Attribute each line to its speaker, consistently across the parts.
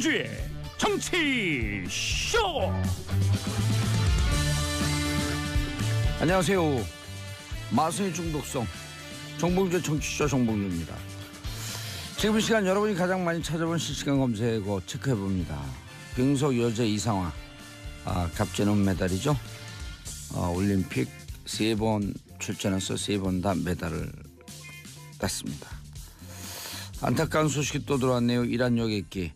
Speaker 1: 정봉주의 정치쇼.
Speaker 2: 안녕하세요. 마성의 중독성 정봉주의 정치쇼 정봉주입니다. 지금 이 시간 여러분이 가장 많이 찾아본 실시간 검색어 체크해봅니다. 병석 여자 이상화, 갑재는 메달이죠. 올림픽 3번 출전해서 3번 다 메달을 땄습니다. 안타까운 소식이 또 들어왔네요. 이란 여객기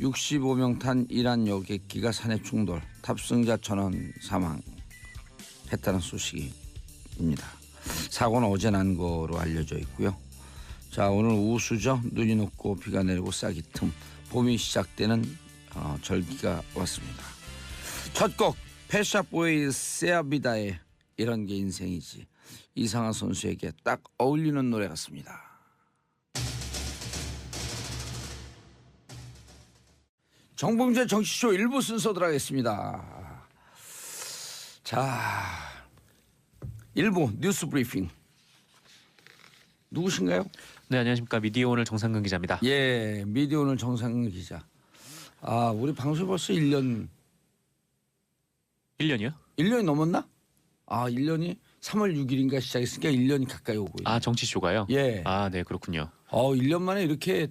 Speaker 2: 65명 탄 이란 여객기가 산해 충돌, 탑승자 전원 사망했다는 소식입니다. 사고는 어제 난 거로 알려져 있고요. 자, 오늘 우수죠. 눈이 녹고 비가 내리고 싹이 틈, 봄이 시작되는 절기가 왔습니다. 첫 곡 펫샵보이 세아비다의 이런 게 인생이지, 이상한 선수에게 딱 어울리는 노래 같습니다. 정봉주의 정치쇼 1부 순서 들어가겠습니다. 자, 1부 뉴스 브리핑 누구신가요?
Speaker 3: 네, 안녕하십니까. 미디어오늘 정상근 기자입니다.
Speaker 2: 예, 미디어오늘 정상근 기자. 우리 방송 벌써 1년.
Speaker 3: 1년이요?
Speaker 2: 1년이 넘었나? 1년이 3월 6일인가 시작했으니까 1년이 가까이 오고 있네요.
Speaker 3: 정치쇼가요?
Speaker 2: 예.
Speaker 3: 네, 그렇군요.
Speaker 2: 1년 만에 이렇게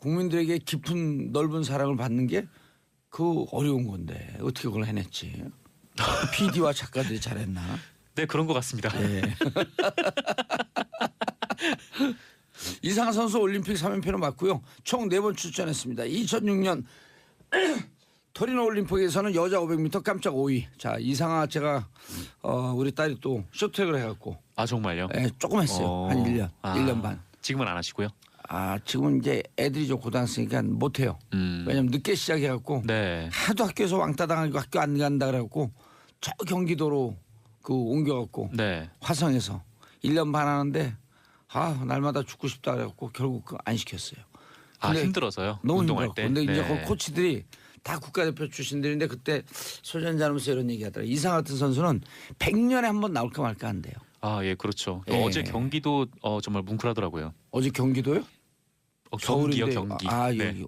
Speaker 2: 국민들에게 깊은 넓은 사랑을 받는 게 그 어려운 건데 어떻게 그걸 해냈지? PD와 작가들이 잘했나?
Speaker 3: 네, 그런 것 같습니다.
Speaker 2: 예. 이상한 선수 올림픽 3연패로 맞고요. 총 4번 출전했습니다. 2006년 토리노 올림픽에서는 여자 500m 깜짝 5위. 자, 이상하 제가 우리 딸이 또 쇼트트랙을 해갖고.
Speaker 3: 정말요?
Speaker 2: 예, 조금 했어요. 한 1년, 1년 반.
Speaker 3: 지금은 안 하시고요?
Speaker 2: 지금은 이제 애들이 좀 고등학생이니까 못해요. 왜냐면 늦게 시작해갖고
Speaker 3: 네.
Speaker 2: 하도 학교에서 왕따 당하고 학교 안 간다 그래갖고 저 경기도로 옮겨갖고
Speaker 3: 네.
Speaker 2: 화성에서 1년 반 하는데 날마다 죽고 싶다 그래갖고 결국 안 시켰어요.
Speaker 3: 힘들어서요?
Speaker 2: 너무
Speaker 3: 운동할
Speaker 2: 힘들었고.
Speaker 3: 때?
Speaker 2: 근데 이제
Speaker 3: 네.
Speaker 2: 그 코치들이 다 국가대표 출신들인데 그때 소전자면서 이런 얘기 하더라고요. 이상 같은 선수는 100년에 한 번 나올까 말까 한대요.
Speaker 3: 예, 그렇죠.
Speaker 2: 예.
Speaker 3: 어제 경기도 정말 뭉클하더라고요.
Speaker 2: 어제 경기도요?
Speaker 3: 경기요,
Speaker 2: 서울인데,
Speaker 3: 경기.
Speaker 2: 네. 여기.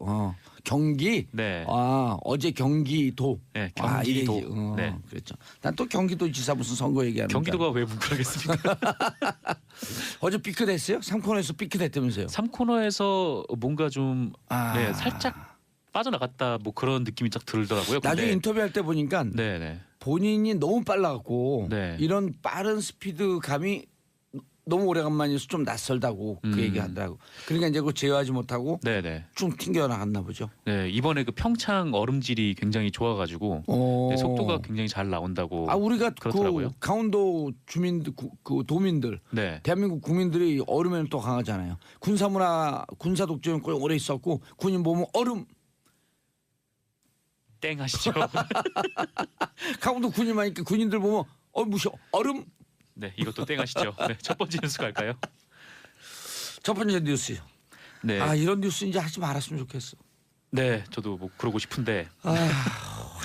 Speaker 2: 경기?
Speaker 3: 네.
Speaker 2: 어제 경기도.
Speaker 3: 네, 경기도. 네.
Speaker 2: 그랬죠. 난 또 경기도 지사 무슨 선거 얘기하는
Speaker 3: 경기도가 왜 뭉클하겠습니까?
Speaker 2: 어제 삐끗했어요? 3코너에서 삐끗했다면서요?
Speaker 3: 3코너에서 뭔가 좀 살짝 빠져나갔다 그런 느낌이 딱 들더라고요.
Speaker 2: 나중에 인터뷰할 때 보니까
Speaker 3: 네네.
Speaker 2: 본인이 너무 빨라갖고
Speaker 3: 네.
Speaker 2: 이런 빠른 스피드감이 너무 오래간만이어서 좀 낯설다고 그 얘기하더라고. 그러니까 이제 그거 제어하지 못하고
Speaker 3: 네네.
Speaker 2: 쭉 튕겨나갔나 보죠.
Speaker 3: 네, 이번에 그 평창 얼음질이 굉장히 좋아가지고 네, 속도가 굉장히 잘 나온다고.
Speaker 2: 우리가
Speaker 3: 그렇더라고요.
Speaker 2: 그 강원도 주민들, 그 도민들,
Speaker 3: 네.
Speaker 2: 대한민국 국민들이 얼음에는 또 강하잖아요. 군사문화, 군사 독재는 꽤 오래 있었고 군인 보면 얼음.
Speaker 3: 땡 하시죠.
Speaker 2: 강원도 군인만 있니까 군인들 보면 무셔 얼음.
Speaker 3: 네, 이것도 땡 하시죠. 네, 첫 번째 뉴스 갈까요?
Speaker 2: 첫 번째 뉴스요.
Speaker 3: 네.
Speaker 2: 이런 뉴스 이제 하지 말았으면 좋겠어.
Speaker 3: 네, 저도 그러고 싶은데.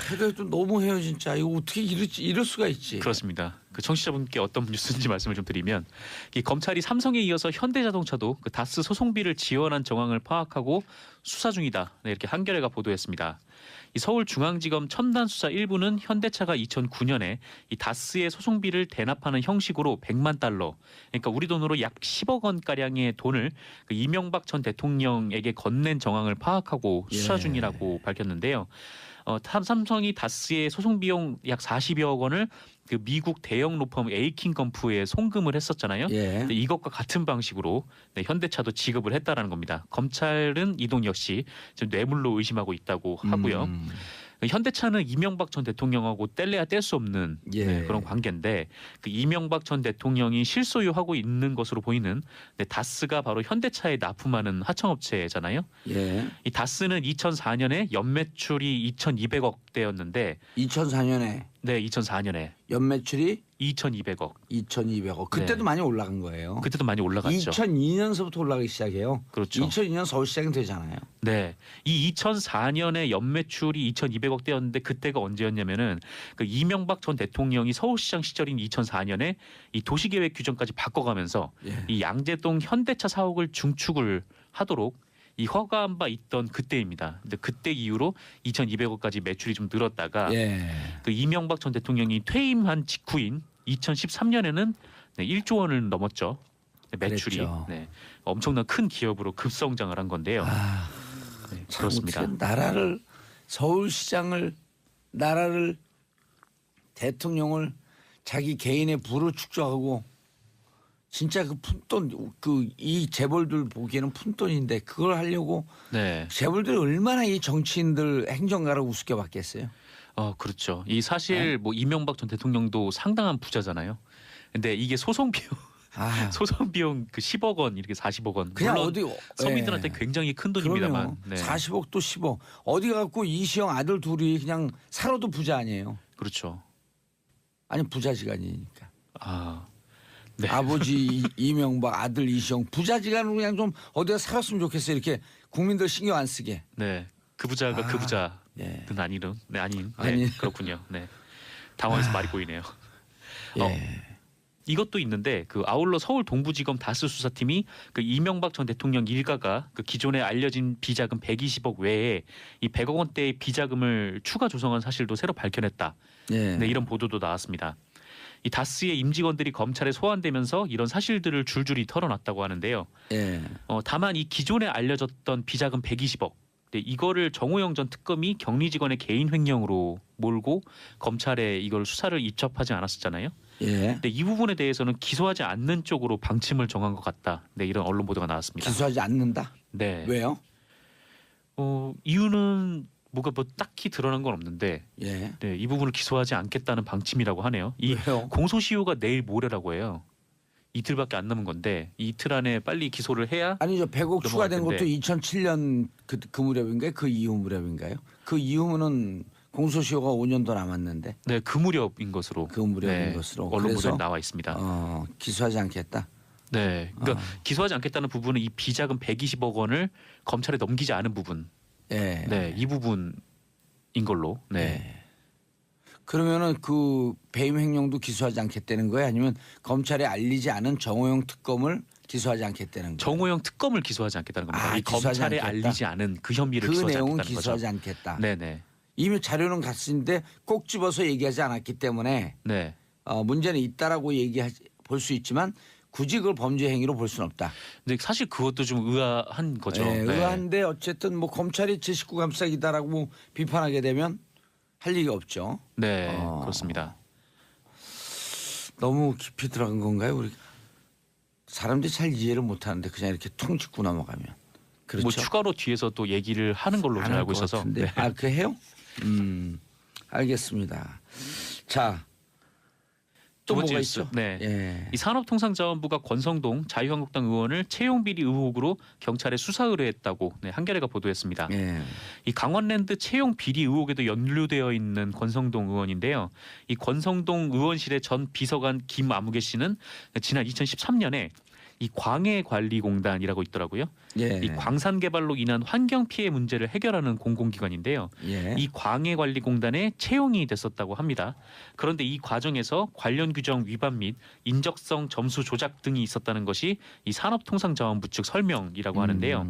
Speaker 2: 해도 너무해요 진짜. 이거 어떻게 이럴 수가 있지?
Speaker 3: 그렇습니다. 그 청취자분께 어떤 뉴스인지 말씀을 좀 드리면, 이 검찰이 삼성에 이어서 현대자동차도 그 다스 소송비를 지원한 정황을 파악하고 수사 중이다. 네, 이렇게 한겨레가 보도했습니다. 이 서울중앙지검 첨단수사 1부는 현대차가 2009년에 이 다스의 소송비를 대납하는 형식으로 100만 달러, 그러니까 우리 돈으로 약 10억 원 가량의 돈을 그 이명박 전 대통령에게 건넨 정황을 파악하고 수사 중이라고 밝혔는데요. 삼성이 다스의 소송 비용 약 40여억 원을 그 미국 대형 로펌 에이킹 건프에 송금을 했었잖아요. 근데 이것과 같은 방식으로 현대차도 지급을 했다라는 겁니다. 검찰은 이 돈 역시 지금 뇌물로 의심하고 있다고 하고요. 현대차는 이명박 전 대통령하고 뗄래야 뗄 수 없는 그런 관계인데, 그 이명박 전 대통령이 실소유하고 있는 것으로 보이는 다스가 바로 현대차에 납품하는 하청업체잖아요. 이 다스는 2004년에 연매출이 2,200억대였는데
Speaker 2: 2004년에
Speaker 3: 네, 2004년에
Speaker 2: 연매출이
Speaker 3: 2,200억.
Speaker 2: 2,200억. 그때도 많이 올라간 거예요.
Speaker 3: 그때도 많이 올라갔죠.
Speaker 2: 2002년서부터 올라가기 시작해요.
Speaker 3: 그렇죠.
Speaker 2: 2002년 서울시장이 되잖아요.
Speaker 3: 네, 이 2004년에 연매출이 2,200억대였는데 그때가 언제였냐면은 그 이명박 전 대통령이 서울시장 시절인 2004년에 이 도시계획 규정까지 바꿔가면서 이 양재동 현대차 사옥을 중축을 하도록 이 허가한 바 있던 그때입니다. 근데 그때 이후로 2,200억까지 매출이 좀 늘었다가
Speaker 2: 예.
Speaker 3: 그 이명박 전 대통령이 퇴임한 직후인 2013년에는 1조 원을 넘었죠. 매출이
Speaker 2: 그랬죠.
Speaker 3: 엄청난 큰 기업으로 급성장을 한 건데요.
Speaker 2: 아,
Speaker 3: 네,
Speaker 2: 참
Speaker 3: 그렇습니다.
Speaker 2: 어떻게 나라를 서울시장을 나라를 대통령을 자기 개인의 부를 축적하고 진짜 그 푼돈 그 이 재벌들 보기에는 푼돈인데 그걸 하려고
Speaker 3: 네.
Speaker 2: 재벌들이 얼마나 이 정치인들 행정가를 우습게 봤겠어요.
Speaker 3: 그렇죠. 이 사실 뭐 이명박 전 대통령도 상당한 부자잖아요. 근데 이게 소송 비용
Speaker 2: 아,
Speaker 3: 소송 비용 그 10억 원 이렇게 40억 원.
Speaker 2: 그냥
Speaker 3: 물론
Speaker 2: 어디
Speaker 3: 서민들한테 굉장히 큰 돈입니다만.
Speaker 2: 그러면 40억 또 10억 어디 갖고 이시영 아들 둘이 그냥 살아도 부자 아니에요.
Speaker 3: 그렇죠.
Speaker 2: 아니 부자지간이니까.
Speaker 3: 아. 네.
Speaker 2: 아버지 이명박 아들 이시영 부자지간으로 그냥 좀 어디가 살았으면 좋겠어요. 이렇게 국민들 신경 안 쓰게.
Speaker 3: 네. 그 부자가 그 부자는
Speaker 2: 예.
Speaker 3: 아니는. 네, 아닌. 네.
Speaker 2: 아니.
Speaker 3: 그렇군요. 네. 당황해서 말이 꼬이네요.
Speaker 2: 예.
Speaker 3: 이것도 있는데 그 아울러 서울 동부지검 다스 수사팀이 그 이명박 전 대통령 일가가 그 기존에 알려진 비자금 120억 외에 이 100억 원대의 비자금을 추가 조성한 사실도 새로 밝혀냈다.
Speaker 2: 예.
Speaker 3: 네, 이런 보도도 나왔습니다. 이 다스의 임직원들이 검찰에 소환되면서 이런 사실들을 줄줄이 털어놨다고 하는데요.
Speaker 2: 예.
Speaker 3: 다만 이 기존에 알려졌던 비자금 120억 이거를 정호영 전 특검이 격리 직원의 개인 횡령으로 몰고 검찰에 이걸 수사를 입첩하지 않았었잖아요.
Speaker 2: 예.
Speaker 3: 근데 이 부분에 대해서는 기소하지 않는 쪽으로 방침을 정한 것 같다. 네, 이런 언론 보도가 나왔습니다.
Speaker 2: 기소하지 않는다.
Speaker 3: 네.
Speaker 2: 왜요?
Speaker 3: 이유는 뭐가 뭐 딱히 드러난 건 없는데
Speaker 2: 예.
Speaker 3: 네, 이 부분을 기소하지 않겠다는 방침이라고 하네요. 이
Speaker 2: 왜요?
Speaker 3: 공소시효가 내일 모레라고 해요. 이틀밖에 안 남은 건데 이 이틀 안에 빨리 기소를 해야
Speaker 2: 아니죠. 100억 추가된
Speaker 3: 넘어갈
Speaker 2: 것도
Speaker 3: 텐데.
Speaker 2: 2007년 그 무렵인가요? 그 이후 무렵인가요? 그 이후는 공소시효가 5년도 남았는데
Speaker 3: 네, 그 무렵인 것으로
Speaker 2: 그 무렵인 것으로.
Speaker 3: 언론 보도에
Speaker 2: 그래서
Speaker 3: 나와 있습니다.
Speaker 2: 기소하지 않겠다.
Speaker 3: 네, 그러니까 기소하지 않겠다는 부분은 이 비자금 120억 원을 검찰에 넘기지 않은 부분,
Speaker 2: 예.
Speaker 3: 네, 이 부분인 걸로. 네.
Speaker 2: 예. 그러면은 그 배임 횡령도 기소하지 않겠다는 거예요? 아니면 검찰에 알리지 않은 정호영 특검을 기소하지 않겠다는 거예요?
Speaker 3: 정호영 특검을 기소하지 않겠다는 겁니다.
Speaker 2: 아,
Speaker 3: 이
Speaker 2: 기소하지
Speaker 3: 검찰에
Speaker 2: 않겠다.
Speaker 3: 알리지 않은 그 혐의를
Speaker 2: 그
Speaker 3: 기소하지
Speaker 2: 내용은
Speaker 3: 않겠다는
Speaker 2: 기소하지
Speaker 3: 거죠.
Speaker 2: 않겠다.
Speaker 3: 네네.
Speaker 2: 이미 자료는 갔는데 꼭 집어서 얘기하지 않았기 때문에
Speaker 3: 네.
Speaker 2: 문제는 있다라고 볼 수 있지만 굳이 그걸 범죄 행위로 볼 수는 없다.
Speaker 3: 근데 사실 그것도 좀 의아한 거죠.
Speaker 2: 네,
Speaker 3: 네.
Speaker 2: 의아한데 어쨌든 뭐 검찰이 제 식구 감싸기다라고 비판하게 되면 할 리가 없죠.
Speaker 3: 네, 그렇습니다.
Speaker 2: 너무 깊이 들어간 건가요? 우리 사람들이 잘 이해를 못하는데 그냥 이렇게 통 짚고 넘어가면 그렇죠.
Speaker 3: 뭐 추가로 뒤에서 또 얘기를 하는 걸로
Speaker 2: 안
Speaker 3: 제가
Speaker 2: 할
Speaker 3: 알고
Speaker 2: 것
Speaker 3: 있어서.
Speaker 2: 같은데.
Speaker 3: 네.
Speaker 2: 아, 그 해요? 알겠습니다. 자, 또
Speaker 3: 두 번째
Speaker 2: 뭐가
Speaker 3: 뉴스.
Speaker 2: 있죠?
Speaker 3: 네.
Speaker 2: 예.
Speaker 3: 이 산업통상자원부가 권성동 자유한국당 의원을 채용 비리 의혹으로 경찰에 수사 의뢰했다고 한겨레가 보도했습니다.
Speaker 2: 예.
Speaker 3: 이 강원랜드 채용 비리 의혹에도 연루되어 있는 권성동 의원인데요. 이 권성동 의원실의 전 비서관 김아무개 씨는 지난 2013년에 이 광해관리공단이라고 있더라고요.
Speaker 2: 예.
Speaker 3: 이 광산 개발로 인한 환경 피해 문제를 해결하는 공공기관인데요.
Speaker 2: 예.
Speaker 3: 이 광해관리공단에 채용이 됐었다고 합니다. 그런데 이 과정에서 관련 규정 위반 및 인적성 점수 조작 등이 있었다는 것이 이 산업통상자원부 측 설명이라고 하는데요.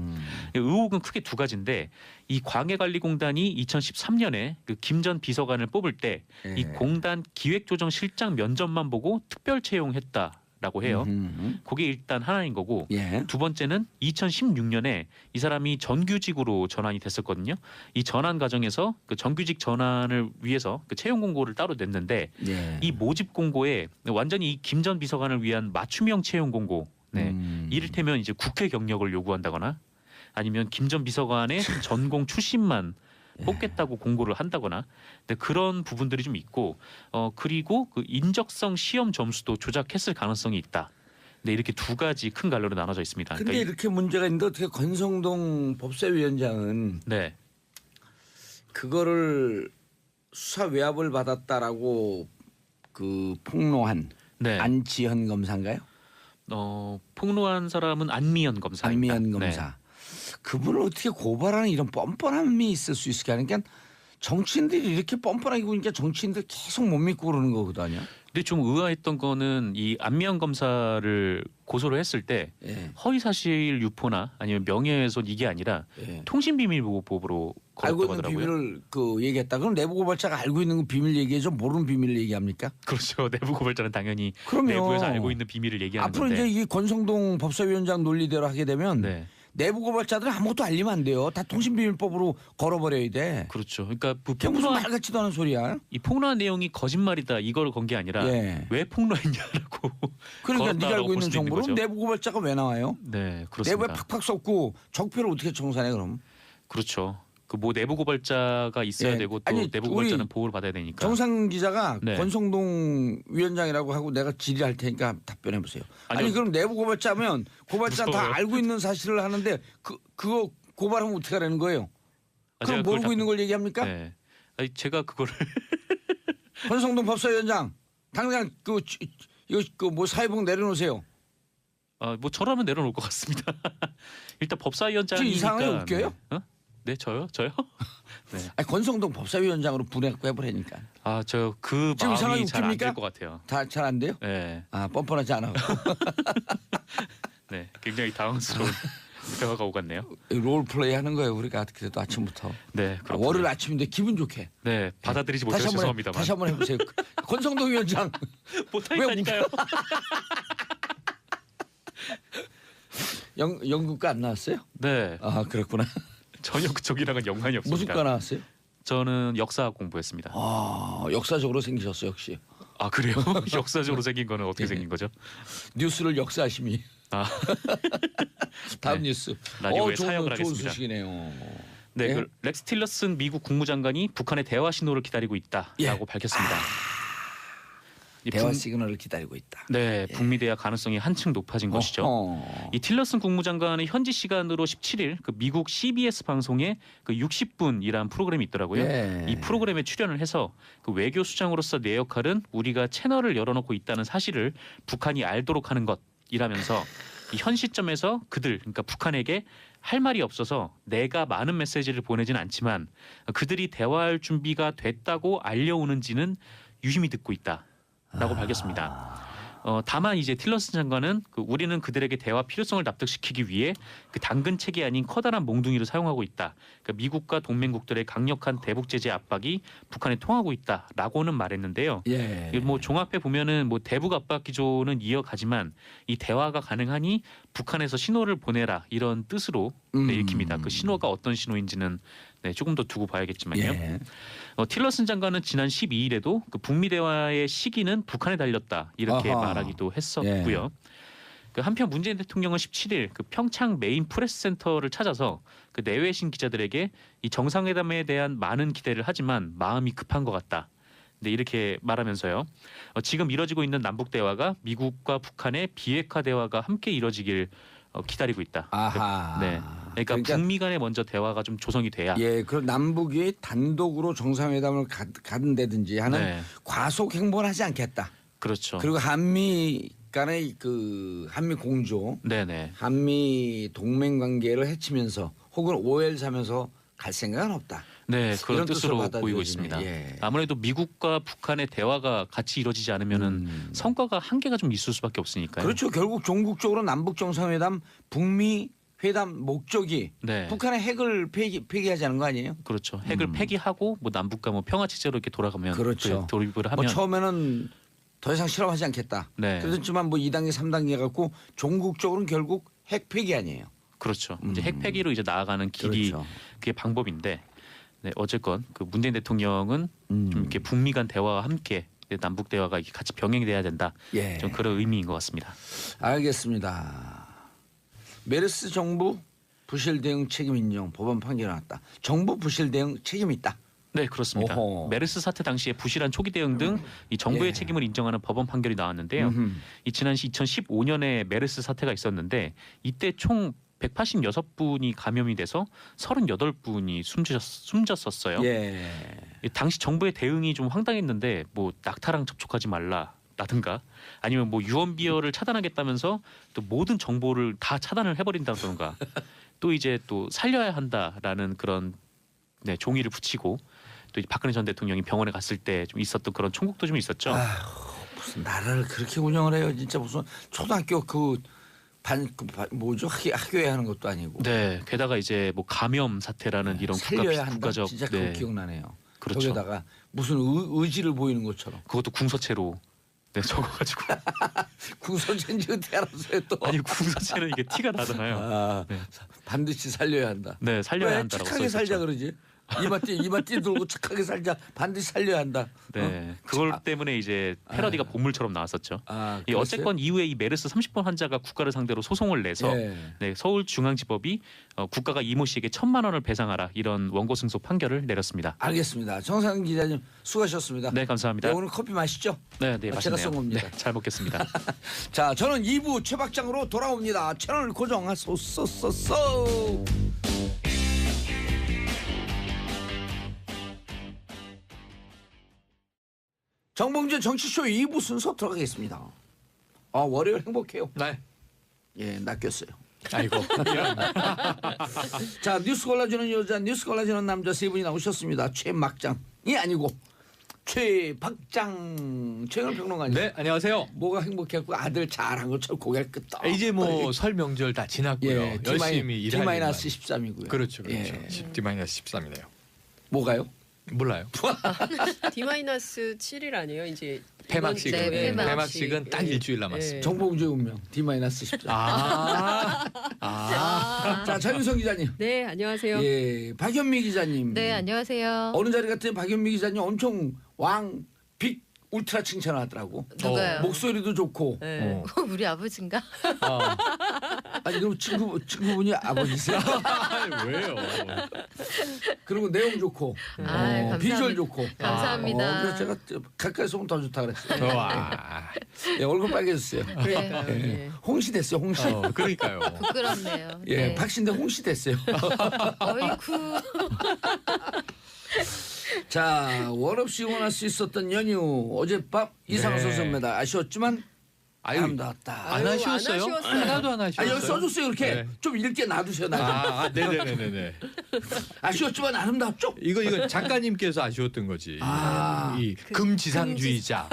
Speaker 3: 의혹은 크게 두 가지인데 이 광해관리공단이 2013년에 그 김 전 비서관을 뽑을 때 이
Speaker 2: 예.
Speaker 3: 공단 기획조정실장 면접만 보고 특별 채용했다라고 해요. 그게 일단 하나인 거고
Speaker 2: 예.
Speaker 3: 두 번째는 2016년에 이 사람이 정규직으로 전환이 됐었거든요. 이 전환 과정에서 그 정규직 전환을 위해서 그 채용 공고를 따로 냈는데
Speaker 2: 예.
Speaker 3: 이 모집 공고에 완전히 이 김 전 비서관을 위한 맞춤형 채용 공고, 네. 이를테면 이제 국회 경력을 요구한다거나 아니면 김 전 비서관의 전공 출신만 뽑겠다고 공고를 한다거나 그런 부분들이 좀 있고 그리고 그 인적성 시험 점수도 조작했을 가능성이 있다. 네, 이렇게 두 가지 큰 갈래로 나눠져 있습니다.
Speaker 2: 근데
Speaker 3: 그러니까
Speaker 2: 이렇게 문제가 있는데 어떻게 권성동 법사위원장은
Speaker 3: 네,
Speaker 2: 그거를 수사 외압을 받았다라고 그 폭로한
Speaker 3: 네.
Speaker 2: 안지현 검사인가요?
Speaker 3: 폭로한 사람은 안미연 검사입니다.
Speaker 2: 안미연 검사. 그분을 어떻게 고발하는 이런 뻔뻔함이 있을 수 있을까? 그러니까 정치인들이 이렇게 뻔뻔하게 보니까 정치인들 계속 못 믿고 그러는 거거든요.
Speaker 3: 근데 좀 의아했던 거는 이 안미연 검사를 고소를 했을 때
Speaker 2: 예.
Speaker 3: 허위사실 유포나 아니면 명예훼손 이게 아니라
Speaker 2: 예.
Speaker 3: 통신비밀보호법으로
Speaker 2: 알고
Speaker 3: 걸었다고
Speaker 2: 있는
Speaker 3: 하더라고요.
Speaker 2: 비밀을 그 얘기했다. 그럼 내부 고발자가 알고 있는 거 비밀 얘기해줘? 모르는 비밀 얘기합니까?
Speaker 3: 그렇죠. 내부 고발자는 당연히
Speaker 2: 그럼요.
Speaker 3: 내부에서 알고 있는 비밀을 얘기하는
Speaker 2: 앞으로
Speaker 3: 건데.
Speaker 2: 이제 이 권성동 법사위원장 논리대로 하게 되면
Speaker 3: 네.
Speaker 2: 내부 고발자들은 아무것도 알리면 안 돼요. 다 통신비밀법으로 걸어버려야 돼.
Speaker 3: 그렇죠. 그러니까 그
Speaker 2: 그게 무슨
Speaker 3: 폭로한
Speaker 2: 말 같지도 않은 소리야.
Speaker 3: 이 폭로한 내용이 거짓말이다 이걸 건 게 아니라
Speaker 2: 예.
Speaker 3: 왜 폭로했냐라고.
Speaker 2: 그러니까 네가
Speaker 3: 걸었다라고
Speaker 2: 알고
Speaker 3: 볼
Speaker 2: 있는
Speaker 3: 수도 있는
Speaker 2: 정보로
Speaker 3: 거죠.
Speaker 2: 내부 고발자가 왜 나와요?
Speaker 3: 네,
Speaker 2: 내부에
Speaker 3: 그렇습니다.
Speaker 2: 팍팍 섞고 적폐를 어떻게 청산해 그럼?
Speaker 3: 그렇죠. 그 뭐 내부 고발자가 있어야
Speaker 2: 예.
Speaker 3: 되고 또
Speaker 2: 아니,
Speaker 3: 내부
Speaker 2: 우리
Speaker 3: 고발자는 보호를 받아야 되니까.
Speaker 2: 정상 기자가
Speaker 3: 네.
Speaker 2: 권성동 위원장이라고 하고 내가 질의할 테니까 답변해 보세요. 아니
Speaker 3: 아니요.
Speaker 2: 그럼 내부 고발자면 고발자 다
Speaker 3: 무서워요.
Speaker 2: 알고 있는 사실을 하는데 그거 고발하면 어떻게 하라는 거예요?
Speaker 3: 아,
Speaker 2: 그럼
Speaker 3: 제가 그걸
Speaker 2: 모르고 있는 걸 얘기합니까?
Speaker 3: 네. 아니, 제가 그거를
Speaker 2: 권성동 법사위원장 당장 이거 그 뭐 사회복 내려놓으세요.
Speaker 3: 뭐 저라면 내려놓을 것 같습니다. 일단 법사위원장이니까.
Speaker 2: 이상하게 웃겨요?
Speaker 3: 네. 네, 저요? 네.
Speaker 2: 아니, 권성동 법사위원장으로 분해갖고 해보라니까.
Speaker 3: 저 그
Speaker 2: 지금 이상하게
Speaker 3: 마음이 잘 안 될
Speaker 2: 웃깁니까?
Speaker 3: 것 같아요.
Speaker 2: 다 잘 안 돼요?
Speaker 3: 네,
Speaker 2: 뻔뻔하지 않아.
Speaker 3: 네, 굉장히 당황스러운 대화가 오갔네요.
Speaker 2: 롤 플레이 하는 거예요 우리가 그래도 아침부터.
Speaker 3: 네, 그렇군요.
Speaker 2: 월요일 아침인데 기분 좋게.
Speaker 3: 네, 받아들이지 못해서 죄송합니다만.
Speaker 2: 다시 한번 해보세요. 권성동 위원장
Speaker 3: 못하겠다니까요.
Speaker 2: 연극과 안 나왔어요?
Speaker 3: 네,
Speaker 2: 아 그렇구나.
Speaker 3: 전혀 그쪽이랑은 연관이 없습니다.
Speaker 2: 무슨 과 나왔어요?
Speaker 3: 저는 역사 공부했습니다.
Speaker 2: 역사적으로 생기셨어 역시.
Speaker 3: 아 그래요? 역사적으로 생긴 거는 어떻게 생긴 거죠?
Speaker 2: 뉴스를 역사심이.
Speaker 3: 아,
Speaker 2: 다음
Speaker 3: 네.
Speaker 2: 뉴스.
Speaker 3: 라디오에
Speaker 2: 좋은,
Speaker 3: 사역을
Speaker 2: 좋은
Speaker 3: 하겠습니다.
Speaker 2: 소식이네요.
Speaker 3: 네,
Speaker 2: 예?
Speaker 3: 그 렉스 틸러슨 미국 국무장관이 북한의 대화 신호를 기다리고 있다라고
Speaker 2: 예.
Speaker 3: 밝혔습니다. 이
Speaker 2: 대화
Speaker 3: 북-
Speaker 2: 시그널을 기다리고 있다.
Speaker 3: 네, 북미 대화 가능성이 한층 높아진 것이죠.
Speaker 2: 어허.
Speaker 3: 이 틸러슨 국무장관은 현지 시간으로 17일 그 미국 CBS 방송에 그 60분이라는 프로그램이 있더라고요.
Speaker 2: 예.
Speaker 3: 이 프로그램에 출연을 해서 그 외교 수장으로서 내 역할은 우리가 채널을 열어놓고 있다는 사실을 북한이 알도록 하는 것이라면서 이 현 시점에서 그러니까 북한에게 할 말이 없어서 내가 많은 메시지를 보내진 않지만 그들이 대화할 준비가 됐다고 알려오는지는 유심히 듣고 있다라고 밝혔습니다. 다만 이제 틸러슨 장관은 우리는 그들에게 대화 필요성을 납득시키기 위해 그 당근책이 아닌 커다란 몽둥이를 사용하고 있다. 그러니까 미국과 동맹국들의 강력한 대북 제재 압박이 북한에 통하고 있다라고는 말했는데요.
Speaker 2: 예.
Speaker 3: 뭐 종합해 보면은 뭐 대북 압박 기조는 이어가지만 이 대화가 가능하니 북한에서 신호를 보내라 이런 뜻으로 읽힙니다. 그 신호가 어떤 신호인지는 네, 조금 더 두고 봐야겠지만요.
Speaker 2: 예.
Speaker 3: 틸러슨 장관은 지난 12일에도 그 북미 대화의 시기는 북한에 달렸다 이렇게
Speaker 2: 아하.
Speaker 3: 말하기도 했었고요. 그 한편 문재인 대통령은 17일 그 평창 메인 프레스 센터를 찾아서 그 내외신 기자들에게 이 정상회담에 대한 많은 기대를 하지만 마음이 급한 것 같다. 네, 이렇게 말하면서요. 지금 이뤄지고 있는 남북 대화가 미국과 북한의 비핵화 대화가 함께 이뤄지길 기다리고 있다.
Speaker 2: 아하.
Speaker 3: 네. 그러니까 북미 간에 먼저 대화가 좀 조성이 돼야.
Speaker 2: 예, 그럼 남북이 단독으로 정상회담을 가든다든지 하는
Speaker 3: 네.
Speaker 2: 과속 행보를 하지 않겠다.
Speaker 3: 그렇죠.
Speaker 2: 그리고 한미 간의 그 한미 공조,
Speaker 3: 네네.
Speaker 2: 한미 동맹 관계를 해치면서 혹은 오해를 사면서 갈 생각은 없다.
Speaker 3: 네, 그런
Speaker 2: 이런
Speaker 3: 뜻으로
Speaker 2: 뜻으로
Speaker 3: 보이고
Speaker 2: 받아들여지네.
Speaker 3: 있습니다.
Speaker 2: 예.
Speaker 3: 아무래도 미국과 북한의 대화가 같이 이루어지지 않으면은 성과가 한계가 좀 있을 수밖에 없으니까요.
Speaker 2: 그렇죠. 결국 종국적으로 남북 정상회담, 북미 회담 목적이
Speaker 3: 네.
Speaker 2: 북한의 핵을 폐기하자는 거 아니에요?
Speaker 3: 그렇죠. 핵을 폐기하고 뭐 남북과 뭐 평화 체제로 이렇게 돌아가면
Speaker 2: 그렇죠.
Speaker 3: 그 돌입을 하면
Speaker 2: 뭐 처음에는 더 이상 실험하지 않겠다.
Speaker 3: 네.
Speaker 2: 그렇지만 뭐 2단계, 3단계 갖고 종국적으로는 결국 핵 폐기 아니에요.
Speaker 3: 그렇죠. 이제 핵 폐기로 이제 나아가는 길이
Speaker 2: 그렇죠.
Speaker 3: 그게 방법인데 네, 어쨌건 그 문재인 대통령은 좀 이렇게 북미 간 대화와 함께 남북 대화가 이렇게 같이 병행돼야 된다.
Speaker 2: 예.
Speaker 3: 좀 그런 의미인 것 같습니다.
Speaker 2: 알겠습니다. 메르스 정부 부실 대응 책임 인정 법원 판결 나왔다. 정부 부실 대응 책임 있다.
Speaker 3: 네, 그렇습니다.
Speaker 2: 오호.
Speaker 3: 메르스 사태 당시에 부실한 초기 대응 등 이 정부의
Speaker 2: 예.
Speaker 3: 책임을 인정하는 법원 판결이 나왔는데요. 이 지난 2015년에 메르스 사태가 있었는데 이때 총 186분이 감염이 돼서 38분이 숨졌었어요.
Speaker 2: 예.
Speaker 3: 당시 정부의 대응이 좀 황당했는데 뭐 낙타랑 접촉하지 말라라든가 아니면 뭐 유언비어를 차단하겠다면서 또 모든 정보를 다 차단을 해버린다던가 또 이제 또 살려야 한다라는 그런 네, 종이를 붙이고 또 이제 박근혜 전 대통령이 병원에 갔을 때 좀 있었던 그런 총국도 좀 있었죠.
Speaker 2: 무슨 나라를 그렇게 운영을 해요. 진짜 무슨 초등학교 그 뭐죠? 학교에 하는 것도 아니고.
Speaker 3: 네, 게다가 이제 뭐 감염 사태라는 이런
Speaker 2: 살려야 한다.
Speaker 3: 국가적
Speaker 2: 진짜 그거 기억나네요.
Speaker 3: 그렇죠.
Speaker 2: 거기다가 무슨 의지를 보이는 것처럼.
Speaker 3: 그것도 궁서체로 적어가지고
Speaker 2: 궁서체인지 어떻게 알았어요 또.
Speaker 3: 아니 궁서체는 이게 티가 나잖아요. 네.
Speaker 2: 반드시 살려야 한다.
Speaker 3: 네, 살려야
Speaker 2: 왜
Speaker 3: 한다라고
Speaker 2: 착하게 살자
Speaker 3: 써있었죠.
Speaker 2: 그러지? 이마띠 들고 착하게 살자. 반드시 살려야 한다.
Speaker 3: 네, 그걸 때문에 이제 패러디가 본물처럼 나왔었죠. 이
Speaker 2: 그랬어요?
Speaker 3: 어쨌건 이후에 이 메르스 30번 환자가 국가를 상대로 소송을 내서
Speaker 2: 예.
Speaker 3: 네, 서울중앙지법이 국가가 이모 씨에게 1,000만 원을 배상하라 이런 원고 승소 판결을 내렸습니다.
Speaker 2: 알겠습니다. 정상 기자님 수고하셨습니다.
Speaker 3: 네, 감사합니다.
Speaker 2: 네, 오늘 커피 마시죠?
Speaker 3: 네,
Speaker 2: 제가
Speaker 3: 맛있네요.
Speaker 2: 쏜 겁니다.
Speaker 3: 네, 잘 먹겠습니다.
Speaker 2: 자, 저는 2부 최박장으로 돌아옵니다. 채널 고정하소서. 정봉재 정치쇼 2부 순서 들어가겠습니다. 월요일 행복해요.
Speaker 4: 네.
Speaker 2: 예, 낚였어요.
Speaker 4: 아이고.
Speaker 2: 자, 뉴스 골라주는 여자, 뉴스 골라주는 남자 세 분이 나오셨습니다. 최막장이 아니고 최박장 최근 평론가님.
Speaker 4: 네, 안녕하세요.
Speaker 2: 뭐가 행복해갖고 아들 잘한 것처럼 고개를 끄덕.
Speaker 4: 이제 뭐 설 명절 다 지났고요.
Speaker 2: 예,
Speaker 4: 열심히 일할 일만.
Speaker 2: D-13이고요.
Speaker 4: 그렇죠.
Speaker 2: 예.
Speaker 4: D-13이네요.
Speaker 2: 뭐가요?
Speaker 4: 몰라요.
Speaker 5: D-7일 아니에요? 이제
Speaker 4: 폐막식.
Speaker 5: 이번 주에
Speaker 4: 폐막식은 딱
Speaker 5: 예.
Speaker 4: 일주일 남았습니다.
Speaker 5: 예.
Speaker 2: 정봉주의 운명 D-13. 자, 전윤성 기자님.
Speaker 5: 네, 안녕하세요.
Speaker 2: 예, 박현미 기자님.
Speaker 6: 네, 안녕하세요.
Speaker 2: 어느 자리 같은 박현미 기자님 엄청 빅 울트라 칭찬하더라고.
Speaker 6: 누가요?
Speaker 2: 목소리도 좋고.
Speaker 5: 네.
Speaker 6: 우리 아버지인가?
Speaker 2: 아니 그럼 친구분이 아버지세요?
Speaker 4: 왜요?
Speaker 2: 그리고 내용 좋고,
Speaker 6: 감사합니다.
Speaker 2: 비주얼 좋고.
Speaker 6: 감사합니다.
Speaker 2: 그래서 제가 가까이서 보면 더 좋다 그랬어요.
Speaker 4: 와.
Speaker 2: 예, 얼굴 빨개졌어요.
Speaker 6: 그래요.
Speaker 5: 예.
Speaker 2: 홍시 됐어요, 홍시.
Speaker 4: 그러니까요.
Speaker 6: 부끄럽네요.
Speaker 2: 예,
Speaker 6: 네.
Speaker 2: 박신대 홍시 됐어요.
Speaker 6: 어이쿠.
Speaker 2: 자, 월 없이 원할 수 있었던 연휴 어젯밤 이상한 선수입니다. 아쉬웠지만
Speaker 4: 아유,
Speaker 2: 아름다웠다.
Speaker 4: 안
Speaker 5: 아유,
Speaker 4: 하셨어요?
Speaker 5: 안 하셨어요.
Speaker 4: 하나도 안 하셨어요.
Speaker 2: 여기 써줬어요 이렇게
Speaker 4: 네.
Speaker 2: 좀 읽게 놔두세요. 나
Speaker 4: 네네네네.
Speaker 2: 아쉬웠지만 아름답죠.
Speaker 4: 이거 작가님께서 아쉬웠던 거지. 이 금지상주의자.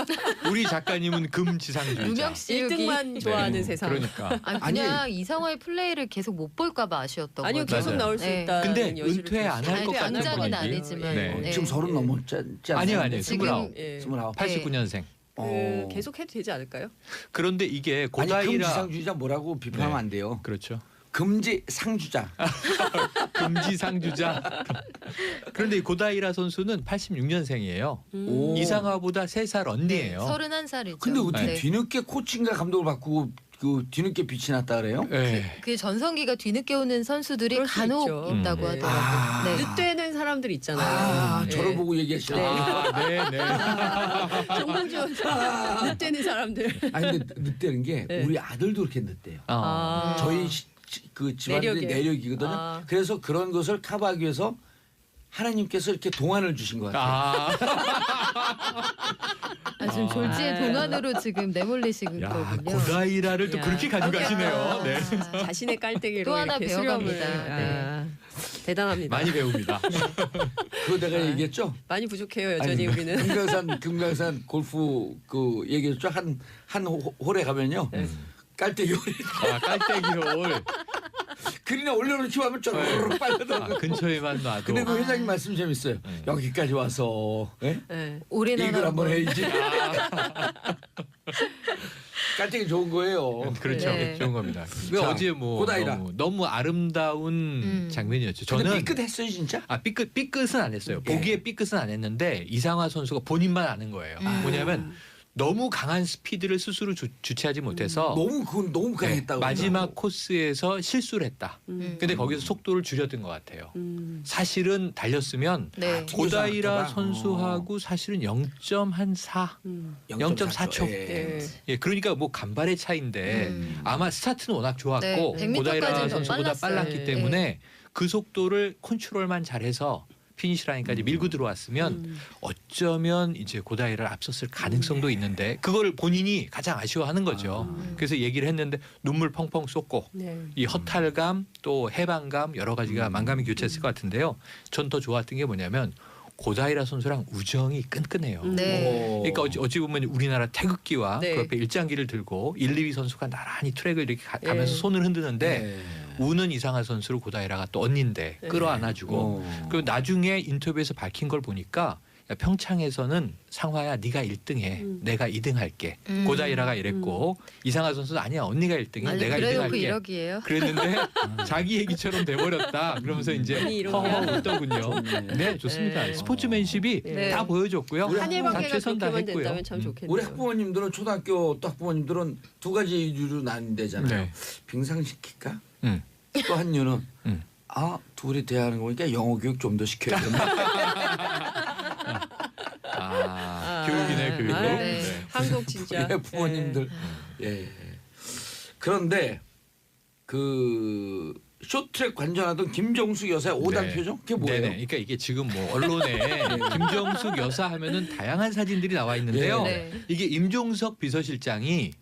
Speaker 4: 우리 작가님은 금지상주의자.
Speaker 6: 누명 씌우기.
Speaker 5: 1등만 좋아하는 세상.
Speaker 4: 그러니까.
Speaker 6: 아니, 그냥 이상화의 플레이를 계속 못 볼까봐 아쉬웠던
Speaker 5: 아니요,
Speaker 6: 거죠.
Speaker 5: 계속
Speaker 4: 맞아요.
Speaker 5: 나올 수
Speaker 6: 네.
Speaker 5: 있다.
Speaker 4: 근데 은퇴 안 할 것 같은
Speaker 6: 당장은
Speaker 4: 분위기.
Speaker 6: 아니지만.
Speaker 4: 네.
Speaker 2: 지금 30 넘었지 않아요?
Speaker 4: 아니요.
Speaker 6: 지금
Speaker 4: 29.
Speaker 5: 예.
Speaker 2: 29.
Speaker 4: 89년생.
Speaker 5: 계속 해도 되지 않을까요?
Speaker 4: 그런데 이게
Speaker 2: 아니
Speaker 4: 고다이라
Speaker 2: 금지상주의자 뭐라고 비판하면
Speaker 4: 네.
Speaker 2: 안 돼요.
Speaker 4: 그렇죠.
Speaker 2: 금지상주자.
Speaker 4: 금지상주자. 그런데 이 고다이라 선수는 86년생이에요. 이상화보다 3살 언니예요.
Speaker 6: 31살이죠.
Speaker 2: 근데 어떻게
Speaker 6: 네.
Speaker 2: 뒤늦게 코칭과 감독을 바꾸고 그 뒤늦게 빛이 났다 그래요?
Speaker 4: 네.
Speaker 6: 그 전성기가 뒤늦게 오는 선수들이
Speaker 5: 그럴 수
Speaker 6: 간혹
Speaker 5: 있죠.
Speaker 6: 있다고
Speaker 5: 네.
Speaker 6: 하더라고요. 네.
Speaker 5: 늦되는 사람들 있잖아요.
Speaker 2: 저를 보고 얘기하시네.
Speaker 4: 네.
Speaker 5: 정봉주 늦되는 사람들.
Speaker 2: 아니 근데 늦대는 게
Speaker 5: 네.
Speaker 2: 우리 아들도 그렇게 늦대요. 저희 그 집안의
Speaker 5: 내력에.
Speaker 2: 내력이거든요.
Speaker 5: 아.
Speaker 2: 그래서 그런 것을 커버하기 위해서 하나님께서 이렇게 동안을 주신 것 같아요.
Speaker 6: 지금 졸지의 동안으로 지금 내몰리신
Speaker 4: 야,
Speaker 6: 거군요.
Speaker 4: 고다이라를 또
Speaker 5: 야.
Speaker 4: 그렇게 가져가시네요. 네.
Speaker 5: 자신의 깔때기로
Speaker 6: 또 하나
Speaker 5: 이렇게
Speaker 6: 배워갑니다.
Speaker 5: 수렴을.
Speaker 6: 네.
Speaker 5: 대단합니다.
Speaker 4: 많이 배웁니다.
Speaker 2: 그거 내가 얘기했죠.
Speaker 5: 많이 부족해요, 여전히 우리는.
Speaker 2: 금강산 골프 그 얘기했죠. 한 홀에 가면요. 깔때기 홀이
Speaker 4: 깔때기 홀.
Speaker 2: 그린에 올려놓기 하면 쪼르르 빨려들어가고.
Speaker 4: 근처에만 놔도.
Speaker 2: 근데 그 회장님 말씀 재밌어요. 여기까지 와서 예?
Speaker 5: 네.
Speaker 6: 올해는
Speaker 2: 이걸 한번 해야지.
Speaker 4: 아.
Speaker 2: 깔때기 좋은 거예요.
Speaker 4: 그렇죠.
Speaker 6: 네.
Speaker 4: 좋은 겁니다. 그
Speaker 2: 자,
Speaker 4: 어제 뭐
Speaker 2: 고다이라.
Speaker 4: 너무 아름다운 장면이었죠.
Speaker 2: 근데
Speaker 4: 저는
Speaker 2: 삐끗했어요 진짜.
Speaker 4: 삐끗은 안 했어요.
Speaker 2: 예.
Speaker 4: 보기에 삐끗은 안 했는데 이상화 선수가 본인만 아는 거예요. 뭐냐면 너무 강한 스피드를 스스로 주체하지 못해서
Speaker 2: 그건 너무
Speaker 4: 네,
Speaker 2: 강했다고.
Speaker 4: 마지막 코스에서 실수를 했다. 근데 거기서 속도를 줄였던 것 같아요. 사실은 달렸으면
Speaker 6: 네.
Speaker 4: 고다이라
Speaker 2: 튕겨서
Speaker 4: 선수하고 사실은 0.4, 0.4초.
Speaker 5: 네.
Speaker 4: 예, 그러니까 뭐 간발의 차이인데 아마 스타트는 워낙 좋았고
Speaker 6: 네, 100m
Speaker 4: 고다이라
Speaker 6: 까지는
Speaker 4: 선수보다
Speaker 6: 빨랐어요.
Speaker 4: 빨랐기
Speaker 5: 네.
Speaker 4: 때문에 그 속도를 컨트롤만 잘해서 피니시 라인까지 밀고 들어왔으면 어쩌면 이제 고다이라를 앞섰을 가능성도 있는데 그걸 본인이 가장 아쉬워하는 거죠. 그래서 얘기를 했는데 눈물 펑펑 쏟고
Speaker 5: 네.
Speaker 4: 이 허탈감 또 해방감 여러 가지가 만감이 교차했을 것 같은데요. 전 더 좋았던 게 뭐냐면 고다이라 선수랑 우정이 끈끈해요.
Speaker 6: 네.
Speaker 4: 그러니까 어찌 보면 우리나라 태극기와
Speaker 5: 네.
Speaker 4: 그 옆에 일장기를 들고 1, 2위 선수가 나란히 트랙을 이렇게 가면서
Speaker 5: 네.
Speaker 4: 손을 흔드는데
Speaker 2: 네.
Speaker 4: 우는 이상하 선수를 고다이라가 또 언니인데
Speaker 5: 네.
Speaker 4: 끌어안아주고 그리고 나중에 인터뷰에서 밝힌 걸 보니까 야, 평창에서는 상화야 네가 1등해 내가 2등 할게 고다이라가 이랬고 이상하 선수는 아니야 언니가 1등해
Speaker 6: 아니
Speaker 4: 내가 1등
Speaker 6: 그래놓고
Speaker 4: 할게
Speaker 6: 이러기예요.
Speaker 4: 그랬는데 자기 얘기처럼 돼버렸다 그러면서 이제
Speaker 5: 아니, 이러냐.
Speaker 4: 허허 웃더군요. 네 좋습니다.
Speaker 5: 네.
Speaker 4: 스포츠맨십이
Speaker 6: 네.
Speaker 4: 다 보여줬고요.
Speaker 5: 한일
Speaker 4: 다
Speaker 5: 관계가
Speaker 4: 최선
Speaker 5: 그렇게만
Speaker 4: 다했고요.
Speaker 5: 된다면 참 좋겠네요.
Speaker 2: 우리 학부모님들은 초등학교 또 학부모님들은 두 가지 이유로 나뉜대잖아요.
Speaker 4: 네.
Speaker 2: 빙상시킬까?
Speaker 4: 음.
Speaker 2: 또 한 이유는
Speaker 4: 음.
Speaker 2: 아 둘이 대화하는 거 보니까 영어 교육 좀 더 시켜야 된다.
Speaker 4: 교육이네 교육.
Speaker 5: 아,
Speaker 6: 네.
Speaker 5: 한국 진짜.
Speaker 2: 예, 부모님들. 예. 그런데 그 쇼트트랙 관전하던 김정숙 여사의 5단
Speaker 4: 네.
Speaker 2: 표정 그게 뭐예요?
Speaker 4: 네네. 그러니까 이게 지금 뭐 언론에 김정숙 여사 하면은 다양한 사진들이 나와 있는데요.
Speaker 6: 네.
Speaker 4: 이게 임종석 비서실장이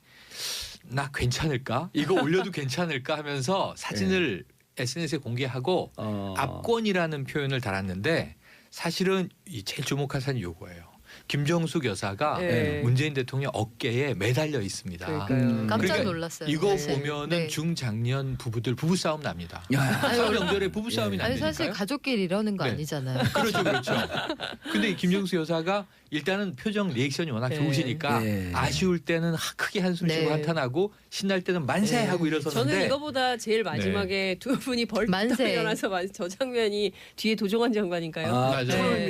Speaker 4: 나 괜찮을까? 이거 올려도 괜찮을까 하면서 사진을 SNS에 공개하고 압권이라는 표현을 달았는데 사실은 이 제일 주목할 사진이 요거예요. 김정숙 여사가
Speaker 5: 네.
Speaker 4: 문재인 대통령 어깨에 매달려 있습니다.
Speaker 5: 그러니까요.
Speaker 6: 깜짝
Speaker 4: 그러니까
Speaker 6: 놀랐어요.
Speaker 4: 이거
Speaker 6: 사실.
Speaker 4: 보면은
Speaker 6: 네.
Speaker 4: 중장년 부부들 부부싸움 납니다.
Speaker 2: 야.
Speaker 4: 설 명절에 부부싸움이
Speaker 6: 아니
Speaker 4: 난다니까요.
Speaker 6: 사실 가족끼리 이러는 거
Speaker 4: 네.
Speaker 6: 아니잖아요.
Speaker 4: 그렇죠, 그렇죠. 근데 이 김정수 여사가 일단은 표정 리액션이 워낙
Speaker 5: 네.
Speaker 4: 좋으시니까
Speaker 2: 네.
Speaker 4: 아쉬울 때는 크게 한숨 쉬고
Speaker 6: 네.
Speaker 4: 한탄하고 신날 때는 만세하고 일어섰는데
Speaker 5: 저는 이거보다 제일 마지막에 두 분이 벌떡
Speaker 6: 만세.
Speaker 5: 일어나서 저 장면이 뒤에 도종환 장관인가요?
Speaker 2: 아,
Speaker 4: 맞아요.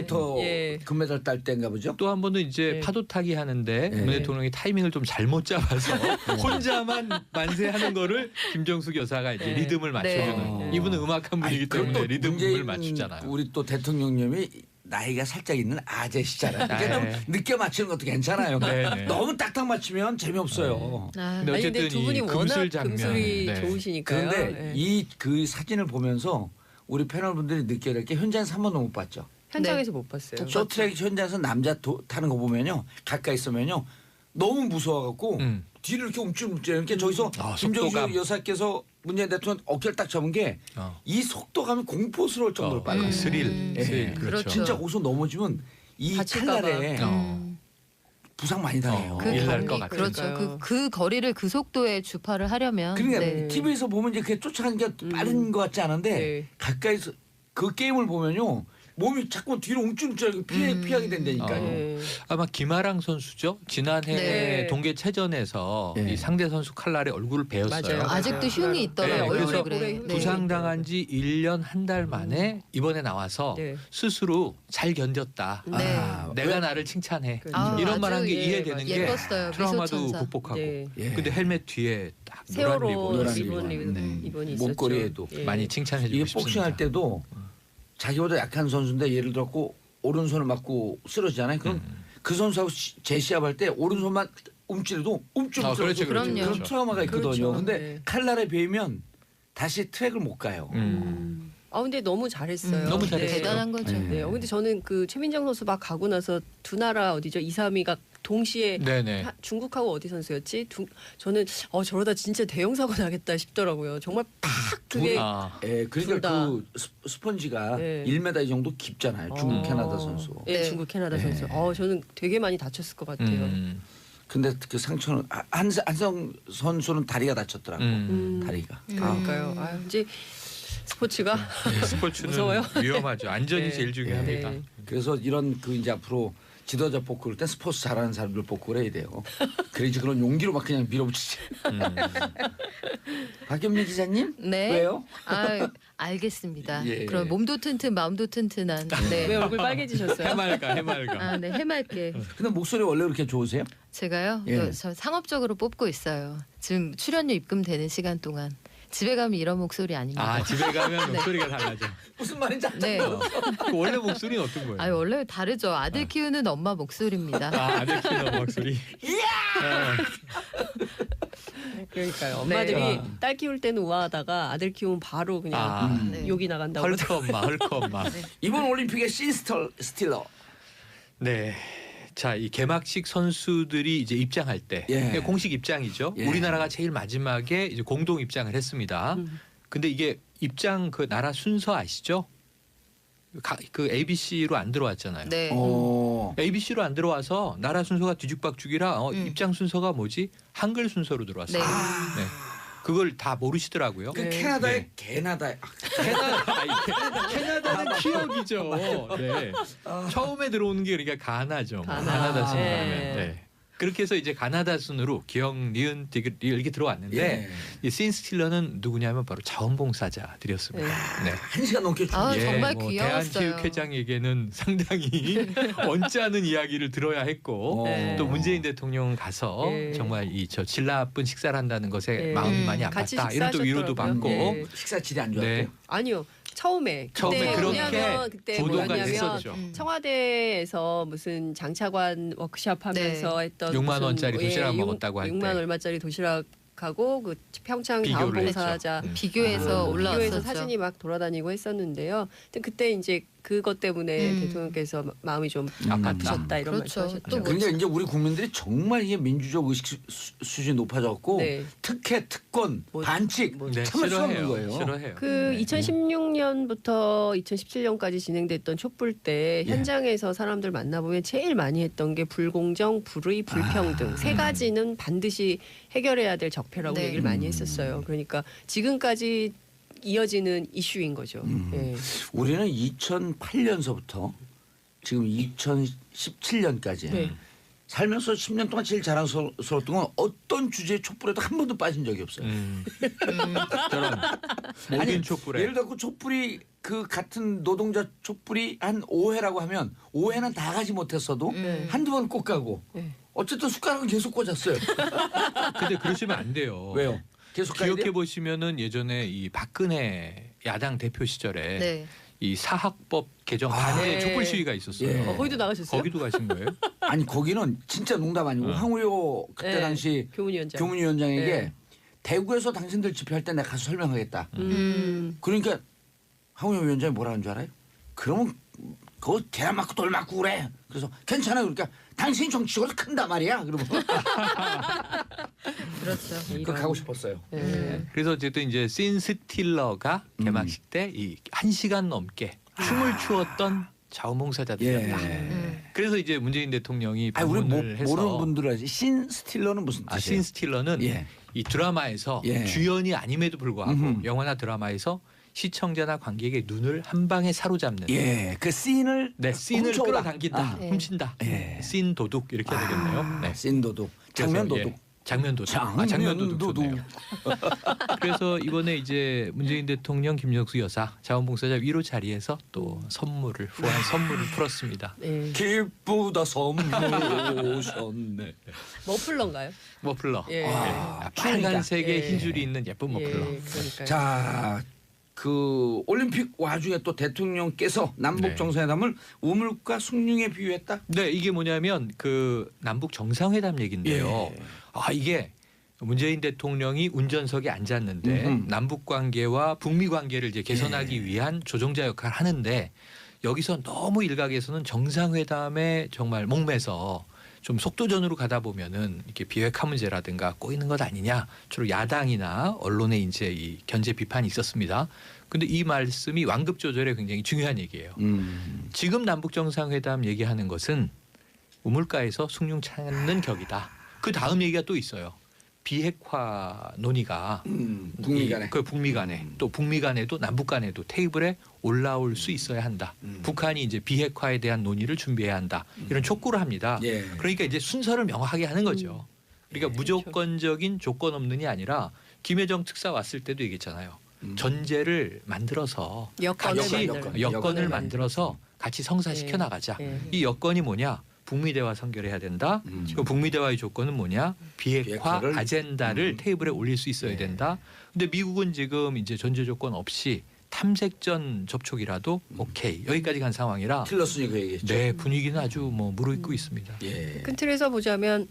Speaker 2: 1500m
Speaker 5: 예.
Speaker 2: 금메달 딸 때인가 보죠?
Speaker 4: 또 한 번은 이제
Speaker 5: 네.
Speaker 4: 파도 타기 하는데
Speaker 2: 네.
Speaker 4: 문 대통령이 타이밍을 좀 잘못 잡아서 혼자만 만세하는 거를 김정숙 여사가 이제
Speaker 5: 네.
Speaker 4: 리듬을 맞춰주는
Speaker 2: 네.
Speaker 4: 이분은 음악한 분이기 때문에
Speaker 2: 그것도
Speaker 4: 리듬을
Speaker 2: 문재인
Speaker 4: 맞추잖아요.
Speaker 2: 우리 또 대통령님이 나이가 살짝 있는 아재시잖아요. 그러니까
Speaker 4: 네.
Speaker 2: 좀 늦게 맞추는 것도 괜찮아요.
Speaker 4: 네, 네.
Speaker 2: 너무 딱딱 맞추면 재미없어요.
Speaker 6: 아,
Speaker 4: 근데
Speaker 5: 아니 근데
Speaker 4: 어쨌든
Speaker 5: 두 분이
Speaker 4: 이
Speaker 5: 워낙
Speaker 4: 금술 장면.
Speaker 5: 금술이
Speaker 4: 네.
Speaker 5: 좋으시니까요.
Speaker 2: 그런데
Speaker 5: 네.
Speaker 2: 이 그 사진을 보면서 우리 패널분들이 느껴야 될 게 현장에서 한 번도 못 봤죠.
Speaker 5: 현장에서 못 봤어요.
Speaker 2: 쇼트트랙 현장에서 남자 타는 거 보면요. 가까이 있으면요. 너무 무서워갖고 뒤를 이렇게 움찔움찔 이렇게 저기서
Speaker 4: 아,
Speaker 2: 김정수
Speaker 4: 속도감.
Speaker 2: 여사께서 문재인 대통령 어깨를 딱 잡은 게 이 속도감이 공포스러울 정도로 빨라요.
Speaker 4: 스릴,
Speaker 2: 예.
Speaker 4: 스릴. 그렇죠.
Speaker 6: 그렇죠.
Speaker 2: 진짜 거기서 넘어지면 이
Speaker 5: 다칠까 봐.
Speaker 2: 칼날에 부상 많이 당해요.
Speaker 6: 그
Speaker 4: 일날
Speaker 6: 거리,
Speaker 4: 것 같아요.
Speaker 6: 그렇죠.
Speaker 5: 그러니까요.
Speaker 6: 그 거리를 그 속도에 주파를 하려면
Speaker 2: 그러니까
Speaker 6: 네.
Speaker 2: TV에서 보면 이제 그게 쫓아가는 게 빠른 것 같지 않은데
Speaker 5: 네.
Speaker 2: 가까이서 그 게임을 보면요. 몸이 자꾸 뒤로 움찔움찔 피하게 된다니까요.
Speaker 5: 네.
Speaker 4: 아마 김아랑 선수죠. 지난해
Speaker 5: 네.
Speaker 4: 동계체전에서
Speaker 2: 네.
Speaker 4: 이 상대 선수 칼날에 얼굴을 베었어요.
Speaker 5: 맞아요.
Speaker 6: 아직도 흉이 있더라고요.
Speaker 4: 네, 그래서
Speaker 6: 얼굴에. 네.
Speaker 4: 부상당한 지 1년 한 달 만에 이번에 나와서
Speaker 5: 네.
Speaker 4: 스스로 잘 견뎠다.
Speaker 6: 네.
Speaker 4: 내가 나를 칭찬해.
Speaker 5: 그렇죠.
Speaker 4: 이런
Speaker 6: 아주
Speaker 4: 말한 게
Speaker 5: 예,
Speaker 4: 이해되는 게
Speaker 6: 예뻤어요.
Speaker 4: 트라우마도
Speaker 6: 미소천사.
Speaker 4: 극복하고.
Speaker 5: 네.
Speaker 2: 예.
Speaker 4: 근데 헬멧 뒤에 딱
Speaker 5: 세월호
Speaker 4: 노란
Speaker 2: 리본.
Speaker 5: 리본이 있었죠.
Speaker 2: 목걸이에도.
Speaker 5: 예.
Speaker 4: 많이 칭찬해 주고
Speaker 2: 이게
Speaker 4: 싶습니다.
Speaker 2: 복싱할 때도 자기보다 약한 선수인데 예를 들었고 오른손을 맞고 쓰러지잖아요. 그럼 그 선수하고 재시합할 때 오른손만 움찔해도 움찔움찔
Speaker 4: 그렇죠,
Speaker 6: 그럼요.
Speaker 2: 그런
Speaker 4: 그렇죠.
Speaker 2: 트라우마가 있거든요.
Speaker 5: 그렇죠.
Speaker 2: 근데
Speaker 5: 네.
Speaker 2: 칼날에 베이면 다시 트랙을 못 가요.
Speaker 5: 아 근데 너무 잘했어요.
Speaker 4: 너무 잘했어요.
Speaker 6: 대단한 거죠.
Speaker 2: 네.
Speaker 5: 네. 근데 저는 그 최민정 선수 막 가고 나서 두 나라 어디죠? 2, 3위가 동시에
Speaker 4: 네네.
Speaker 5: 중국하고 어디 선수였지? 저는 저러다 진짜 대형 사고 나겠다 싶더라고요. 정말 팍 그게
Speaker 4: 아,
Speaker 2: 예,
Speaker 5: 둘
Speaker 2: 그러니까
Speaker 5: 다.
Speaker 2: 그 스펀지가
Speaker 5: 네.
Speaker 2: 1m 이 정도 깊잖아요. 중국
Speaker 5: 어.
Speaker 2: 캐나다 선수.
Speaker 5: 예,
Speaker 6: 네.
Speaker 5: 중국 캐나다
Speaker 2: 네.
Speaker 5: 선수. 저는 되게 많이 다쳤을 것 같아요.
Speaker 2: 근데 그 상처는 한성 선수는 다리가 다쳤더라고. 다리가.
Speaker 5: 그러니까요. 이제 스포츠가
Speaker 4: 스포츠는
Speaker 5: 무서워요.
Speaker 4: 위험하죠. 안전이
Speaker 5: 네.
Speaker 4: 제일 중요합니다.
Speaker 5: 네.
Speaker 2: 그래서 이런 그 이제 앞으로 지도자 뽑고 그럴 때 스포츠 잘하는 사람들 뽑고 그래야 돼요. 그래야지 그런 용기로 막 그냥 밀어붙이지. 박경민 기자님?
Speaker 6: 네.
Speaker 2: 왜요?
Speaker 6: 알겠습니다.
Speaker 2: 예.
Speaker 6: 그럼 몸도 튼튼 마음도 튼튼한. 네.
Speaker 5: 왜 얼굴 빨개지셨어요?
Speaker 4: 해맑아.
Speaker 6: 네, 해맑게.
Speaker 2: 근데 목소리 원래 그렇게 좋으세요?
Speaker 6: 제가요?
Speaker 2: 예.
Speaker 6: 저 상업적으로 뽑고 있어요. 지금 출연료 입금되는 시간 동안. 집에 가면 이런 목소리 아닙니다.
Speaker 4: 집에 가면
Speaker 6: 네.
Speaker 4: 목소리가 달라져.
Speaker 2: 무슨 말인지
Speaker 6: 네.
Speaker 4: 그 원래 목소리는 어떤 거예요?
Speaker 6: 원래 다르죠. 아들 키우는 엄마 목소리입니다.
Speaker 4: 아들 키우는 목소리.
Speaker 5: 그러니까요. 엄마들이
Speaker 6: 네.
Speaker 5: 딸 키울 때는 우아하다가 아들 키우면 바로 그냥
Speaker 6: 네.
Speaker 5: 욕이 나간다고.
Speaker 4: 헐크 엄마.
Speaker 2: 이번 올림픽의 스틸러.
Speaker 4: 네. 자, 이 개막식 선수들이 이제 입장할 때
Speaker 2: 예.
Speaker 4: 공식 입장이죠.
Speaker 2: 예.
Speaker 4: 우리나라가 제일 마지막에 이제 공동 입장을 했습니다. 근데 이게 입장 그 나라 순서 아시죠? 그 ABC로 안 들어왔잖아요.
Speaker 6: 네.
Speaker 4: ABC로 안 들어와서 나라 순서가 뒤죽박죽이라 입장 순서가 뭐지? 한글 순서로 들어왔어요.
Speaker 6: 네.
Speaker 4: 네. 그걸 다 모르시더라고요.
Speaker 2: 그
Speaker 5: 네.
Speaker 2: 캐나다의
Speaker 4: 네.
Speaker 2: 캐나다의
Speaker 4: 캐나다는 기억이죠. 네. 처음에 들어오는 게 그러니까 가나죠. 가나다 순으로
Speaker 5: 네.
Speaker 4: 하면. 네. 그렇게 해서 이제 가나다 순으로 기억, 니은, 디귿 이렇게 들어왔는데
Speaker 2: 예.
Speaker 4: 이 씬스틸러는 누구냐면 바로 자원봉사자들이었습니다. 네.
Speaker 2: 1시간 넘게 쭉.
Speaker 6: 아, 정말
Speaker 4: 뭐
Speaker 6: 귀여웠어요.
Speaker 4: 대한체육회장에게는 상당히 언짢은 이야기를 들어야 했고
Speaker 5: 네.
Speaker 4: 또 문재인 대통령 가서
Speaker 5: 네.
Speaker 4: 정말 이 저 질 나쁜 식사를 한다는 것에
Speaker 5: 네.
Speaker 4: 마음이 많이
Speaker 5: 같이
Speaker 4: 아팠다. 이런 또 위로도
Speaker 5: 식사하셨더라고요.
Speaker 4: 받고
Speaker 5: 네.
Speaker 2: 식사 질이 안 좋았대요.
Speaker 4: 네.
Speaker 5: 아니요. 처음에
Speaker 4: 처음에 그렇게
Speaker 5: 그때
Speaker 4: 보도가
Speaker 5: 뭐냐면
Speaker 4: 됐었죠.
Speaker 5: 청와대에서 무슨 장차관 워크숍 하면서 했던
Speaker 4: 6만
Speaker 5: 무슨
Speaker 4: 원짜리 도시락 먹었다고 할
Speaker 5: 6만
Speaker 4: 때.
Speaker 5: 얼마짜리 도시락하고 그 평창
Speaker 4: 비교를
Speaker 5: 자원봉사자
Speaker 4: 했죠.
Speaker 6: 비교해서 올라왔었죠.
Speaker 5: 비교해서 사진이 막 돌아다니고 했었는데요. 근데 그때 이제 그것 때문에 대통령께서 마음이 좀 아프셨다 이런
Speaker 6: 그렇죠.
Speaker 5: 말씀하셨죠.
Speaker 6: 또 뭐-
Speaker 2: 근데 이제 우리 국민들이 정말 이게 민주적 의식 수준이 높아졌고
Speaker 5: 네.
Speaker 2: 특혜, 특권,
Speaker 5: 뭐-
Speaker 2: 반칙
Speaker 4: 네,
Speaker 2: 참을 수 없는
Speaker 4: 싫어해요.
Speaker 2: 거예요.
Speaker 4: 싫어해요.
Speaker 5: 그 2016년부터 2017년까지 진행됐던 촛불 때
Speaker 2: 예.
Speaker 5: 현장에서 사람들 만나보면 제일 많이 했던 게 불공정, 불의, 불평등 세 가지는 반드시 해결해야 될 적폐라고
Speaker 6: 네.
Speaker 5: 얘기를 많이 했었어요. 그러니까 지금까지 이어지는 이슈인 거죠. 예.
Speaker 2: 우리는 2008년서부터 지금 2017년까지
Speaker 5: 네.
Speaker 2: 살면서 10년 동안 제일 자랑스러웠던 건 어떤 주제의 촛불에도 한 번도 빠진 적이 없어요.
Speaker 4: 저런 모든 촛불에
Speaker 2: 예를 들어 그 촛불이 그 같은 노동자 촛불이 한 5회라고 하면 5회는 다 가지 못했어도 한두 번 꼭 가고
Speaker 5: 네.
Speaker 2: 어쨌든 숟가락은 계속 꽂았어요.
Speaker 4: 근데 그러시면 안 돼요.
Speaker 2: 왜요? 계속 가야
Speaker 4: 기억해
Speaker 2: 돼요?
Speaker 4: 보시면은 예전에 이 박근혜 야당 대표 시절에
Speaker 6: 네.
Speaker 4: 이 사학법 개정 반대
Speaker 5: 네.
Speaker 4: 촛불 시위가 있었어요.
Speaker 2: 예.
Speaker 5: 거기도 나가셨어요?
Speaker 4: 거기도 가신 거예요?
Speaker 2: 아니 거기는 진짜 농담 아니고 황우여 그때
Speaker 5: 네.
Speaker 2: 당시
Speaker 5: 교문위원장.
Speaker 2: 교문위원장에게
Speaker 5: 네.
Speaker 2: 대구에서 당신들 집회할 때 내가 가서 설명하겠다. 그러니까 황우여 위원장이 뭐라는 줄 알아요? 그러면 그거 계란 맞고 돌 맞고 그래. 그래서 괜찮아요. 그러니까 당신이 정치적으로 큰다 말이야. 그러면
Speaker 6: 그렇죠.
Speaker 2: 그거 가고 싶었어요.
Speaker 5: 예.
Speaker 4: 그래서 어쨌든 이제 씬스틸러가 개막식 때 이 1시간 넘게 춤을 추었던 자원봉사자들이었다.
Speaker 2: 예.
Speaker 4: 그래서 이제 문재인 대통령이
Speaker 2: 아 우리
Speaker 4: 방문을 해서
Speaker 2: 모르는 분들 알지. 신 스틸러는 무슨 뜻이에요?
Speaker 4: 씬스틸러는
Speaker 2: 예.
Speaker 4: 이 드라마에서
Speaker 2: 예.
Speaker 4: 주연이 아님에도 불구하고
Speaker 2: 음흠.
Speaker 4: 영화나 드라마에서 시청자나 관객의 눈을 한 방에 사로잡는
Speaker 2: 예, 그 씬을
Speaker 4: 네, 씬을
Speaker 2: 훔쳐오라.
Speaker 4: 끌어당긴다,
Speaker 2: 아.
Speaker 4: 훔친다.
Speaker 2: 예.
Speaker 4: 씬 도둑 이렇게 해야 되겠네요. 네.
Speaker 2: 씬 도둑, 장면
Speaker 4: 그래서,
Speaker 2: 도둑.
Speaker 4: 예, 장면 도둑.
Speaker 2: 장면
Speaker 4: 장면 도둑
Speaker 2: 도둑.
Speaker 4: 좋네요. 그래서 이번에 이제 문재인 대통령, 김정수 여사 자원봉사자 위로 자리에서 또 선물을 후한 선물을 풀었습니다.
Speaker 5: 예.
Speaker 2: 기쁘다 선물 오셨네.
Speaker 5: 머플러인가요?
Speaker 4: 머플러.
Speaker 5: 예.
Speaker 4: 빨간색의
Speaker 5: 예.
Speaker 4: 흰 줄이 있는 예쁜 머플러.
Speaker 5: 예, 그러니까요.
Speaker 2: 자, 그 올림픽 와중에 또 대통령께서 남북
Speaker 4: 네.
Speaker 2: 정상회담을 우물과 숭늉에 비유했다.
Speaker 4: 네, 이게 뭐냐면 그 남북 정상회담 얘기인데요.
Speaker 2: 예.
Speaker 4: 아 이게 문재인 대통령이 운전석에 앉았는데
Speaker 2: 음흠.
Speaker 4: 남북 관계와 북미 관계를 이제 개선하기 위한 조종자 역할을 하는데 여기서 너무 일각에서는 정상회담에 정말 목매서 좀 속도전으로 가다 보면은 이렇게 비핵화 문제라든가 꼬이는 것 아니냐 주로 야당이나 언론의 이제 이 견제 비판이 있었습니다. 근데 이 말씀이 완급 조절에 굉장히 중요한 얘기예요. 지금 남북 정상회담 얘기하는 것은 우물가에서 숭늉 찾는 격이다. 그 다음 얘기가 또 있어요. 비핵화 논의가
Speaker 2: 북미 간에.
Speaker 4: 그 북미 간에 또 북미 간에도 남북 간에도 테이블에 올라올 수 있어야 한다. 북한이 이제 비핵화에 대한 논의를 준비해야 한다. 이런 촉구를 합니다.
Speaker 2: 예.
Speaker 4: 그러니까 이제 순서를 명확하게 하는 거죠. 그러니까 무조건적인 조건 없는이 아니라 김여정 특사 왔을 때도 얘기했잖아요. 전제를 만들어서
Speaker 5: 여건을
Speaker 4: 같이
Speaker 5: 만들어.
Speaker 4: 여건을 만들어서 같이 성사시켜 나가자.
Speaker 5: 예.
Speaker 4: 이 여건이 뭐냐? 북미 대화 선결해야 된다. 그 북미 대화의 조건은 뭐냐? 비핵화
Speaker 2: 비핵화를?
Speaker 4: 아젠다를 테이블에 올릴 수 있어야 된다. 근데 미국은 지금 이제 전제 조건 없이 탐색전 접촉이라도 오케이 여기까지 간 상황이라
Speaker 2: 틸러슨이 그 얘기했죠.
Speaker 4: 네 분위기는 아주 뭐 무르익고 있습니다.
Speaker 2: 예.
Speaker 5: 큰 틀에서 보자면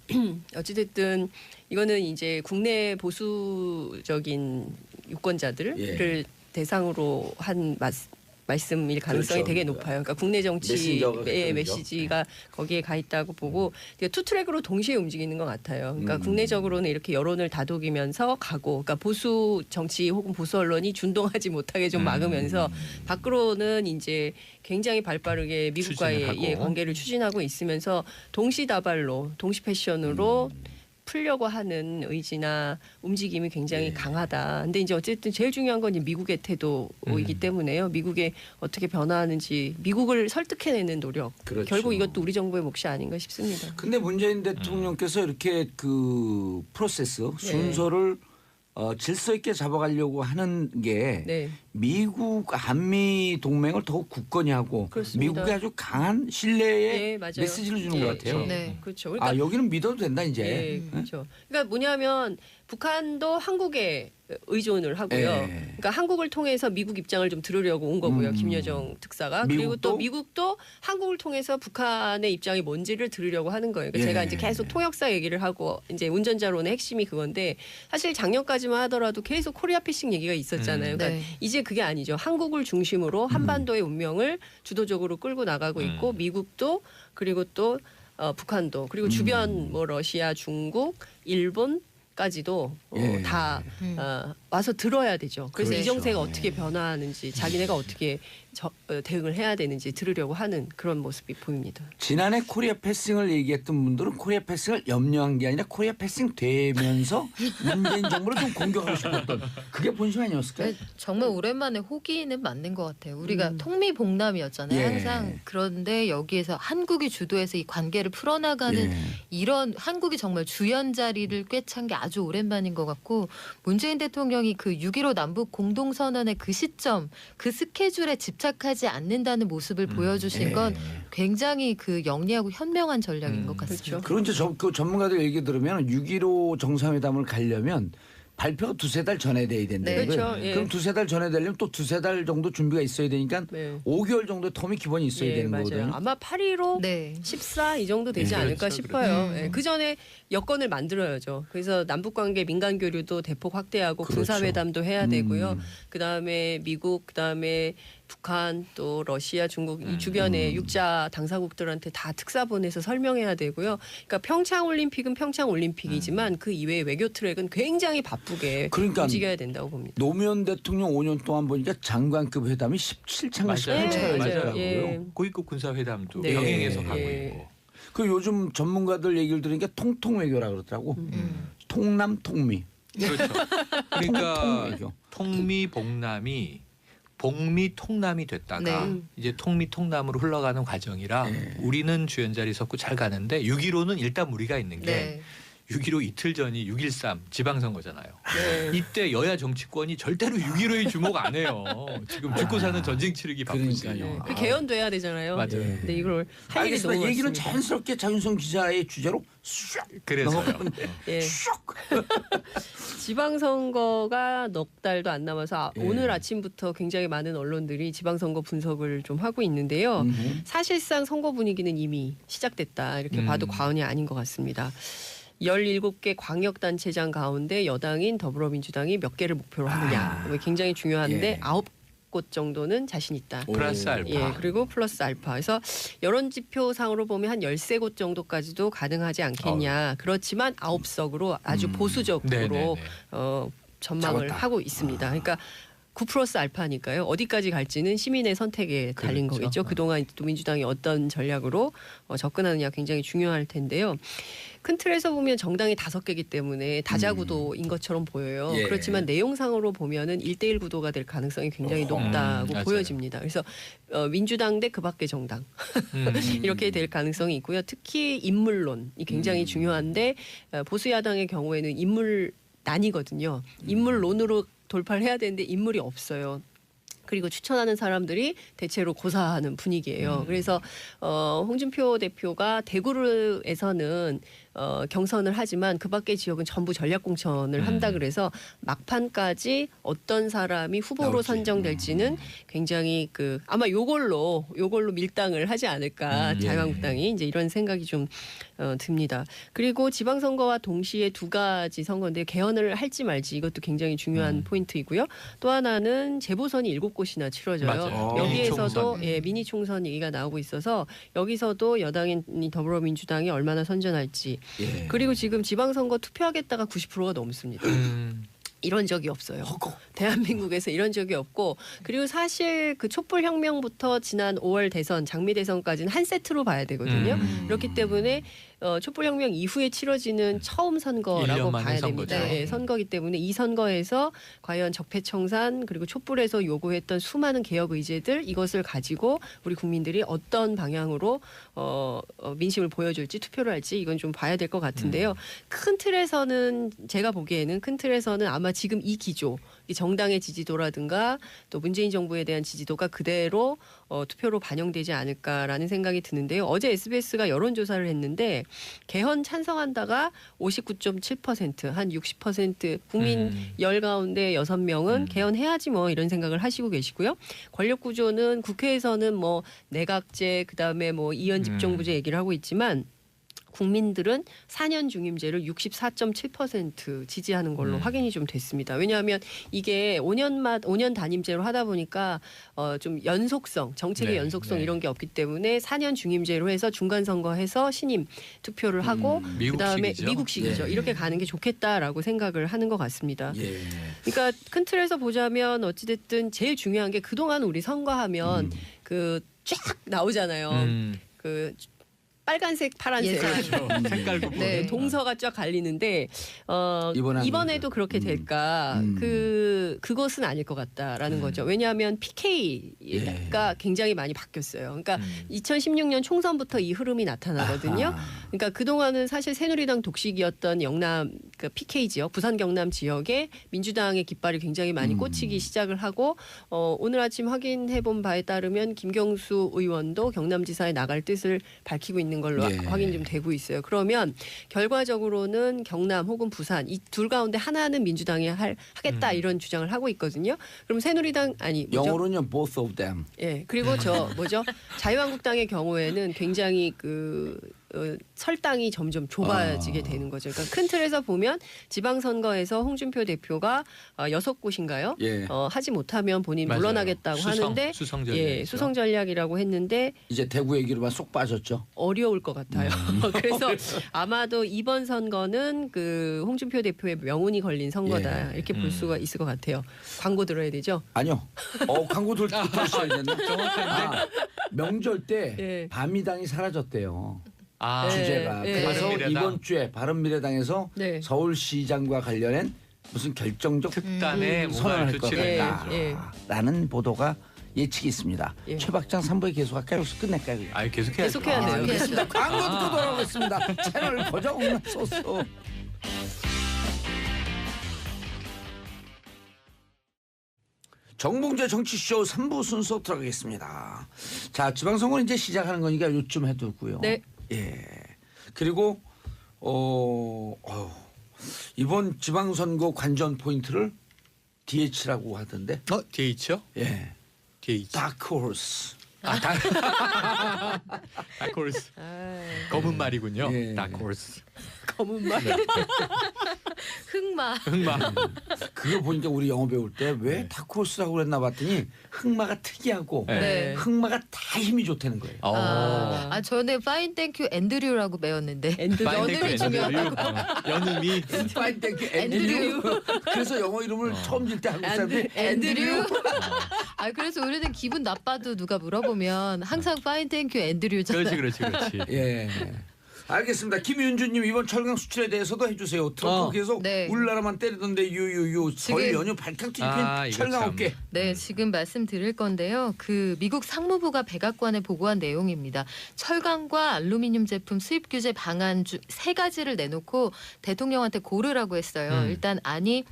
Speaker 5: 어찌됐든 이거는 이제 국내 보수적인 유권자들을
Speaker 2: 예.
Speaker 5: 대상으로 한 말씀일 가능성이
Speaker 2: 그렇죠.
Speaker 5: 되게 높아요. 그러니까 국내 정치의
Speaker 2: 메신저가
Speaker 5: 메시지가 거기에 가 있다고 보고 투 트랙으로 동시에 움직이는 것 같아요. 그러니까 국내적으로는 이렇게 여론을 다독이면서 가고, 그러니까 보수 정치 혹은 보수 언론이 준동하지 못하게 좀 막으면서 밖으로는 이제 굉장히 발빠르게 미국과의
Speaker 4: 추진을 하고.
Speaker 5: 관계를 추진하고 있으면서 동시다발로, 동시 패션으로 풀려고 하는 의지나 움직임이 굉장히 강하다. 근데 이제 어쨌든 제일 중요한 건 이제 미국의 태도이기 때문에요. 미국에 어떻게 변화하는지 미국을 설득해내는 노력.
Speaker 2: 그렇죠.
Speaker 5: 결국 이것도 우리 정부의 몫이 아닌가 싶습니다.
Speaker 2: 근데 문재인 대통령께서 이렇게 그 프로세스 순서를 질서 있게 잡아가려고 하는 게
Speaker 5: 네.
Speaker 2: 미국 한미 동맹을 더욱 굳건히 하고
Speaker 5: 그렇습니다.
Speaker 2: 미국에 아주 강한 신뢰의
Speaker 5: 네, 맞아요.
Speaker 2: 메시지를 주는 것 같아요.
Speaker 6: 네.
Speaker 5: 그렇죠. 그러니까
Speaker 2: 아 여기는 믿어도 된다 이제.
Speaker 5: 예, 그렇죠. 그러니까 뭐냐면 북한도 한국에 의존을 하고요.
Speaker 2: 예.
Speaker 5: 그러니까 한국을 통해서 미국 입장을 좀 들으려고 온 거고요. 김여정 특사가. 그리고 또 미국도 한국을 통해서 북한의 입장이 뭔지를 들으려고 하는 거예요. 그러니까 제가 이제 계속 통역사 얘기를 하고 이제 운전자론의 핵심이 그건데 사실 작년까지만 하더라도 계속 코리아 패싱 얘기가 있었잖아요. 그러니까
Speaker 6: 네.
Speaker 5: 이제 그게 아니죠. 한국을 중심으로 한반도의 운명을 주도적으로 끌고 나가고 있고 미국도 그리고 또 북한도 그리고 주변 뭐 러시아, 중국, 일본까지도 다 와서 들어야 되죠. 그래서
Speaker 2: 그렇죠.
Speaker 5: 이 정세가 어떻게 변화하는지 자기네가 어떻게 대응을 해야 되는지 들으려고 하는 그런 모습이 보입니다.
Speaker 2: 지난해 코리아 패싱을 얘기했던 분들은 코리아 패싱을 염려한 게 아니라 코리아 패싱 되면서 문재인 정부를 좀 공격하고 싶었던 그게 본심 아니었을까요?
Speaker 6: 네, 정말 오랜만에 호기는 맞는 것 같아요. 우리가 통미봉남이었잖아요.
Speaker 2: 예.
Speaker 6: 항상. 그런데 여기에서 한국이 주도해서 이 관계를 풀어나가는
Speaker 2: 예.
Speaker 6: 이런 한국이 정말 주연 자리를 꿰찬 게 아주 오랜만인 것 같고 문재인 대통령이 그 6.15 남북 공동선언의 그 시점 그 스케줄에 집착하지 않는다는 모습을 보여주신 건 굉장히 그 영리하고 현명한 전략인 것 같습니다.
Speaker 5: 그렇죠.
Speaker 2: 그리고 이제 그 전문가들 얘기 들으면 6.15 정상회담을 가려면 발표가 두세 달 전에 돼야 된다는
Speaker 6: 네.
Speaker 2: 거예요.
Speaker 5: 그렇죠. 예.
Speaker 2: 그럼 두세 달 전에 되려면 또 두세 달 정도 준비가 있어야 되니까
Speaker 5: 네.
Speaker 2: 5개월 정도 텀이 기본이 있어야
Speaker 5: 예,
Speaker 2: 되는
Speaker 5: 맞아요.
Speaker 2: 거거든요.
Speaker 5: 아마 8.15
Speaker 6: 네.
Speaker 5: 14 이 정도 되지 않을까
Speaker 4: 그렇죠,
Speaker 5: 싶어요. 예, 그 전에 여건을 만들어야죠. 그래서 남북관계 민간 교류도 대폭 확대하고
Speaker 2: 그렇죠.
Speaker 5: 군사회담도 해야 되고요. 그다음에 미국, 그다음에 북한, 또 러시아, 중국 이 주변에 육자 당사국들한테 다 특사 보내서 설명해야 되고요. 그러니까 평창 올림픽은 평창 올림픽이지만 그 이외의 외교 트랙은 굉장히 바쁘게
Speaker 2: 그러니까
Speaker 5: 움직여야 된다고 봅니다.
Speaker 2: 노무현 대통령 5년 동안 보니까 장관급 회담이 17차가
Speaker 4: 맞아요.
Speaker 2: 18차가
Speaker 5: 맞아요.
Speaker 2: 있더라고요.
Speaker 5: 예.
Speaker 4: 고위급 군사회담도
Speaker 5: 네.
Speaker 4: 병행해서 가고
Speaker 5: 예.
Speaker 4: 있고.
Speaker 2: 그 요즘 전문가들 얘기를 들으니까 통통 외교라 그러더라고. 통남 통미.
Speaker 4: 그렇죠. 그러니까
Speaker 2: 통외교.
Speaker 4: 통미 봉남이 복미 통남이 됐다가
Speaker 6: 네.
Speaker 4: 이제 통미 통남으로 흘러가는 과정이라 우리는 주연 자리 섰고 잘 가는데 6.15는 일단 무리가 있는 게
Speaker 6: 네.
Speaker 4: 6.15 이틀 전이 6.13 지방선거잖아요.
Speaker 5: 네.
Speaker 4: 이때 여야 정치권이 절대로 6.15에 주목 안 해요. 지금 죽고 사는 전쟁 치르기 바쁘지.
Speaker 2: 그러니까요.
Speaker 5: 그 개헌돼야 되잖아요.
Speaker 4: 맞아요.
Speaker 5: 근데 이걸 할 일이 너무
Speaker 2: 알겠습니다. 얘기는
Speaker 5: 많습니다.
Speaker 2: 자연스럽게 장윤성 기자의 주제로 슉
Speaker 4: 그래서요.
Speaker 5: 예.
Speaker 2: 슉.
Speaker 5: 지방선거가 넉 달도 안 남아서
Speaker 2: 예.
Speaker 5: 오늘 아침부터 굉장히 많은 언론들이 지방선거 분석을 좀 하고 있는데요. 사실상 선거 분위기는 이미 시작됐다 이렇게 봐도 과언이 아닌 것 같습니다. 17개 광역단체장 가운데 여당인 더불어민주당이 몇 개를 목표로 하느냐 굉장히 중요한데
Speaker 2: 예.
Speaker 5: 9곳 정도는 자신 있다.
Speaker 4: 플러스 알파.
Speaker 5: 예, 그리고 플러스 알파. 그래서 여론지표상으로 보면 한 13곳 정도까지도 가능하지 않겠냐. 그렇지만 9석으로 아주 보수적으로
Speaker 4: 네네네.
Speaker 5: 전망을
Speaker 2: 잡았다.
Speaker 5: 하고 있습니다. 그러니까 9 플러스 알파니까요. 어디까지 갈지는 시민의 선택에 달린
Speaker 4: 그렇죠.
Speaker 5: 거겠죠. 그동안 또 민주당이 어떤 전략으로 접근하느냐 굉장히 중요할 텐데요. 큰 틀에서 보면 정당이 5개이기 때문에 다자구도인 것처럼 보여요.
Speaker 2: 예.
Speaker 5: 그렇지만 내용상으로 보면은 1대1 구도가 될 가능성이 굉장히 높다고
Speaker 4: 맞아요.
Speaker 5: 보여집니다. 그래서 민주당 대 그 밖의 정당 이렇게 될 가능성이 있고요. 특히 인물론이 굉장히 중요한데 보수 야당의 경우에는 인물난이거든요. 인물론으로 돌파를 해야 되는데 인물이 없어요. 그리고 추천하는 사람들이 대체로 고사하는 분위기예요. 그래서 홍준표 대표가 대구에서는 경선을 하지만 그 밖의 지역은 전부 전략공천을 한다 그래서 막판까지 어떤 사람이 후보로
Speaker 2: 나올지.
Speaker 5: 선정될지는 굉장히 아마 요걸로 밀당을 하지 않을까 자유한국당이 이제 이런 생각이 좀 듭니다. 그리고 지방선거와 동시에 2가지 선거인데 개헌을 할지 말지 이것도 굉장히 중요한 포인트이고요. 또 하나는 재보선이 곳이나 치러져요.
Speaker 4: 맞아요.
Speaker 5: 여기에서도
Speaker 4: 미니 총선.
Speaker 5: 미니 총선 얘기가 나오고 있어서 여기서도 여당인 더불어민주당이 얼마나 선전할지.
Speaker 2: 예.
Speaker 5: 그리고 지금 지방선거 투표하겠다가 90%가 넘습니다. 이런 적이 없어요. 대한민국에서 이런 적이 없고 그리고 사실 그 촛불혁명부터 지난 5월 대선 장미 대선까지는 한 세트로 봐야 되거든요. 그렇기 때문에 촛불혁명 이후에 치러지는 처음
Speaker 4: 1년
Speaker 5: 선거라고
Speaker 4: 만에
Speaker 5: 봐야
Speaker 4: 선거죠.
Speaker 5: 됩니다. 예, 선거기 때문에 이 선거에서 과연 적폐청산 그리고 촛불에서 요구했던 수많은 개혁 의제들 이것을 가지고 우리 국민들이 어떤 방향으로 민심을 보여줄지 투표를 할지 이건 좀 봐야 될 것 같은데요. 큰 틀에서는 제가 보기에는 큰 틀에서는 아마 지금 이 기조 이 정당의 지지도라든가 또 문재인 정부에 대한 지지도가 그대로 투표로 반영되지 않을까라는 생각이 드는데요. 어제 SBS가 여론조사를 했는데 개헌 찬성한다가 59.7%, 한 60% 국민 10 가운데 6명은 개헌해야지 뭐 이런 생각을 하시고 계시고요. 권력 구조는 국회에서는 뭐 내각제 그다음에 뭐 이연집정부제 얘기를 하고 있지만 국민들은 4년 중임제를 64.7% 지지하는 걸로 확인이 좀 됐습니다. 왜냐하면 이게 5년 단임제로 하다 보니까 좀 연속성, 정책의 연속성 이런 게 없기 때문에 4년 중임제로 해서 중간 선거해서 신임 투표를 하고 그다음에
Speaker 4: 미국식이죠.
Speaker 5: 미국식이죠.
Speaker 2: 예.
Speaker 5: 이렇게 가는 게 좋겠다라고 생각을 하는 것 같습니다.
Speaker 2: 예.
Speaker 5: 그러니까 큰 틀에서 보자면 어찌됐든 제일 중요한 게 그동안 우리 선거하면 그 쫙 나오잖아요. 그 빨간색, 파란색
Speaker 6: 예산.
Speaker 4: 색깔도
Speaker 6: 네.
Speaker 5: 동서가 쫙 갈리는데
Speaker 2: 이번에는
Speaker 5: 이번에도 그렇게 될까? 그것은 아닐 것 같다라는 거죠. 왜냐하면 PK가 굉장히 많이 바뀌었어요. 그러니까 2016년 총선부터 이 흐름이 나타나거든요.
Speaker 2: 아하.
Speaker 5: 그러니까 그동안은 사실 새누리당 독식이었던 영남 그 PK 지역, 부산 경남 지역에 민주당의 깃발이 굉장히 많이 꽂히기 시작을 하고 오늘 아침 확인해 본 바에 따르면 김경수 의원도 경남지사에 나갈 뜻을 밝히고 있는 걸로
Speaker 2: 예.
Speaker 5: 확인 좀 되고 있어요. 그러면 결과적으로는 경남 혹은 부산 이 둘 가운데 하나는 민주당이 하겠다 이런 주장을 하고 있거든요. 그럼 새누리당 아니 뭐죠?
Speaker 2: 영어로는 both of them.
Speaker 5: 예. 그리고 저 뭐죠? 자유한국당의 경우에는 굉장히 그 설당이 점점 좁아지게 되는 거죠. 그러니까 큰 틀에서 보면 지방선거에서 홍준표 대표가 6곳인가요?
Speaker 2: 예.
Speaker 5: 하지 못하면 본인
Speaker 4: 맞아요.
Speaker 5: 물러나겠다고 하는데
Speaker 4: 수성
Speaker 5: 예, 수성 전략이라고 했는데
Speaker 2: 이제 대구 얘기로만 쏙 빠졌죠.
Speaker 5: 어려울 것 같아요. 그래서 아마도 이번 선거는 그 홍준표 대표의 명운이 걸린 선거다
Speaker 2: 예.
Speaker 5: 이렇게 볼 수가 있을 것 같아요. 광고 들어야 되죠?
Speaker 2: 아니요. 광고 들으셔야 되네. 명절 때
Speaker 5: 예.
Speaker 2: 바미당이 사라졌대요.
Speaker 4: 아,
Speaker 5: 네.
Speaker 2: 주제가.
Speaker 5: 네.
Speaker 2: 그래서
Speaker 4: 바른미래당.
Speaker 2: 이번 주에 바른미래당에서
Speaker 5: 네.
Speaker 2: 서울시장과 관련된 무슨 결정적
Speaker 4: 특단의
Speaker 2: 선언을
Speaker 4: 모발
Speaker 2: 할 것
Speaker 4: 조치를
Speaker 2: 같다.
Speaker 5: 예, 예.
Speaker 2: 라는 보도가 예측이 있습니다.
Speaker 5: 예.
Speaker 2: 최 박장 3부에 계속할까요? 여기서 끝낼까요? 그냥?
Speaker 4: 아, 계속해야죠.
Speaker 5: 계속해야 돼요.
Speaker 2: 알겠습니다. 광고 듣고 돌아오겠습니다. 채널 고정 소스. 정봉재 정치쇼 3부 순서 들어가겠습니다. 자, 지방선거는 이제 시작하는 거니까 요쯤 해두고요.
Speaker 5: 네.
Speaker 2: 예. 그리고 이번 지방선거 관전 포인트를 DH라고 하던데.
Speaker 4: DH요?
Speaker 2: 예.
Speaker 4: DH.
Speaker 2: 다크호스.
Speaker 4: 다크홀스.
Speaker 5: 아,
Speaker 4: 검은 말이군요.
Speaker 2: 예.
Speaker 4: 다크홀스.
Speaker 5: 검은 말.
Speaker 6: 흑마.
Speaker 4: 흑마.
Speaker 2: 그거 보니까 우리 영어 배울 때 왜 다크호스라고 그랬나 봤더니 흑마가 특이하고
Speaker 6: 네.
Speaker 2: 흑마가 다 힘이 좋다는 거예요.
Speaker 6: 아, 저는 파인 땡큐 앤드류라고 배웠는데 연음이 중요하다고.
Speaker 4: 연음이.
Speaker 2: 파인 땡큐
Speaker 6: 앤드류.
Speaker 2: 앤드류. 그래서 영어 이름을 처음 질 때 한국 사람들이
Speaker 6: 앤드류. 아 그래서 우리는 기분 나빠도 누가 물어보면 항상 파인 땡큐 앤드류잖아요.
Speaker 4: 그렇지.
Speaker 2: 예. 알겠습니다. 김윤주님 이번 철강 수출에 대해서도 해주세요. 트럼프 계속
Speaker 6: 네.
Speaker 2: 우리나라만 때리던데 유유유
Speaker 6: 지금-
Speaker 2: 설 연휴 발칵 뒤집힌
Speaker 4: 이거
Speaker 2: 철강업계.
Speaker 4: 참.
Speaker 6: 네, 지금 말씀드릴 건데요. 그 미국 상무부가 백악관에 보고한 내용입니다. 철강과 알루미늄 제품 수입 규제 방안 세 가지를 내놓고 대통령한테 고르라고 했어요. 일단 아니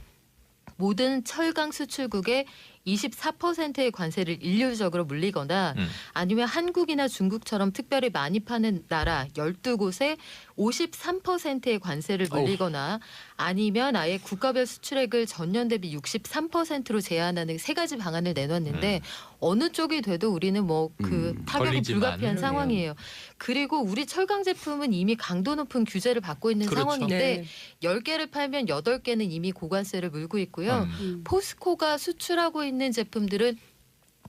Speaker 6: 모든 철강 수출국에 24%의 관세를 일률적으로 물리거나 아니면 한국이나 중국처럼 특별히 많이 파는 나라 12곳에 53%의 관세를 물리거나 아니면 아예 국가별 수출액을 전년 대비 63%로 제한하는 세 가지 방안을 내놨는데 어느 쪽이 돼도 우리는 뭐 그 타격이
Speaker 4: 걸리지만.
Speaker 6: 불가피한 상황이에요. 그리고 우리 철강 제품은 이미 강도 높은 규제를 받고 있는
Speaker 4: 그렇죠.
Speaker 6: 상황인데
Speaker 5: 네.
Speaker 6: 10개를 팔면 8개는 이미 고관세를 물고 있고요. 포스코가 수출하고 있는 제품들은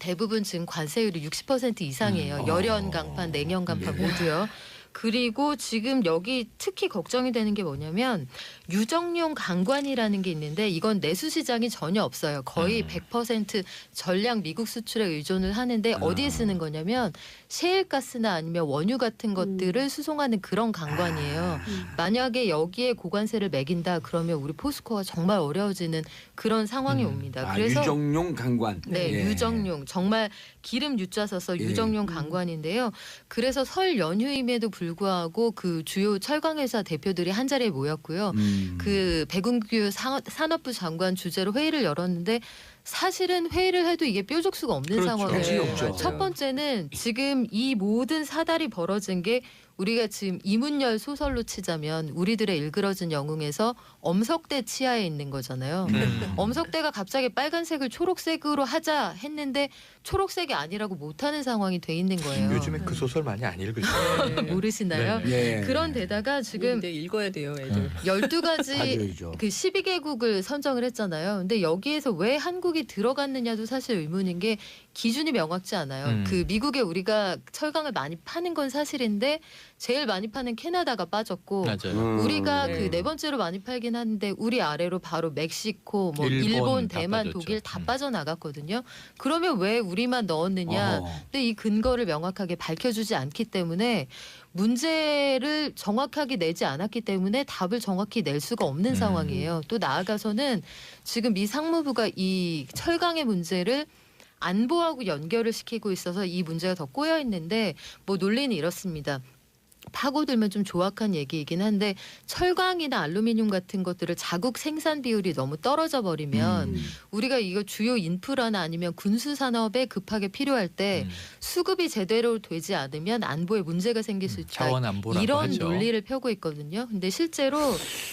Speaker 6: 대부분 지금 관세율이 60% 이상이에요. 열연 강판, 냉연 강판 모두요. 그리고 지금 여기 특히 걱정이 되는 게 뭐냐면 유정용 강관이라는 게 있는데 이건 내수 시장이 전혀 없어요. 거의 100% 전량 미국 수출에 의존을 하는데 어디에 쓰는 거냐면 셰일가스나 아니면 원유 같은 것들을 수송하는 그런 강관이에요. 만약에 여기에 고관세를 매긴다 그러면 우리 포스코가 정말 어려워지는 그런 상황이 옵니다. 그래서
Speaker 2: 유정용 강관.
Speaker 6: 네,
Speaker 2: 예.
Speaker 6: 유정용 정말 기름 유자 써서 유정용 강관인데요. 그래서 설 연휴임에도 불구하고 그 주요 철강 회사 대표들이 한 자리에 모였고요. 그 백운규 산업부 장관 주재로 회의를 열었는데 사실은 회의를 해도 이게 뾰족 수가 없는
Speaker 4: 그렇죠.
Speaker 6: 상황이에요.
Speaker 2: 없죠.
Speaker 6: 첫 번째는 지금 이 모든 사달이 벌어진 게 우리가 지금 이문열 소설로 치자면 우리들의 일그러진 영웅에서 엄석대 치하에 있는 거잖아요. 엄석대가 갑자기 빨간색을 초록색으로 하자 했는데 초록색이 아니라고 못하는 상황이 돼 있는 거예요.
Speaker 4: 요즘에 그 소설 많이 안 읽으시죠?
Speaker 6: 모르시나요?
Speaker 4: 네.
Speaker 2: 예.
Speaker 6: 그런 데다가 지금
Speaker 5: 근데 읽어야 돼요, 애들.
Speaker 6: 12가지
Speaker 2: 가져야죠.
Speaker 6: 그 12개국을 선정을 했잖아요. 근데 여기에서 왜 한국이 들어갔느냐도 사실 의문인 게 기준이 명확지 않아요. 그 미국에 우리가 철강을 많이 파는 건 사실인데 제일 많이 파는 캐나다가 빠졌고
Speaker 4: 맞아요.
Speaker 6: 우리가
Speaker 5: 네.
Speaker 6: 그 네 번째로 많이 팔긴 하는데 우리 아래로 바로 멕시코, 뭐
Speaker 4: 일본
Speaker 6: 일본,
Speaker 4: 다
Speaker 6: 대만,
Speaker 4: 빠졌죠.
Speaker 6: 독일 다 빠져나갔거든요. 그러면 왜 우리만 넣었느냐? 근데 이 근거를 명확하게 밝혀주지 않기 때문에 문제를 정확하게 내지 않았기 때문에 답을 정확히 낼 수가 없는 상황이에요. 또 나아가서는 지금 미 상무부가 이 철강의 문제를 안보하고 연결을 시키고 있어서 이 문제가 더 꼬여 있는데 뭐 논리는 이렇습니다. 파고들면 좀 조악한 얘기이긴 한데 철강이나 알루미늄 같은 것들을 자국 생산 비율이 너무 떨어져 버리면 우리가 이거 주요 인프라나 아니면 군수 산업에 급하게 필요할 때 수급이 제대로 되지 않으면 안보에 문제가 생길 수 있다.
Speaker 4: 자원 안보라고
Speaker 6: 이런
Speaker 4: 하죠.
Speaker 6: 논리를 펴고 있거든요. 근데 실제로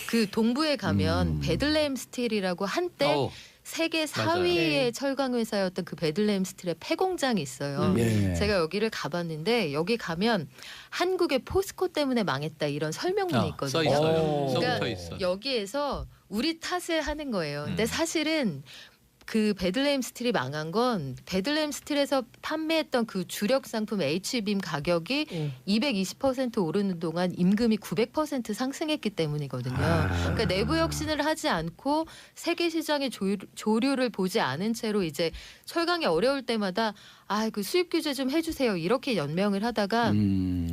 Speaker 6: 그 동부에 가면 베들레헴 스틸이라고 한때 세계 4위의 철강 회사였던 그 베들레헴 스틸의 폐공장이 있어요.
Speaker 2: 예.
Speaker 6: 제가 여기를 가봤는데 여기 가면 한국의 포스코 때문에 망했다 이런 설명문이 있거든요.
Speaker 4: 써 있어요.
Speaker 6: 그러니까
Speaker 4: 써붙어 있어.
Speaker 6: 여기에서 우리 탓을 하는 거예요. 근데
Speaker 4: 음.
Speaker 6: 사실은 그 베들레헴 스틸이 망한 건 베들레헴 스틸에서 판매했던 그 주력 상품 H빔 가격이 220% 오르는 동안 임금이 900% 상승했기 때문이거든요. 그러니까 내부 혁신을 하지 않고 세계 시장의 조류를 보지 않은 채로 이제 철강이 어려울 때마다 그 수입 규제 좀 해주세요 이렇게 연명을 하다가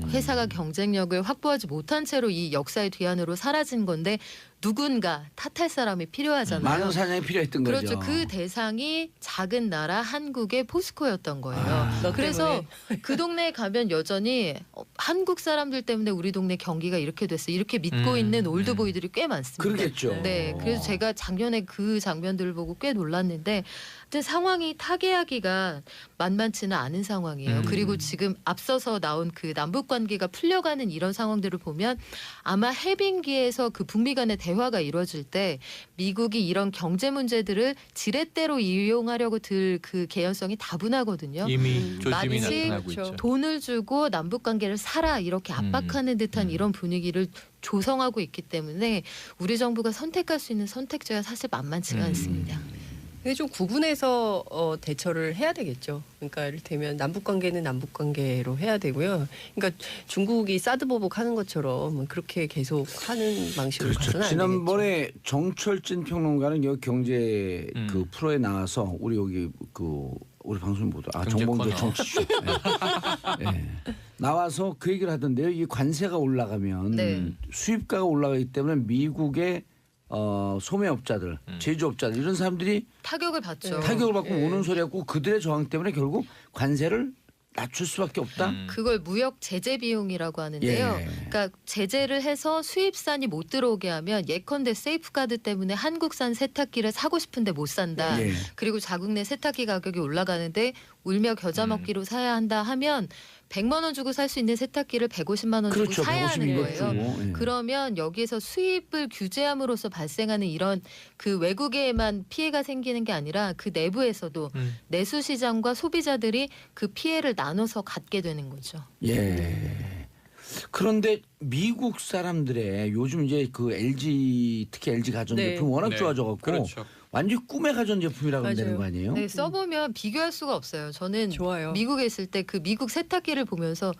Speaker 6: 회사가 경쟁력을 확보하지 못한 채로 이 역사의 뒤안으로 사라진 건데 누군가 탓할 사람이 필요하잖아요.
Speaker 2: 많은 사냥이 필요했던 거죠.
Speaker 6: 그렇죠. 그 대상이 작은 나라 한국의 포스코였던 거예요. 그래서 그 동네에 가면 여전히 한국 사람들 때문에 우리 동네 경기가 이렇게 됐어. 이렇게 믿고 있는 올드보이들이 꽤 많습니다.
Speaker 2: 그러겠죠.
Speaker 6: 네. 그래서 제가 작년에 그 장면들을 보고 꽤 놀랐는데 근데 상황이 타개하기가 만만치는 않은 상황이에요. 그리고 지금 앞서서 나온 그 남북 관계가 풀려가는 이런 상황들을 보면 아마 해빙기에서 그 북미 간의 대화가 이루어질 때 미국이 이런 경제 문제들을 지렛대로 이용하려고 들 그 개연성이 다분하거든요.
Speaker 4: 이미 조짐이
Speaker 6: 마치
Speaker 4: 나타나고 있죠.
Speaker 6: 돈을 주고 남북 관계를 사라 이렇게 압박하는 듯한 이런 분위기를 조성하고 있기 때문에 우리 정부가 선택할 수 있는 선택지가 사실 만만치가 않습니다.
Speaker 5: 근데 좀 구분해서 대처를 해야 되겠죠. 그러니까 이를테면 남북 관계는 남북 관계로 해야 되고요. 그러니까 중국이 사드 보복하는 것처럼 그렇게 계속 하는 방식으로
Speaker 2: 그렇죠.
Speaker 5: 가서는 안 되겠죠.
Speaker 2: 지난번에 정철진 평론가는 여기 경제 그 프로에 나와서 우리 여기 그 우리 방송 보도
Speaker 4: 경제
Speaker 2: 정봉재
Speaker 4: 코너.
Speaker 2: 정치쇼 네. 나와서 그 얘기를 하던데요. 이 관세가 올라가면
Speaker 6: 네.
Speaker 2: 수입가가 올라가기 때문에 미국의 소매업자들, 제조업자들 이런 사람들이
Speaker 6: 타격을 받죠.
Speaker 2: 타격을 받고 오는 소리였고 그들의 저항 때문에 결국 관세를 낮출 수밖에 없다.
Speaker 6: 그걸 무역 제재 비용이라고 하는데요.
Speaker 2: 예.
Speaker 6: 그러니까 제재를 해서 수입산이 못 들어오게 하면 예컨대 세이프가드 때문에 한국산 세탁기를 사고 싶은데 못 산다.
Speaker 2: 예.
Speaker 6: 그리고 자국 내 세탁기 가격이 올라가는데 울며 겨자 먹기로 사야 한다 하면 100만 원 주고 살 수 있는 세탁기를 150만 원 주고
Speaker 2: 그렇죠.
Speaker 6: 사야
Speaker 2: 150
Speaker 6: 하는
Speaker 2: 200
Speaker 6: 거예요.
Speaker 2: 주고. 예.
Speaker 6: 그러면 여기에서 수입을 규제함으로써 발생하는 이런 그 외국에만 피해가 생기는 게 아니라 그 내부에서도 내수 시장과 소비자들이 그 피해를 나눠서 갖게 되는 거죠.
Speaker 2: 예. 그런데 미국 사람들의 요즘 이제 그 LG 특히 LG 가전제품
Speaker 5: 네.
Speaker 2: 워낙
Speaker 4: 네.
Speaker 2: 좋아져갖고
Speaker 4: 그렇죠.
Speaker 2: 완전 꿈의 가전제품이라고 하면 되는
Speaker 5: 맞아요.
Speaker 2: 거 아니에요?
Speaker 6: 네, 써보면 비교할 수가 없어요. 저는
Speaker 5: 좋아요.
Speaker 6: 미국에 있을 때 그 미국 세탁기를 보면서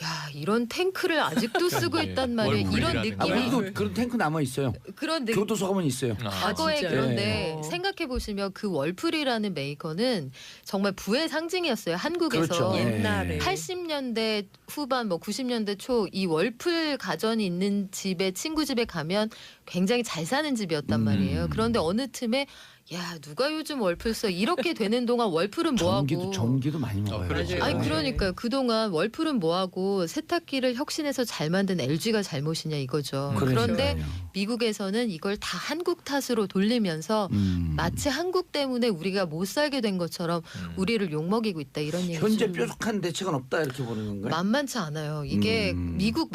Speaker 6: 야 이런 탱크를 아직도 쓰고
Speaker 4: 네.
Speaker 6: 있단 말이에요. 이런
Speaker 4: 월풀이라는
Speaker 2: 아,
Speaker 6: 느낌이
Speaker 2: 우리도 그런 탱크 남아 있어요.
Speaker 6: 그런 느낌.
Speaker 2: 교도소 가면 있어요.
Speaker 6: 과거에
Speaker 5: 진짜요?
Speaker 6: 그런데
Speaker 5: 네.
Speaker 6: 생각해 보시면 그 월풀이라는 메이커는 정말 부의 상징이었어요. 한국에서.
Speaker 2: 그렇죠. 네.
Speaker 5: 옛날에
Speaker 6: 80년대 후반 뭐 90년대 초 이 월풀 가전이 있는 집에 친구 집에 가면 굉장히 잘 사는 집이었단 말이에요. 그런데 어느 틈에 야 누가 요즘 월풀 써 이렇게 되는 동안 월풀은 뭐하고
Speaker 2: 전기도 많이 먹어요.
Speaker 4: 그렇죠.
Speaker 6: 아니
Speaker 5: 네.
Speaker 6: 그러니까요. 그동안 월풀은 뭐하고 세탁기를 혁신해서 잘 만든 LG가 잘못이냐 이거죠. 그런데
Speaker 2: 그러니까요.
Speaker 6: 미국에서는 이걸 다 한국 탓으로 돌리면서 마치 한국 때문에 우리가 못 살게 된 것처럼 우리를 욕먹이고 있다 이런 얘기죠.
Speaker 2: 현재 뾰족한 대책은 없다 이렇게 보는 건가요?
Speaker 6: 만만치 않아요. 이게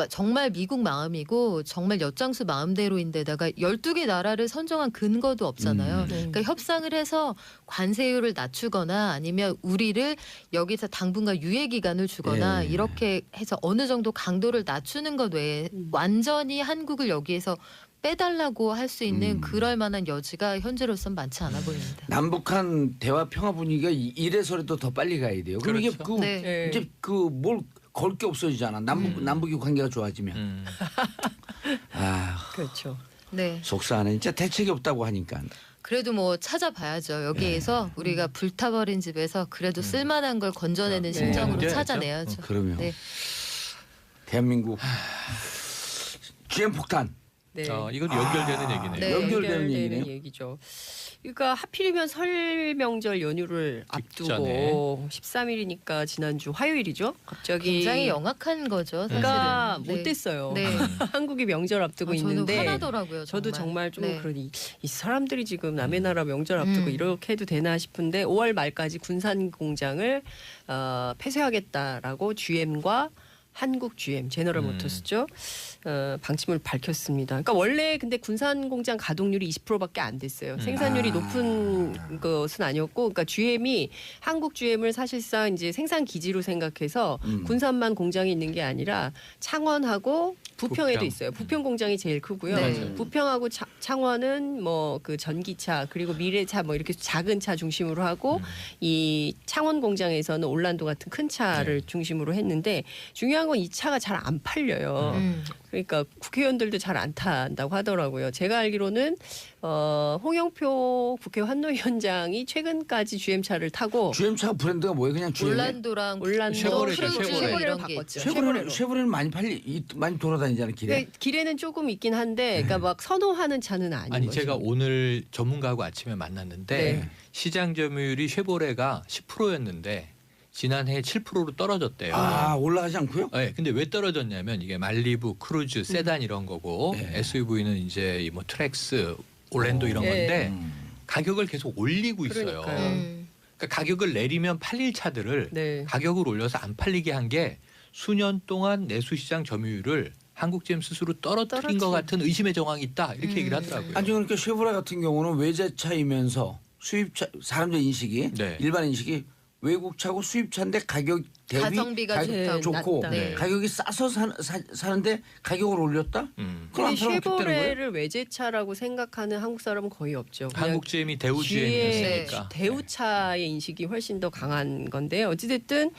Speaker 6: 정말 미국 마음이고 정말 엿장수 마음대로인데다가 12개 나라를 선정한 근거도 없잖아요. 그러니까 협상을 해서 관세율을 낮추거나 아니면 우리를 여기서 당분간 유예 기간을 주거나
Speaker 2: 예.
Speaker 6: 이렇게 해서 어느 정도 강도를 낮추는 것 외에 완전히 한국을 여기에서 빼달라고 할 수 있는 그럴 만한 여지가 현재로선 많지 않아 보입니다.
Speaker 2: 남북한 대화 평화 분위기가 이래서라도 더 빨리 가야 돼요. 그럼 이게
Speaker 4: 그렇죠.
Speaker 6: 네.
Speaker 5: 네.
Speaker 2: 이제 그 뭘 걸 게 없어지잖아. 남북이 관계가 좋아지면. 아
Speaker 5: 그렇죠.
Speaker 6: 네.
Speaker 2: 속상하네. 진짜 대책이 없다고 하니까.
Speaker 6: 그래도 뭐 찾아봐야죠. 여기에서 우리가 불타버린 집에서 그래도 쓸만한 걸 건져내는
Speaker 5: 네.
Speaker 6: 심정으로
Speaker 4: 네.
Speaker 6: 찾아내야죠.
Speaker 2: 그러면
Speaker 6: 네.
Speaker 2: 대한민국 GM 폭탄.
Speaker 5: 네.
Speaker 4: 이건 연결되는 얘기네요.
Speaker 6: 네.
Speaker 2: 연결되는 얘기네요.
Speaker 5: 얘기죠. 그러니까 하필이면 설 명절 연휴를
Speaker 4: 직전에.
Speaker 5: 앞두고 13일이니까 지난주 화요일이죠. 갑자기
Speaker 6: 굉장히 영악한 거죠. 사실은.
Speaker 5: 그러니까
Speaker 6: 네.
Speaker 5: 못됐어요.
Speaker 6: 네.
Speaker 5: 한국이 명절 앞두고
Speaker 6: 저는
Speaker 5: 있는데
Speaker 6: 화나더라고요.
Speaker 5: 저도 정말 좀
Speaker 6: 네.
Speaker 5: 그러니 이 사람들이 지금 남의 나라 명절 앞두고 이렇게 해도 되나 싶은데 5월 말까지 군산 공장을 폐쇄하겠다라고 GM과 한국 GM 제너럴 모터스죠. 방침을 밝혔습니다. 그러니까 원래 근데 군산 공장 가동률이 20%밖에 안 됐어요. 생산률이 높은 것은 아니었고, 그러니까 GM이 한국 GM을 사실상 이제 생산 기지로 생각해서 군산만 공장이 있는 게 아니라 창원하고 부평에도
Speaker 4: 부평.
Speaker 5: 있어요. 부평 공장이 제일 크고요.
Speaker 6: 네.
Speaker 5: 부평하고 창원은 뭐 그 전기차 그리고 미래차 뭐 이렇게 작은 차 중심으로 하고 이 창원 공장에서는 올란도 같은 큰 차를 중심으로 했는데 중요한 건 이 차가 잘 안 팔려요. 그러니까 국회의원들도 잘 안 탄다고 하더라고요. 제가 알기로는 홍영표 국회 환노위원장이 최근까지 GM차를 타고
Speaker 2: GM차 브랜드가 뭐예요? 그냥 GM.
Speaker 6: 올란도랑
Speaker 5: 올란도
Speaker 4: 쉐보레죠,
Speaker 6: 프로즈
Speaker 4: 쉐보레.
Speaker 6: 이런 게 있죠.
Speaker 2: 쉐보레는 많이 많이 돌아다니잖아요 길에.
Speaker 5: 네, 길에는 조금 있긴 한데, 그러니까 막 선호하는 차는 아닌
Speaker 4: 아니
Speaker 5: 거죠.
Speaker 4: 제가 오늘 전문가하고 아침에 만났는데
Speaker 5: 네.
Speaker 4: 시장 점유율이 쉐보레가 10%였는데 지난해 7%로 떨어졌대요.
Speaker 2: 아 올라가지 않고요?
Speaker 4: 네, 근데 왜 떨어졌냐면 이게 말리부, 크루즈, 세단 이런 거고
Speaker 2: 네.
Speaker 4: SUV는 이제 뭐 트랙스, 올랜도 이런
Speaker 5: 네.
Speaker 4: 건데 가격을 계속 올리고 있어요.
Speaker 5: 그러니까요.
Speaker 4: 그러니까 가격을 내리면 팔릴 차들을
Speaker 5: 네.
Speaker 4: 가격을 올려서 안 팔리게 한 게 수년 동안 내수시장 점유율을 한국 GM 스스로 떨어뜨린 것 같은 의심의 정황이 있다 이렇게 얘기를 하더라고요.
Speaker 2: 아니 그러니까 쉐보레 같은 경우는 외제차이면서 수입차 사람들 인식이
Speaker 4: 네.
Speaker 2: 일반 인식이 외국차고 수입차인데 가격 대비
Speaker 6: 가성비가
Speaker 5: 좋다.
Speaker 2: 좋고
Speaker 5: 낮다.
Speaker 6: 네.
Speaker 2: 가격이 싸서 사는데 가격을 올렸다? 그럼 안
Speaker 5: 근데
Speaker 2: 팔면 어떻게 되는 거예요?
Speaker 5: 쉐보레를 외제차라고 생각하는 한국 사람은 거의 없죠. 그냥
Speaker 4: 한국 GM이 대우
Speaker 5: 뒤에
Speaker 4: GM이었으니까.
Speaker 5: 대우차의 인식이 훨씬 더 강한 건데 어찌됐든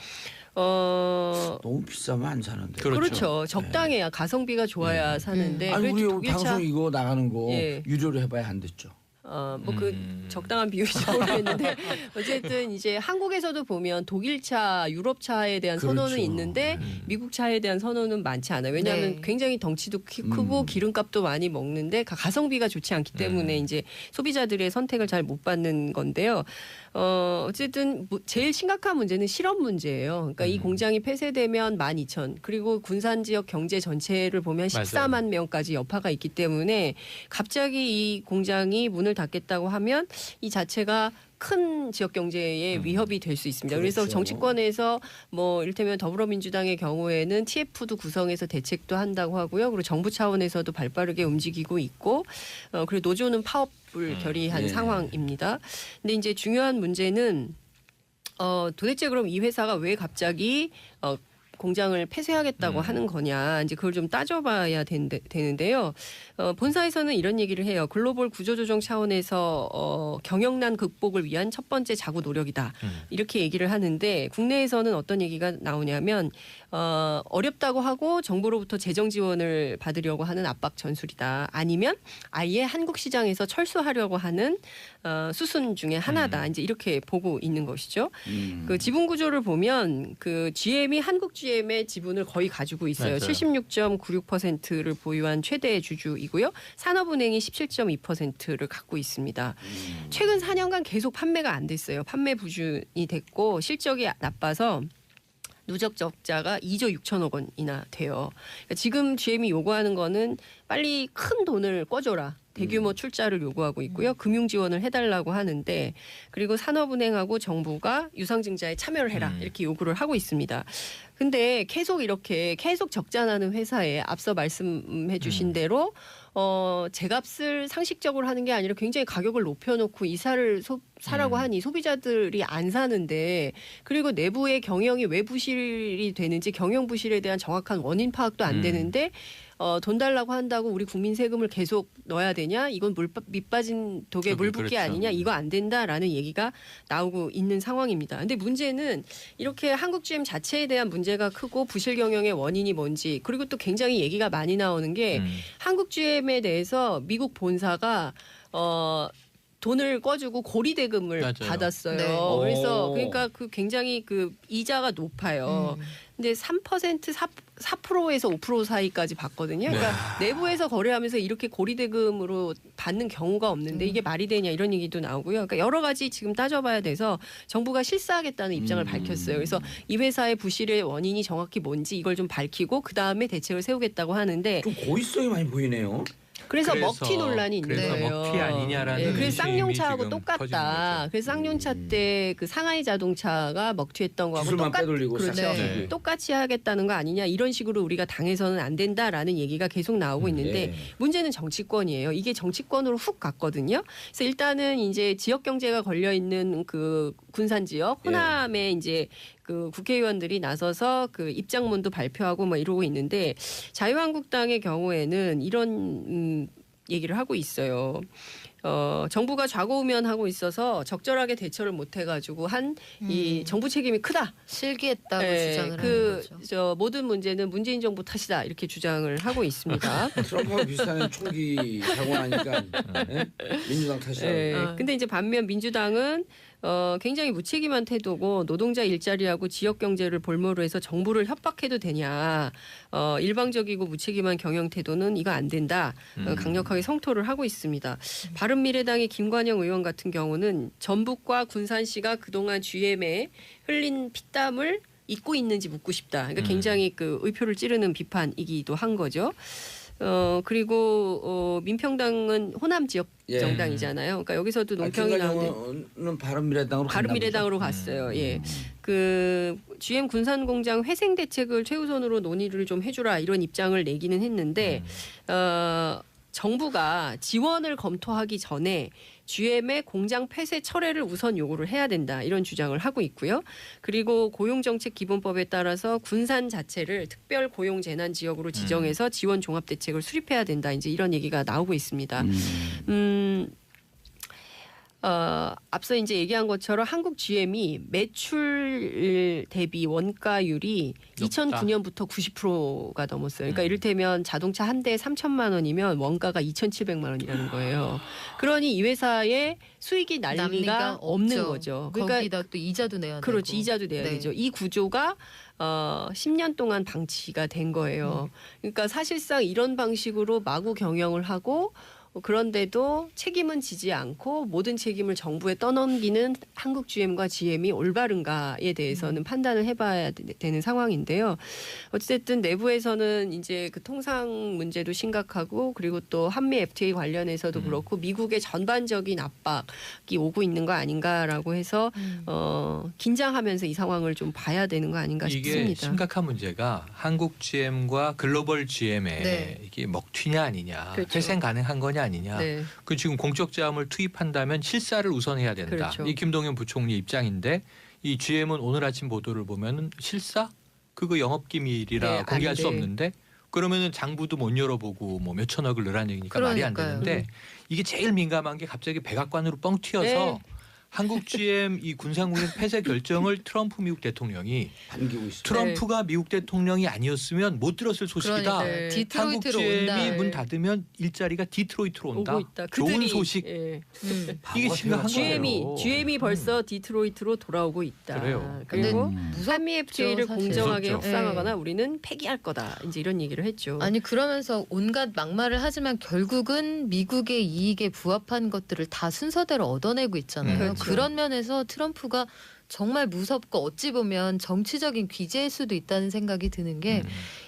Speaker 2: 너무 비싸면 안 사는데.
Speaker 5: 그렇죠. 적당해야 가성비가 좋아야 사는데
Speaker 2: 아니 우리
Speaker 5: 그래도
Speaker 2: 여기 방송 이거 나가는 거
Speaker 5: 예.
Speaker 2: 유료로 해봐야 안 됐죠.
Speaker 5: 뭐 그 적당한 비율인지 모르겠는데 어쨌든 이제 한국에서도 보면 독일차, 유럽차에 대한 선호는
Speaker 2: 그렇죠.
Speaker 5: 있는데 미국 차에 대한 선호는 많지 않아요. 왜냐하면
Speaker 6: 네.
Speaker 5: 굉장히 덩치도 크고 기름값도 많이 먹는데 가성비가 좋지 않기 때문에 이제 소비자들의 선택을 잘 못 받는 건데요. 어쨌든 제일 심각한 문제는 실업 문제예요. 그러니까 이 공장이 폐쇄되면 12,000 그리고 군산 지역 경제 전체를 보면 14만 명까지 여파가 있기 때문에 갑자기 이 공장이 문을 닫겠다고 하면 이 자체가 큰 지역 경제에 위협이 될 수 있습니다. 그래서
Speaker 2: 그렇죠.
Speaker 5: 정치권에서 뭐 이를테면 더불어민주당의 경우에는 TF도 구성해서 대책도 한다고 하고요. 그리고 정부 차원에서도 발빠르게 움직이고 있고 그리고 노조는 파업을 결의한
Speaker 2: 예.
Speaker 5: 상황입니다. 근데 이제 중요한 문제는 도대체 그럼 이 회사가 왜 갑자기 공장을 폐쇄하겠다고 하는 거냐 이제 그걸 좀 따져봐야 되는데요. 본사에서는 이런 얘기를 해요. 글로벌 구조조정 차원에서 경영난 극복을 위한 첫 번째 자구 노력이다. 이렇게 얘기를 하는데 국내에서는 어떤 얘기가 나오냐면 어렵다고 하고 정부로부터 재정 지원을 받으려고 하는 압박 전술이다. 아니면 아예 한국 시장에서 철수하려고 하는 수순 중에 하나다. 이제 이렇게 보고 있는 것이죠. 그 지분 구조를 보면 그 GM이 한국 GM의 지분을 거의 가지고 있어요.
Speaker 4: 맞아요.
Speaker 5: 76.96%를 보유한 최대 주주이고요. 산업은행이 17.2%를 갖고 있습니다. 최근 4년간 계속 판매가 안 됐어요. 판매 부진이 됐고 실적이 나빠서 누적 적자가 2조 6천억 원이나 돼요. 그러니까 지금 GM이 요구하는 거는 빨리 큰 돈을 꿔줘라. 대규모 출자를 요구하고 있고요. 금융 지원을 해달라고 하는데 그리고 산업은행하고 정부가 유상증자에 참여를 해라. 이렇게 요구를 하고 있습니다. 근데 계속 적자 나는 회사에 앞서 말씀해 주신 대로 제값을 상식적으로 하는 게 아니라 굉장히 가격을 높여놓고 이사를 사라고 하니 소비자들이 안 사는데 그리고 내부의 경영이 왜 부실이 되는지 경영 부실에 대한 정확한 원인 파악도 안 되는데 돈 달라고 한다고 우리 국민 세금을 계속 넣어야 되냐? 이건 밑 빠진 독에 물 붓기
Speaker 4: 그렇죠.
Speaker 5: 아니냐? 이거 안 된다라는 얘기가 나오고 있는 상황입니다. 근데 문제는 이렇게 한국 GM 자체에 대한 문제가 크고 부실 경영의 원인이 뭔지 그리고 또 굉장히 얘기가 많이 나오는 게 한국 GM에 대해서 미국 본사가 돈을 꿔주고 고리대금을
Speaker 4: 맞아요.
Speaker 5: 받았어요.
Speaker 6: 네.
Speaker 5: 그래서 그러니까 그 굉장히 그 이자가 높아요. 근데 3% 4%에서 5% 사이까지 받거든요. 그러니까 내부에서 거래하면서 이렇게 고리대금으로 받는 경우가 없는데 이게 말이 되냐 이런 얘기도 나오고요. 그러니까 여러 가지 지금 따져봐야 돼서 정부가 실사하겠다는 입장을 밝혔어요. 그래서 이 회사의 부실의 원인이 정확히 뭔지 이걸 좀 밝히고 그 다음에 대책을 세우겠다고 하는데
Speaker 2: 좀 고의성이 많이 보이네요.
Speaker 5: 그래서 먹튀 논란이 있는
Speaker 4: 그래서
Speaker 5: 거예요.
Speaker 4: 먹튀 아니냐라는
Speaker 5: 그래서
Speaker 4: 의심이
Speaker 5: 쌍용차하고
Speaker 4: 지금
Speaker 5: 똑같다.
Speaker 4: 커지는 거죠.
Speaker 5: 그래서 쌍용차 때 그 상하이 자동차가 먹튀했던 거하고
Speaker 2: 기술만 빼돌리고
Speaker 5: 그렇죠.
Speaker 2: 싹
Speaker 4: 네.
Speaker 2: 네.
Speaker 5: 똑같이 하겠다는 거 아니냐 이런 식으로 우리가 당해서는 안 된다라는 얘기가 계속 나오고 있는데
Speaker 2: 예.
Speaker 5: 문제는 정치권이에요. 이게 정치권으로 훅 갔거든요. 그래서 일단은 이제 지역 경제가 걸려 있는 그 군산 지역 호남에 이제 그 국회의원들이 나서서 그 입장문도 발표하고 뭐 이러고 있는데 자유한국당의 경우에는 이런 얘기를 하고 있어요. 정부가 좌고우면하고 있어서 적절하게 대처를 못 해가지고 한 이 정부 책임이 크다.
Speaker 6: 실기했다고
Speaker 5: 네,
Speaker 6: 주장을 하는 거죠.
Speaker 5: 모든 문제는 문재인 정부 탓이다 이렇게 주장을 하고 있습니다.
Speaker 2: 트럼프와 비슷한 총기 사고 나니까 예? 민주당 탓이라고.
Speaker 5: 네, 근데 이제 반면 민주당은 굉장히 무책임한 태도고 노동자 일자리하고 지역 경제를 볼모로 해서 정부를 협박해도 되냐. 일방적이고 무책임한 경영 태도는 이거 안 된다. 강력하게 성토를 하고 있습니다. 바른미래당의 김관영 의원 같은 경우는 전북과 군산시가 그동안 GM에 흘린 피땀을 잊고 있는지 묻고 싶다. 그러니까 굉장히 그 의표를 찌르는 비판이기도 한 거죠. 그리고 민평당은 호남 지역
Speaker 2: 예.
Speaker 5: 정당이잖아요. 그러니까 여기서도 논평이 나오는데
Speaker 2: 김관영은 바른미래당으로
Speaker 5: 바른미래당으로 갔어요. 예. 그 GM 군산 공장 회생 대책을 최우선으로 논의를 좀 해주라 이런 입장을 내기는 했는데 정부가 지원을 검토하기 전에 GM의 공장 폐쇄 철회를 우선 요구를 해야 된다 이런 주장을 하고 있고요. 그리고 고용정책기본법에 따라서 군산 자체를 특별 고용 재난 지역으로 지정해서 지원 종합 대책을 수립해야 된다. 이제 이런 얘기가 나오고 있습니다. 앞서 이제 얘기한 것처럼 한국 GM이 매출 대비 원가율이
Speaker 4: 높다.
Speaker 5: 2009년부터 90%가 넘었어요. 그러니까 이를테면 자동차 한 대에 3천만 원이면 원가가 2,700만 원이라는 거예요. 그러니 이 회사의 수익이 날리가
Speaker 6: 남리가
Speaker 5: 없는
Speaker 6: 없죠.
Speaker 5: 거죠. 그러니까
Speaker 6: 거기다 또 이자도 내야 되고.
Speaker 5: 그렇지 이자도 내야
Speaker 6: 네.
Speaker 5: 되죠. 이 구조가 10년 동안 방치가 된 거예요. 그러니까 사실상 이런 방식으로 마구 경영을 하고 그런데도 책임은 지지 않고 모든 책임을 정부에 떠넘기는 한국 GM과 GM이 올바른가에 대해서는 판단을 해봐야 되는 상황인데요. 어쨌든 내부에서는 이제 그 통상 문제도 심각하고 그리고 또 한미 FTA 관련해서도 그렇고 미국의 전반적인 압박이 오고 있는 거 아닌가라고 해서 긴장하면서 이 상황을 좀 봐야 되는 거 아닌가
Speaker 4: 이게
Speaker 5: 싶습니다.
Speaker 4: 심각한 문제가 한국 GM과 글로벌 GM의
Speaker 6: 네.
Speaker 4: 이게 먹튀냐 아니냐,
Speaker 5: 그렇죠.
Speaker 4: 회생 가능한 거냐 아니냐.
Speaker 5: 네.
Speaker 4: 그 지금 공적 자금을 투입한다면 실사를 우선해야 된다.
Speaker 5: 그렇죠.
Speaker 4: 이 김동연 부총리 입장인데 이 GM은 오늘 아침 보도를 보면은 실사 그거 영업기밀이라
Speaker 5: 네,
Speaker 4: 공개할
Speaker 5: 안
Speaker 4: 수
Speaker 5: 돼.
Speaker 4: 없는데 그러면은 장부도 못 열어보고 뭐 몇천억을 넣으라는 얘기니까 말이 안
Speaker 6: 그러니까요.
Speaker 4: 되는데 이게 제일 민감한 게 갑자기 백악관으로 뻥 튀어서
Speaker 5: 네.
Speaker 4: 한국 GM 이 군산공장 폐쇄 결정을 트럼프 미국 대통령이
Speaker 2: 반기고 있습니다.
Speaker 4: 트럼프가 미국 대통령이 아니었으면 못 들었을 소식이다.
Speaker 6: 그러니까
Speaker 5: 네.
Speaker 4: 한국
Speaker 6: 디트로이트로
Speaker 4: GM이
Speaker 6: 온다.
Speaker 4: 문 닫으면 일자리가 디트로이트로 온다.
Speaker 5: 오고 있다.
Speaker 4: 좋은
Speaker 5: 그들이,
Speaker 4: 소식.
Speaker 5: 예.
Speaker 4: 이게 심각한
Speaker 5: GM이
Speaker 4: 거예요.
Speaker 5: GM이 벌써 디트로이트로 돌아오고 있다.
Speaker 4: 그래요.
Speaker 6: 근데
Speaker 5: 그리고
Speaker 6: 무섭죠,
Speaker 5: 한미 FTA를
Speaker 6: 사실.
Speaker 5: 공정하게
Speaker 4: 무섭죠.
Speaker 5: 협상하거나 우리는 폐기할 거다. 이제 이런 얘기를 했죠.
Speaker 6: 아니 그러면서 온갖 막말을 하지만 결국은 미국의 이익에 부합한 것들을 다 순서대로 얻어내고 있잖아요.
Speaker 5: 그렇죠.
Speaker 6: 그런 면에서 트럼프가 정말 무섭고 어찌 보면 정치적인 귀재일 수도 있다는 생각이 드는 게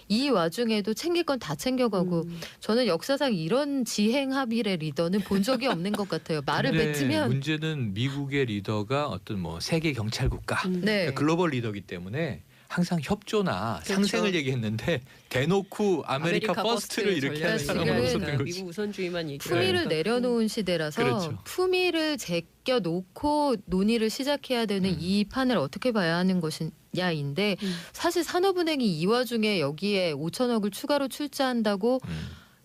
Speaker 6: 이 와중에도 챙길 건 다 챙겨가고 저는 역사상 이런 지행 합의의 리더는 본 적이 없는 것 같아요. 말을
Speaker 4: 근데
Speaker 6: 맺으면
Speaker 4: 문제는 미국의 리더가 어떤 뭐 세계 경찰 국가
Speaker 6: 네.
Speaker 4: 글로벌 리더기 때문에 항상 협조나
Speaker 5: 그렇죠.
Speaker 4: 상생을 얘기했는데 대놓고 아메리카 퍼스트를
Speaker 5: 퍼스트
Speaker 4: 이렇게 하는
Speaker 5: 전략
Speaker 4: 사람은
Speaker 6: 지금은
Speaker 4: 없었던 거지.
Speaker 5: 미국 우선주의만 얘기.
Speaker 6: 품위를 내려놓은 시대라서
Speaker 4: 그렇죠.
Speaker 6: 품위를 제껴놓고 논의를 시작해야 되는 이 판을 어떻게 봐야 하는 것이냐인데 사실 산업은행이 이 와중에 여기에 5천억을 추가로 출자한다고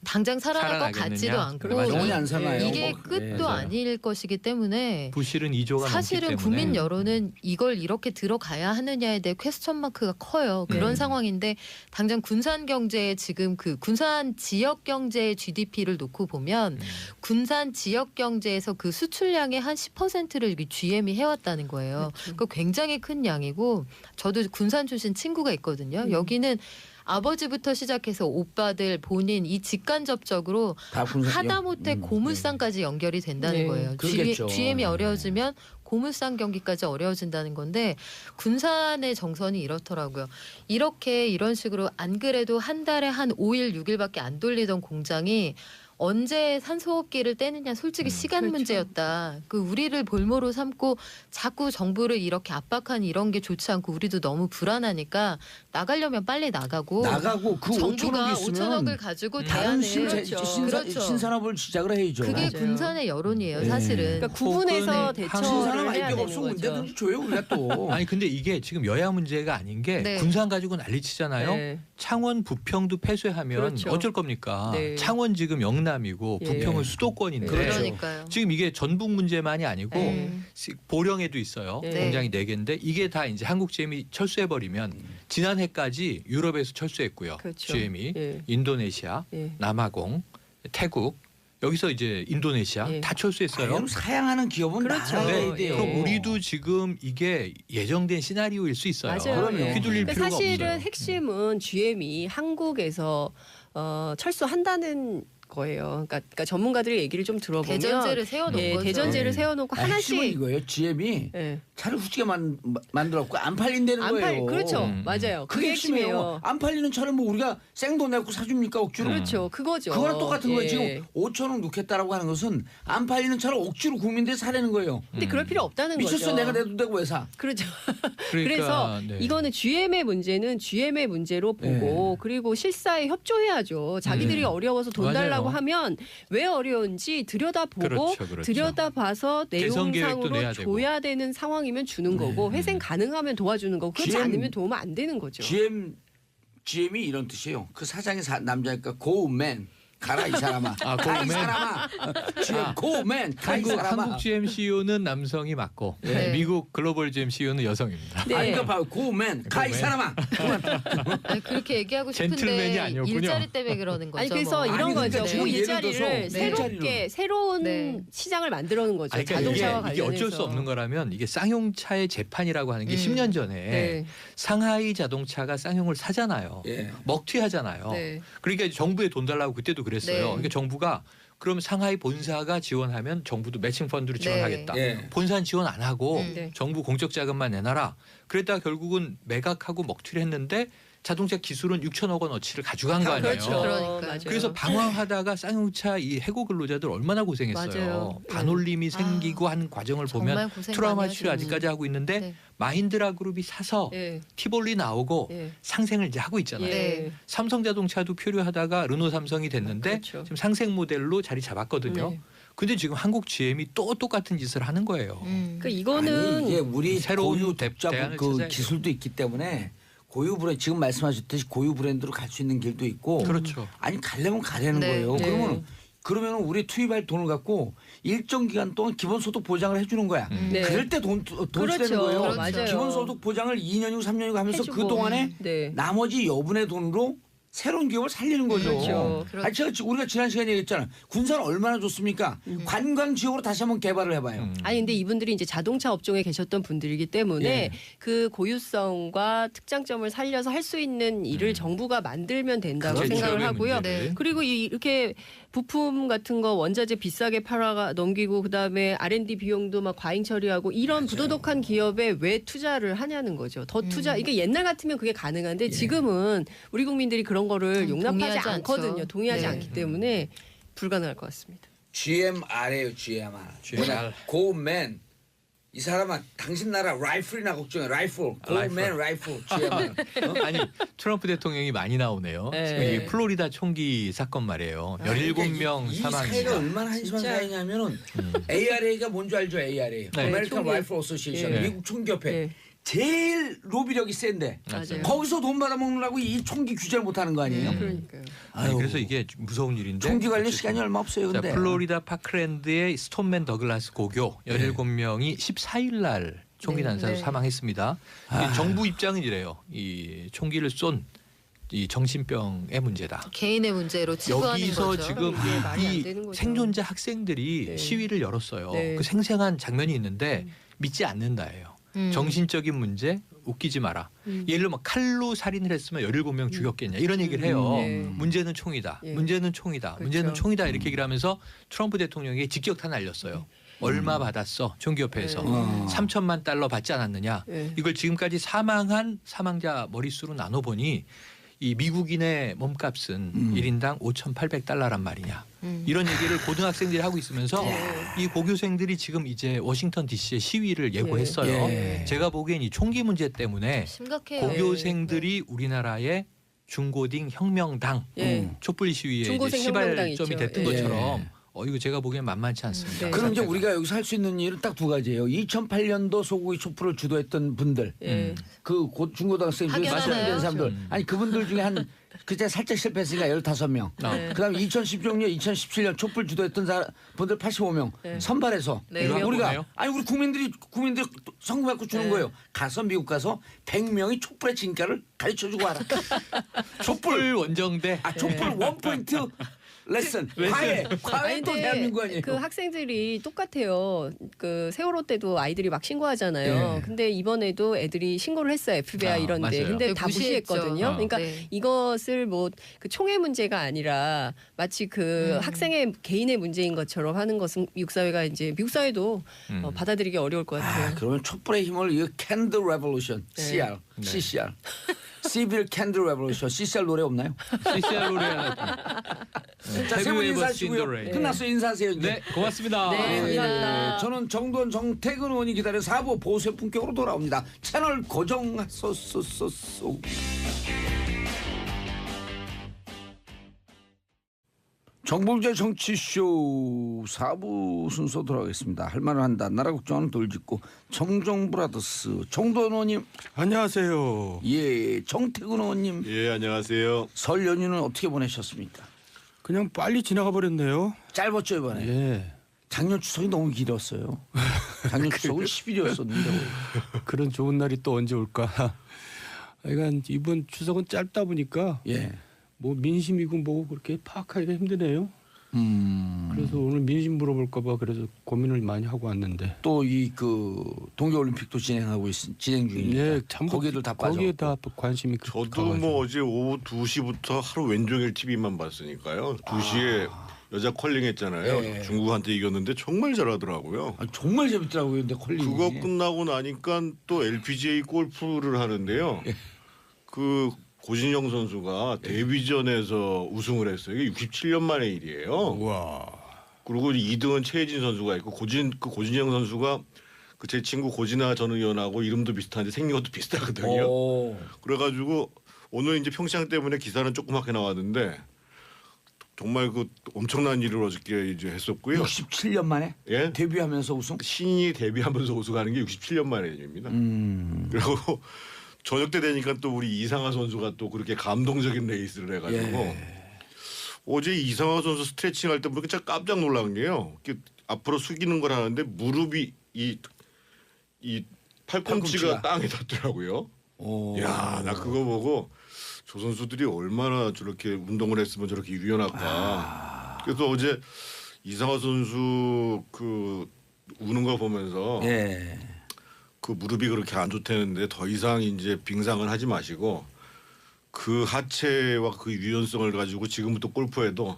Speaker 6: 당장 살아날 것
Speaker 4: 살아나겠느냐?
Speaker 6: 같지도 않고
Speaker 4: 맞아요.
Speaker 2: 영원히 안 살아요.
Speaker 6: 이게
Speaker 2: 뭐,
Speaker 6: 끝도
Speaker 2: 예.
Speaker 6: 아닐 것이기 때문에
Speaker 4: 부실은 2조가
Speaker 6: 사실은
Speaker 4: 넘기 때문에
Speaker 6: 국민 여론은 이걸 이렇게 들어가야 하느냐에 대해 퀘스천 마크가 커요. 그런 상황인데 당장 군산 경제의 지금 그 군산 지역 경제의 GDP를 놓고 보면 군산 지역 경제에서 그 수출량의 한 10%를 GM이 해왔다는 거예요. 그 굉장히 큰 양이고 저도 군산 출신 친구가 있거든요. 여기는 아버지부터 시작해서 오빠들 본인 이 직간접적으로
Speaker 2: 다 군산-
Speaker 6: 하다못해 고물상까지 연결이 된다는
Speaker 5: 네.
Speaker 6: 거예요.
Speaker 2: 그러겠죠.
Speaker 6: GM이
Speaker 2: 네.
Speaker 6: 어려워지면 고물상 경기까지 어려워진다는 건데 군산의 정선이 이렇더라고요. 이렇게 이런 식으로 안 그래도 한 달에 한 5일 6일밖에 안 돌리던 공장이 언제 산소호흡기를 떼느냐 솔직히 시간
Speaker 5: 그렇죠.
Speaker 6: 문제였다. 그 우리를 볼모로 삼고 자꾸 정부를 이렇게 압박하는 이런 게 좋지 않고 우리도 너무 불안하니까 나가려면 빨리 나가고
Speaker 2: 그
Speaker 6: 정부가
Speaker 2: 5천억 있으면
Speaker 6: 5천억을 가지고
Speaker 2: 다른
Speaker 6: 대안을
Speaker 5: 그렇죠.
Speaker 2: 신산업을 시작을 해야죠.
Speaker 6: 그게
Speaker 5: 맞아요.
Speaker 6: 군산의 여론이에요,
Speaker 2: 네.
Speaker 6: 사실은.
Speaker 5: 그러니까 구분해서
Speaker 4: 혹은
Speaker 5: 대처를
Speaker 2: 신산업
Speaker 5: 해야
Speaker 2: 아이디어
Speaker 5: 되는
Speaker 2: 없으면
Speaker 5: 거죠.
Speaker 2: 언제든지 줘요 우리가 또.
Speaker 4: 아니 근데 이게 지금 여야 문제가 아닌 게
Speaker 6: 네.
Speaker 4: 군산 가지고 난리치잖아요.
Speaker 5: 네.
Speaker 4: 창원 부평도 폐쇄하면
Speaker 5: 그렇죠.
Speaker 4: 어쩔 겁니까?
Speaker 5: 네.
Speaker 4: 창원 지금 영남이고
Speaker 5: 예.
Speaker 4: 부평은 수도권인데
Speaker 2: 그렇죠.
Speaker 6: 그러니까요.
Speaker 4: 지금 이게 전북 문제만이 아니고
Speaker 6: 네.
Speaker 4: 보령에도 있어요.
Speaker 5: 네.
Speaker 4: 공장이 4개인데 이게 다 이제 한국 GM이 철수해버리면 지난해까지 유럽에서 철수했고요.
Speaker 5: 그렇죠.
Speaker 4: GM이
Speaker 5: 예.
Speaker 4: 인도네시아,
Speaker 5: 예.
Speaker 4: 남아공, 태국 여기서 이제 인도네시아
Speaker 5: 예.
Speaker 4: 다 철수했어요.
Speaker 2: 아유, 사양하는 기업은
Speaker 5: 그렇죠.
Speaker 2: 나가야
Speaker 5: 네.
Speaker 2: 돼요.
Speaker 4: 그럼 우리도 지금 이게 예정된 시나리오일 수 있어요.
Speaker 5: 맞아요.
Speaker 2: 그럼요.
Speaker 4: 휘둘릴
Speaker 5: 그러니까
Speaker 4: 필요가
Speaker 5: 사실은
Speaker 4: 없어요.
Speaker 5: 핵심은 GM이 한국에서 철수한다는 거예요. 그러니까 전문가들의 얘기를 좀 들어보면
Speaker 6: 대전제를 세워놓은
Speaker 5: 예,
Speaker 6: 거죠.
Speaker 5: 대전제를 세워놓고
Speaker 2: 핵심은
Speaker 5: 하나씩
Speaker 2: 이거예요. GM이
Speaker 5: 예.
Speaker 2: 차를 후지게 만들었고 안 팔린다는
Speaker 5: 안
Speaker 2: 거예요.
Speaker 5: 그렇죠.
Speaker 4: 음.
Speaker 5: 맞아요.
Speaker 2: 그게 핵심이에요. 안 팔리는 차를 뭐 우리가 생돈 내고 사줍니까 억지로?
Speaker 5: 그렇죠. 그거죠.
Speaker 2: 그거랑 똑같은 거예요.
Speaker 5: 예.
Speaker 2: 지금 5천억 넣겠다라고 하는 것은 안 팔리는 차를 억지로 국민들이 사려는 거예요.
Speaker 5: 근데 그럴 필요 없다는
Speaker 2: 미쳤어
Speaker 5: 거죠.
Speaker 2: 내가 내도 되고 왜 사?
Speaker 5: 그렇죠.
Speaker 4: 그러니까,
Speaker 5: 그래서
Speaker 4: 네.
Speaker 5: 이거는 GM의 문제는 GM의 문제로 보고 그리고 실사에 협조해야죠. 자기들이 어려워서 돈
Speaker 4: 맞아요.
Speaker 5: 달라고 하면 왜 어려운지 들여다보고
Speaker 4: 그렇죠, 그렇죠.
Speaker 5: 들여다봐서
Speaker 4: 개선 계획도
Speaker 5: 내용상으로
Speaker 4: 내야 되고.
Speaker 5: 줘야 되는 상황이면 주는 거고 회생 가능하면 도와주는 거고 그렇지
Speaker 2: GM
Speaker 5: 않으면 도움 안 되는 거죠.
Speaker 2: GM이 이런 뜻이에요. 그 사장이 남자니까 고맨 가라 이 사람아.
Speaker 4: 아,
Speaker 2: 가 이
Speaker 4: 고맨?
Speaker 2: 사람아. GM 고맨 가 이 사람아.
Speaker 4: 한국 GM CEO는 남성이 맞고
Speaker 6: 네.
Speaker 4: 미국 글로벌 GM CEO는 여성입니다.
Speaker 5: 네.
Speaker 2: 아니 그러니까 봐요. 고맨 가 이
Speaker 4: 고맨.
Speaker 2: 사람아.
Speaker 6: 아니, 그렇게 얘기하고
Speaker 4: 젠틀맨이
Speaker 6: 싶은데
Speaker 4: 아니었군요.
Speaker 6: 일자리 때문에 그러는 거죠.
Speaker 5: 아니 그래서
Speaker 6: 뭐.
Speaker 5: 이런
Speaker 2: 아니, 그러니까
Speaker 5: 거죠.
Speaker 2: 지금
Speaker 5: 그
Speaker 2: 예를
Speaker 5: 일자리를
Speaker 2: 들어서
Speaker 5: 새롭게 새로운
Speaker 6: 네.
Speaker 5: 시장을 만들어놓은 거죠.
Speaker 4: 아니, 그러니까
Speaker 5: 자동차와
Speaker 4: 이게
Speaker 5: 관련해서.
Speaker 4: 어쩔 수 없는 거라면 이게 쌍용차의 재판이라고 하는 게 10년 전에
Speaker 5: 네.
Speaker 4: 상하이 자동차가 쌍용을 사잖아요.
Speaker 2: 예.
Speaker 4: 먹튀하잖아요.
Speaker 5: 네.
Speaker 4: 그러니까 정부에 돈 달라고 그때도 그랬어요.
Speaker 6: 네.
Speaker 4: 그러니까 정부가 그럼 상하이 본사가 지원하면 정부도 매칭 펀드로
Speaker 6: 네.
Speaker 4: 지원하겠다.
Speaker 2: 예.
Speaker 4: 본사는 지원 안 하고
Speaker 5: 네.
Speaker 4: 정부 공적 자금만 내놔라. 그랬다가 결국은 매각하고 먹튀를 했는데 자동차 기술은 6천억 원어치를 가져간 거 아니에요.
Speaker 5: 그렇죠.
Speaker 6: 그러니까요.
Speaker 5: 맞아요.
Speaker 4: 그래서 방황하다가 쌍용차 이 해고 근로자들 얼마나 고생했어요.
Speaker 5: 맞아요.
Speaker 4: 반올림이 생기고 하는 과정을
Speaker 6: 정말
Speaker 4: 보면
Speaker 6: 고생
Speaker 4: 트라우마
Speaker 6: 많이
Speaker 4: 치료
Speaker 6: 하시는
Speaker 4: 아직까지 하고 있는데
Speaker 6: 네.
Speaker 4: 마힌드라 그룹이 사서
Speaker 5: 예.
Speaker 4: 티볼리 나오고
Speaker 5: 예.
Speaker 4: 상생을 이제 하고 있잖아요.
Speaker 5: 예.
Speaker 4: 삼성자동차도 표류하다가 르노 삼성이 됐는데
Speaker 5: 그렇죠.
Speaker 4: 지금 상생 모델로 자리 잡았거든요.
Speaker 5: 네.
Speaker 4: 근데 지금 한국 GM이 또 똑같은 짓을 하는 거예요.
Speaker 5: 그러니까 이거는
Speaker 2: 아니, 이게 우리
Speaker 4: 새로운
Speaker 2: 고유
Speaker 4: 대안을
Speaker 2: 독자 그
Speaker 4: 찾아야
Speaker 2: 기술도 있기 때문에 고유 브랜드 지금 말씀하셨듯이 고유 브랜드로 갈 수 있는 길도 있고
Speaker 4: 그렇죠.
Speaker 2: 아니 가려면 가려는
Speaker 6: 네.
Speaker 2: 거예요.
Speaker 5: 네.
Speaker 2: 그러면 우리 투입할 돈을 갖고 일정 기간 동안 기본소득 보장을 해주는 거야.
Speaker 5: 네.
Speaker 2: 그럴 때 돈
Speaker 5: 그렇죠.
Speaker 2: 쓰는 거예요.
Speaker 6: 그렇죠.
Speaker 5: 맞아요.
Speaker 2: 기본소득 보장을 2년이고 3년이고 하면서
Speaker 5: 해주고.
Speaker 2: 그 동안에
Speaker 5: 네.
Speaker 2: 나머지 여분의 돈으로 새로운 기업을 살리는 거죠.
Speaker 5: 그렇죠.
Speaker 2: 아니 제가 우리가 지난 시간에 얘기했잖아요. 군산 얼마나 좋습니까? 관광 지역으로 다시 한번 개발을 해봐요.
Speaker 5: 아니 근데 이분들이 이제 자동차 업종에 계셨던 분들이기 때문에
Speaker 2: 예.
Speaker 5: 그 고유성과 특장점을 살려서 할 수 있는 일을 정부가 만들면 된다고
Speaker 4: 그렇죠.
Speaker 5: 생각을
Speaker 4: 제일
Speaker 5: 하고요.
Speaker 4: 문제들.
Speaker 6: 네.
Speaker 5: 그리고 이렇게 부품 같은 거 원자재 비싸게 팔아가 넘기고 그다음에 R&D 비용도 막 과잉 처리하고 이런 부도덕한 기업에 왜 투자를 하냐는 거죠. 더 투자 이게 옛날 같으면 그게 가능한데 지금은 우리 국민들이 그런 거를 용납하지
Speaker 6: 동의하지
Speaker 5: 않거든요.
Speaker 6: 않죠.
Speaker 5: 동의하지
Speaker 6: 네.
Speaker 5: 않기 때문에 불가능할 것 같습니다.
Speaker 2: GMR이에요. GMR.
Speaker 4: GMR.
Speaker 2: 고맨. 이 사람아 당신 나라 라이플이나 걱정해. 라이플. 고맨 라이플. GMR.
Speaker 4: 아니 트럼프 대통령이 많이 나오네요.
Speaker 5: 네.
Speaker 4: 지금 이 플로리다 총기 사건 말이에요. 17명
Speaker 2: 이 사회가
Speaker 4: 사망입니다.
Speaker 2: 얼마나 한심한
Speaker 5: 진짜.
Speaker 2: 사회냐면은 ARA가 뭔지 알죠? ARA.
Speaker 4: 네.
Speaker 2: 아메리칸
Speaker 5: 총기.
Speaker 2: 라이플 어소시에이션.
Speaker 4: 예.
Speaker 2: 미국 총기협회.
Speaker 5: 네.
Speaker 2: 제일 로비력이 센데
Speaker 5: 맞아요.
Speaker 2: 거기서 돈 받아먹느라고 이 총기 규제를 못하는 거 아니에요?
Speaker 5: 그러니까요.
Speaker 4: 아니, 그래서 이게 무서운 일인데.
Speaker 2: 총기 관리
Speaker 4: 어쨌든.
Speaker 2: 시간이 얼마 없어요.
Speaker 4: 자,
Speaker 2: 근데
Speaker 4: 플로리다 파크랜드의 스톤맨 더글라스 고교 17명이 14일 날 총기
Speaker 5: 네.
Speaker 4: 난사로
Speaker 5: 네.
Speaker 4: 사망했습니다. 이 정부 입장은 이래요. 이 총기를 쏜 이 정신병의 문제다.
Speaker 6: 개인의 문제로 치부하는
Speaker 4: 여기서
Speaker 6: 거죠.
Speaker 4: 지금
Speaker 5: 이게 말이 안
Speaker 4: 이
Speaker 5: 되는 거죠.
Speaker 4: 생존자 학생들이
Speaker 5: 네.
Speaker 4: 시위를 열었어요.
Speaker 5: 네.
Speaker 4: 그 생생한 장면이 있는데 믿지 않는다예요. 정신적인 문제 웃기지 마라. 예를 들면 칼로 살인을 했으면 17명 죽였겠냐 이런 얘기를 해요.
Speaker 5: 네.
Speaker 4: 문제는 총이다.
Speaker 5: 예.
Speaker 4: 문제는 총이다.
Speaker 5: 그렇죠.
Speaker 4: 문제는 총이다 이렇게 얘기를 하면서 트럼프 대통령에게 직격탄 날렸어요. 얼마 받았어? 총기협회에서
Speaker 5: 네.
Speaker 4: 3천만 달러 받지 않았느냐.
Speaker 5: 네.
Speaker 4: 이걸 지금까지 사망한 사망자 머릿수로 나눠보니 이 미국인의 몸값은 1인당 5,800달러란 말이냐. 이런 얘기를 고등학생들이 하고 있으면서 이 고교생들이 지금 이제 워싱턴 DC에 시위를 예고했어요.
Speaker 2: 예.
Speaker 4: 제가 보기엔 이 총기 문제 때문에
Speaker 6: 심각해요.
Speaker 4: 고교생들이 우리나라의 중고딩 혁명당
Speaker 5: 예.
Speaker 4: 촛불 시위에
Speaker 5: 중고생
Speaker 4: 이제
Speaker 5: 혁명당
Speaker 4: 시발점이
Speaker 5: 있죠.
Speaker 4: 됐던
Speaker 5: 예.
Speaker 4: 것처럼 이거 제가 보기엔 만만치 않습니다.
Speaker 5: 네.
Speaker 2: 그럼 이제
Speaker 4: 사태가.
Speaker 2: 우리가 여기서 할 수 있는 일은 딱 두 가지예요. 2008년도 소고기 촛불을 주도했던 분들,
Speaker 5: 예.
Speaker 2: 그 중고등학생 중에
Speaker 6: 확연하네요.
Speaker 2: 수련된 사람들, 아니 그분들 중에 한 그때 살짝 실패했으니까 15명.
Speaker 5: 네.
Speaker 2: 그다음에 2016년, 2017년 촛불 주도했던 분들 85명
Speaker 5: 네.
Speaker 2: 선발해서
Speaker 5: 네.
Speaker 4: 이거
Speaker 2: 우리가
Speaker 4: 보네요.
Speaker 2: 아니 우리 국민들 선거받고 주는
Speaker 5: 네.
Speaker 2: 거예요. 가서 미국 가서 100명이 촛불의 진가를 가르쳐주고 와라.
Speaker 4: 촛불 원정대
Speaker 2: 촛불 원 포인트 레슨. 과외
Speaker 5: 아니,
Speaker 2: 또
Speaker 5: 근데
Speaker 2: 대한민국 아니에요.
Speaker 5: 그 학생들이 똑같아요. 그 세월호 때도 아이들이 막 신고하잖아요.
Speaker 2: 네.
Speaker 5: 근데 이번에도 애들이 신고를 했어요. FBI 이런데.
Speaker 4: 맞아요.
Speaker 5: 근데 다
Speaker 6: 무시했죠.
Speaker 5: 무시했거든요. 그러니까
Speaker 6: 네.
Speaker 5: 이것을 뭐 그 총의 문제가 아니라 마치 그 학생의 개인의 문제인 것처럼 하는 것은 미국 사회가 이제 미국 사회도 받아들이기 어려울 것 같아요.
Speaker 2: 그러면 촛불의 힘을 이거 캔들 레볼루션
Speaker 5: 네.
Speaker 2: CR CCR 시빌 캔들 레볼루션 CCR 노래 없나요?
Speaker 4: CCR 노래 하나.
Speaker 2: 자, 세 분 인사하시고요. 끝났어요. 인사하세요. 이제.
Speaker 4: 네, 고맙습니다.
Speaker 5: 네, 감사합니다.
Speaker 2: 저는 정두원 정태근 의원이 기다려 4부 보수의 품격으로 돌아옵니다. 채널 고정하소서소소. 정봉재 정치쇼 4부 순서 돌아가겠습니다. 할 말을 한다. 나라 걱정하는 돌직구 정정브라더스 정두원 의원님.
Speaker 1: 안녕하세요.
Speaker 2: 예, 정태근 의원님.
Speaker 1: 예, 안녕하세요.
Speaker 2: 설 연휴는 어떻게 보내셨습니까?
Speaker 1: 그냥 빨리 지나가 버렸네요.
Speaker 2: 짧았죠 이번에.
Speaker 1: 예.
Speaker 2: 작년 추석이 너무 길었어요. 작년 추석은 10일이었었는데.
Speaker 1: 그런 좋은 날이 또 언제 올까? 그러니까 이번 추석은 짧다 보니까
Speaker 2: 예.
Speaker 1: 뭐 민심이고 뭐고 그렇게 파악하기가 힘드네요. 그래서 오늘 민심 물어볼까봐 그래서 고민을 많이 하고 왔는데.
Speaker 2: 또 이 그 동계올림픽도 진행 중이니까.
Speaker 1: 예, 참
Speaker 2: 거기들 다 빠져.
Speaker 1: 거기에 다 관심이
Speaker 7: 저도
Speaker 1: 가가지고.
Speaker 7: 뭐 어제 오후 2시부터 하루 왼종일 TV만 봤으니까요. 2시에 여자 컬링 했잖아요.
Speaker 2: 예.
Speaker 7: 중국한테 이겼는데 정말 잘하더라고요.
Speaker 2: 아, 정말 재밌더라고요. 근데 컬링이.
Speaker 7: 그거 끝나고 나니까 또 LPGA 골프를 하는데요. 그 고진영 선수가 데뷔전에서 우승을 했어요. 이게 67년 만의 일이에요.
Speaker 1: 와.
Speaker 7: 그리고 2등은 최혜진 선수가 있고 고진영 선수가 그 제 친구 고진아 전 의원하고 이름도 비슷한데 생긴 것도 비슷하거든요.
Speaker 2: 오.
Speaker 7: 그래가지고 오늘 이제 평창 때문에 기사는 조그맣게 나왔는데 정말 그 엄청난 일을 어저께 이제 했었고요.
Speaker 2: 67년 만에
Speaker 7: 예?
Speaker 2: 데뷔하면서 우승.
Speaker 7: 신인이 데뷔하면서 우승하는 게 67년 만의 일입니다. 그리고 저녁 때 되니까 또 우리 이상하 선수가 또 그렇게 감동적인 레이스를 해가지고
Speaker 2: 예.
Speaker 7: 어제 이상하 선수 스트레칭 할 때 보니까 진짜 깜짝 놀란 게요. 이렇게 앞으로 숙이는 걸 하는데 무릎이 이 팔꿈치가 땅에 닿더라고요.
Speaker 2: 오.
Speaker 7: 야, 나 그거 보고 저 선수들이 얼마나 저렇게 운동을 했으면 저렇게 유연할까. 그래서 어제 이상하 선수 그 우는 거 보면서
Speaker 2: 예.
Speaker 7: 그 무릎이 그렇게 안 좋다는데 더 이상 이제 빙상을 하지 마시고 그 하체와 그 유연성을 가지고 지금부터 골프해도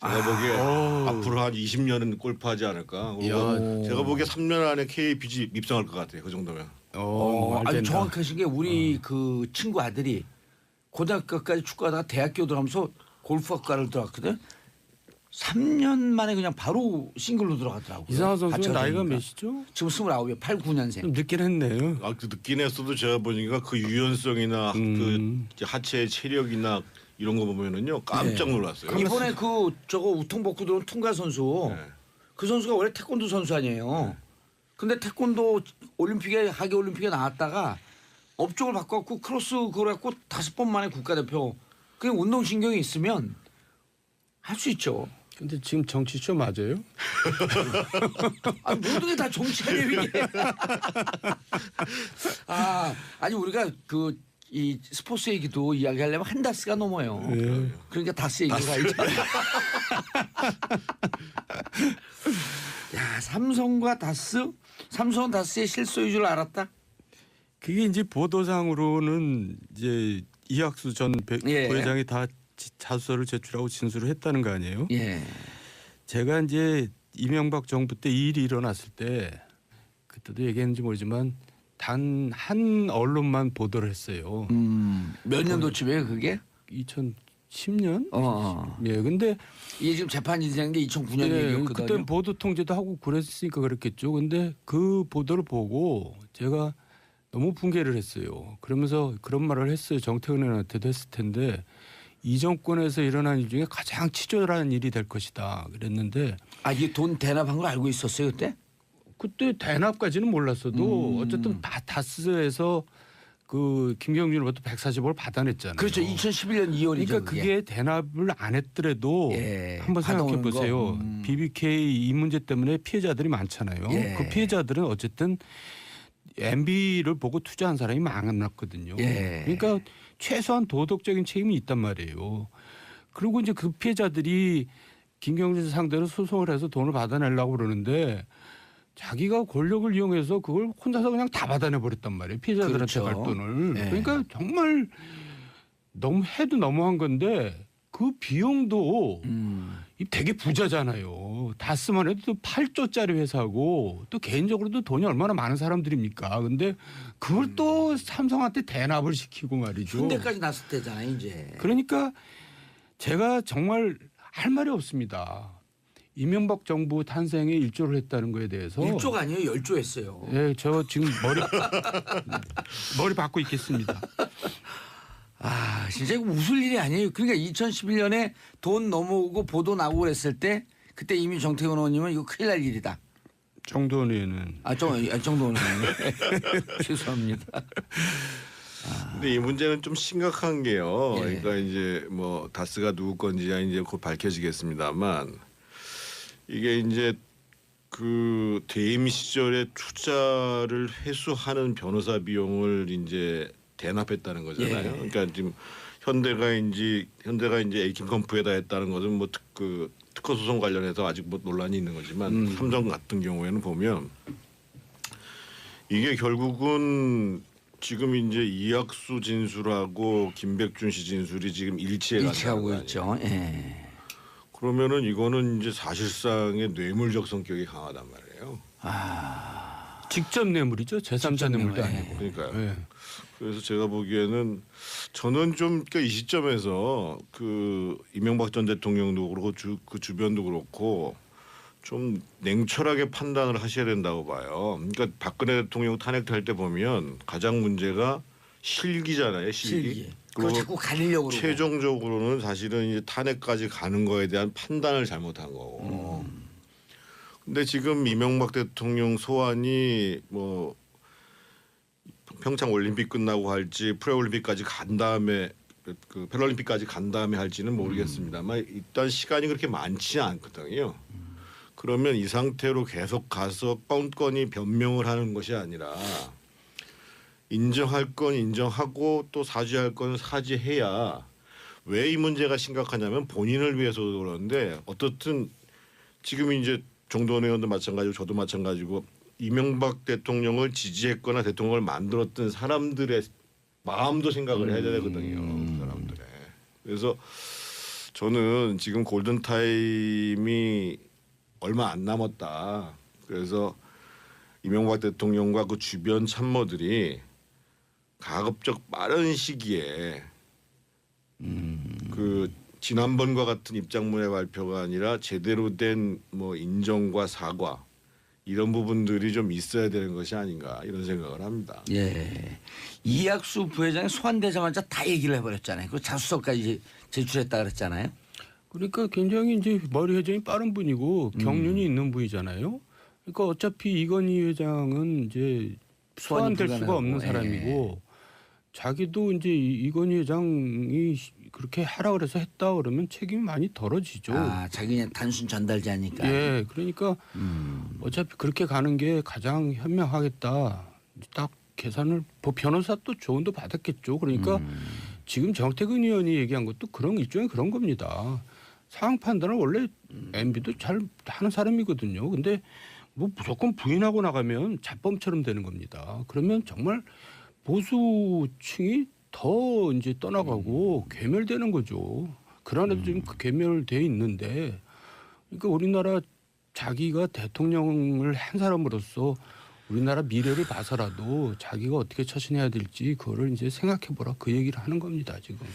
Speaker 7: 제가 보기에 앞으로 한 20년은 골프하지 않을까. 그리고 제가 보기에 3년 안에 KPG 입성할 것 같아요. 그 정도면.
Speaker 2: 아주 정확하신 게 우리 그 친구 아들이 고등학교까지 축구하다가 대학교 들어가면서 골프학과를 들어갔거든. 3년 만에 그냥 바로 싱글로 들어갔더라고요.
Speaker 1: 이상하 선수
Speaker 2: 같이
Speaker 1: 나이가
Speaker 2: 하니까.
Speaker 1: 몇이죠?
Speaker 2: 지금 29이요. 8, 9년생.
Speaker 1: 좀 늦긴 했네요.
Speaker 7: 아, 그 늦긴 했어도 제가 보니까 그 유연성이나 그 이제 하체의 체력이나 이런 거 보면은요 깜짝 놀랐어요.
Speaker 2: 이번에 그 저거 우통벗고 들어온 퉁가 선수
Speaker 7: 네.
Speaker 2: 그 선수가 원래 태권도 선수 아니에요. 근데 태권도 올림픽에 하계 올림픽에 나왔다가 업종을 바꿔갖고 크로스 그걸 갖고 5번 만에 국가대표. 그냥 운동신경이 있으면 할 수 있죠.
Speaker 1: 근데 지금 정치쇼 맞아요?
Speaker 2: 아니, 모든 게 다 정치 아니에요 이게. 아니 우리가 그 이 스포츠 얘기도 이야기하려면 한 다스가 넘어요.
Speaker 1: 예.
Speaker 2: 그러니까 다스 얘기가 가야죠. 야, 삼성과 다스, 삼성은 다스의 실소유인 줄 알았다.
Speaker 1: 그게 이제 보도상으로는 이제 이학수 전
Speaker 2: 예.
Speaker 1: 부회장이 다 자수서를 제출하고 진술을 했다는 거 아니에요?
Speaker 2: 예.
Speaker 1: 제가 이제 이명박 정부 때 이 일이 일어났을 때 그때도 얘기했는지 모르지만 단 한 언론만 보도를 했어요.
Speaker 2: 몇 년도쯤이에요 그게?
Speaker 1: 2010년? 예, 근데
Speaker 2: 이게 지금 재판이 되는 게 2009년
Speaker 1: 예,
Speaker 2: 얘기였거든요.
Speaker 1: 그때는 보도 통제도 하고 그랬으니까 그랬겠죠. 근데 그 보도를 보고 제가 너무 붕괴를 했어요. 그러면서 그런 말을 했어요. 정태근 의원한테도 했을 텐데 이 정권에서 일어난 일 중에 가장 치졸한 일이 될 것이다. 그랬는데
Speaker 2: 이게 돈 대납한 걸 알고 있었어요 그때?
Speaker 1: 그때 대납까지는 몰랐어도 어쨌든 다스에서 그 김경준으로부터 140억을 받아냈잖아요.
Speaker 2: 그렇죠. 2011년 2월이죠.
Speaker 1: 그러니까 그게 대납을 안 했더라도
Speaker 2: 예,
Speaker 1: 한번 생각해
Speaker 2: 받아오는
Speaker 1: 보세요.
Speaker 2: 거.
Speaker 1: BBK 이 문제 때문에 피해자들이 많잖아요.
Speaker 2: 예.
Speaker 1: 그 피해자들은 어쨌든 MB를 보고 투자한 사람이 많았거든요.
Speaker 2: 예.
Speaker 1: 그러니까 최소한 도덕적인 책임이 있단 말이에요. 그리고 이제 그 피해자들이 김경준 상대로 소송을 해서 돈을 받아내려고 그러는데 자기가 권력을 이용해서 그걸 혼자서 그냥 다 받아내 버렸단 말이에요. 피해자들한테
Speaker 2: 그렇죠.
Speaker 1: 갈 돈을.
Speaker 2: 예.
Speaker 1: 그러니까 정말 너무 해도 너무한 건데 그 비용도 이 되게 부자잖아요. 다스만 해도 또 8조짜리 회사고 또 개인적으로도 돈이 얼마나 많은 사람들입니까. 근데 그걸 또 삼성한테 대납을 시키고 말이죠.
Speaker 2: 현대까지 났을 때잖아요 이제.
Speaker 1: 그러니까 제가 정말 할 말이 없습니다. 이명박 정부 탄생에 일조를 했다는 거에 대해서
Speaker 2: 1조가 아니에요 10조 했어요.
Speaker 1: 예, 저 지금 머리 받고 있겠습니다.
Speaker 2: 진짜 이거 웃을 일이 아니에요. 그러니까 2011년에 돈 넘어오고 보도 나오고 그랬을 때 그때 이미 정태근 의원님은 이거 큰일 날 일이다.
Speaker 1: 정도원 의원은
Speaker 2: 정도원 의원님. 죄송합니다.
Speaker 7: 근데 이 문제는 좀 심각한 게요.
Speaker 2: 예.
Speaker 7: 그러니까 이제 뭐 다스가 누구 건지야 이제 곧 밝혀지겠습니다만 이게 이제 그 대임 시절에 투자를 회수하는 변호사 비용을 이제 대납했다는 거잖아요.
Speaker 2: 예.
Speaker 7: 그러니까 지금 현대가 이제 에이킹컴프에다 했다는 것은 뭐 특허 소송 관련해서 아직 뭐 논란이 있는 거지만 삼성 같은 경우에는 보면 이게 결국은 지금 이제 이학수 진술하고 김백준 씨 진술이 지금
Speaker 2: 일치하고 있죠. 예.
Speaker 7: 그러면은 이거는 이제 사실상의 뇌물적 성격이 강하단 말이에요.
Speaker 1: 직접 뇌물이죠. 제3자 뇌물도
Speaker 2: 뇌물,
Speaker 1: 아니고.
Speaker 7: 그러니까요.
Speaker 1: 예.
Speaker 7: 그래서 제가 보기에는 저는 좀 그러니까 이 시점에서 그 이명박 전 대통령도 그렇고 그 주변도 그렇고 좀 냉철하게 판단을 하셔야 된다고 봐요. 그러니까 박근혜 대통령 탄핵할 때 보면 가장 문제가 실기잖아요. 실기.
Speaker 2: 그걸 자꾸 가리려고 그러고.
Speaker 7: 최종적으로는 사실은 이제 탄핵까지 가는 거에 대한 판단을 잘못한 거고. 근데 지금 이명박 대통령 소환이 뭐 평창 올림픽 끝나고 할지 프레올림픽까지 간 다음에 그 패럴림픽까지 간 다음에 할지는 모르겠습니다만 일단 시간이 그렇게 많지 않거든요. 그러면 이 상태로 계속 가서 건건히 변명을 하는 것이 아니라 인정할 건 인정하고 또 사죄할 건 사죄해야 왜 이 문제가 심각하냐면 본인을 위해서도 그러는데 어떻든 지금 이제 정도원 의원도 마찬가지고 저도 마찬가지고 이명박 대통령을 지지했거나 대통령을 만들었던 사람들의 마음도 생각을 해야 되거든요. 그 사람들의. 그래서 저는 지금 골든타임이 얼마 안 남았다. 그래서 이명박 대통령과 그 주변 참모들이 가급적 빠른 시기에 그 지난번과 같은 입장문의 발표가 아니라 제대로 된 뭐 인정과 사과 이런 부분들이 좀 있어야 되는 것이 아닌가 이런 생각을 합니다.
Speaker 2: 예. 이학수 부회장이 소환되자마자 다 얘기를 해버렸잖아요. 그 자수서까지 제출했다 그랬잖아요.
Speaker 1: 그러니까 굉장히 이제 머리 회전이 빠른 분이고 경륜이 있는 분이잖아요. 그러니까 어차피 이건희 회장은 이제 소환될 수가 없는 사람이고 자기도 이제 이건희 회장이 그렇게 하라 그래서 했다 그러면 책임이 많이 덜어지죠.
Speaker 2: 아, 자기 그냥 단순 전달자니까.
Speaker 1: 예, 그러니까 어차피 그렇게 가는 게 가장 현명하겠다. 딱 계산을 변호사 또 조언도 받았겠죠. 그러니까 지금 정태근 의원이 얘기한 것도 그런 일종의 그런 겁니다. 상황 판단을 원래 MB도 잘 하는 사람이거든요. 근데 뭐 무조건 부인하고 나가면 잡범처럼 되는 겁니다. 그러면 정말 보수층이 더 이제 떠나가고 괴멸되는 거죠. 그러나도 지금 그 괴멸돼 있는데, 그러니까 우리나라 자기가 대통령을 한 사람으로서 우리나라 미래를 봐서라도 자기가 어떻게 처신해야 될지 그거를 이제 생각해보라 그 얘기를 하는 겁니다 지금.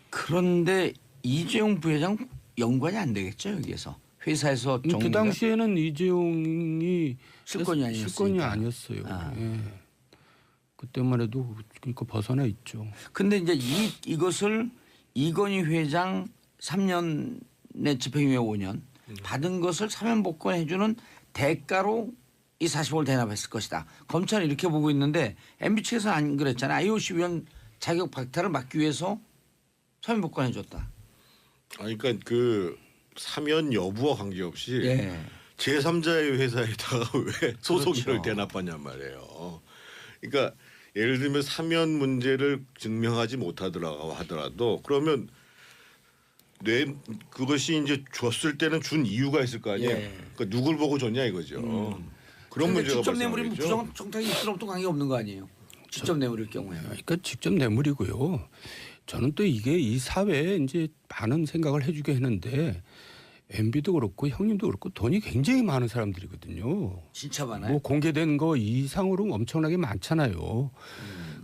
Speaker 2: 그런데 이재용 부회장 연관이 안 되겠죠 여기에서 회사에서
Speaker 1: 그
Speaker 2: 정리가
Speaker 1: 당시에는 이재용이
Speaker 2: 실권이 아니었으니까.
Speaker 1: 실권이 아니었어요.
Speaker 2: 아.
Speaker 1: 예. 그때만 해도 그러니까 벗어나 있죠.
Speaker 2: 근데 이제 이것을 이건희 회장 3년내 집행유예 5년 받은 것을 사면 복권해주는 대가로 이 40을 대납했을 것이다. 검찰은 이렇게 보고 있는데 MB 측에서는 안 그랬잖아요. IOC 위원 자격 박탈을 막기 위해서 사면 복권해줬다.
Speaker 7: 그러니까 그 사면 여부와 관계없이
Speaker 2: 예.
Speaker 7: 제3자의 회사에다가 왜 소속인을
Speaker 2: 그렇죠.
Speaker 7: 대납하냔 말이에요. 그러니까 예를 들면 사면 문제를 증명하지 못하더라고 하더라도 그러면 그것이 이제 줬을 때는 준 이유가 있을 거 아니에요.
Speaker 2: 예.
Speaker 7: 그러니까 누굴 보고 줬냐 이거죠. 그런 문제가
Speaker 2: 직접 내물이면
Speaker 7: 발생하겠죠.
Speaker 2: 부정 정당이 있으면 또 관계 없는 거 아니에요. 직접 내물일 경우에.
Speaker 1: 그러니까 직접 뇌물이고요. 저는 또 이게 이 사회에 이제 많은 생각을 해주게 했는데 MB도 그렇고 형님도 그렇고 돈이 굉장히 많은 사람들이거든요.
Speaker 2: 진짜 많아요.
Speaker 1: 뭐 공개된 거 이상으로 엄청나게 많잖아요.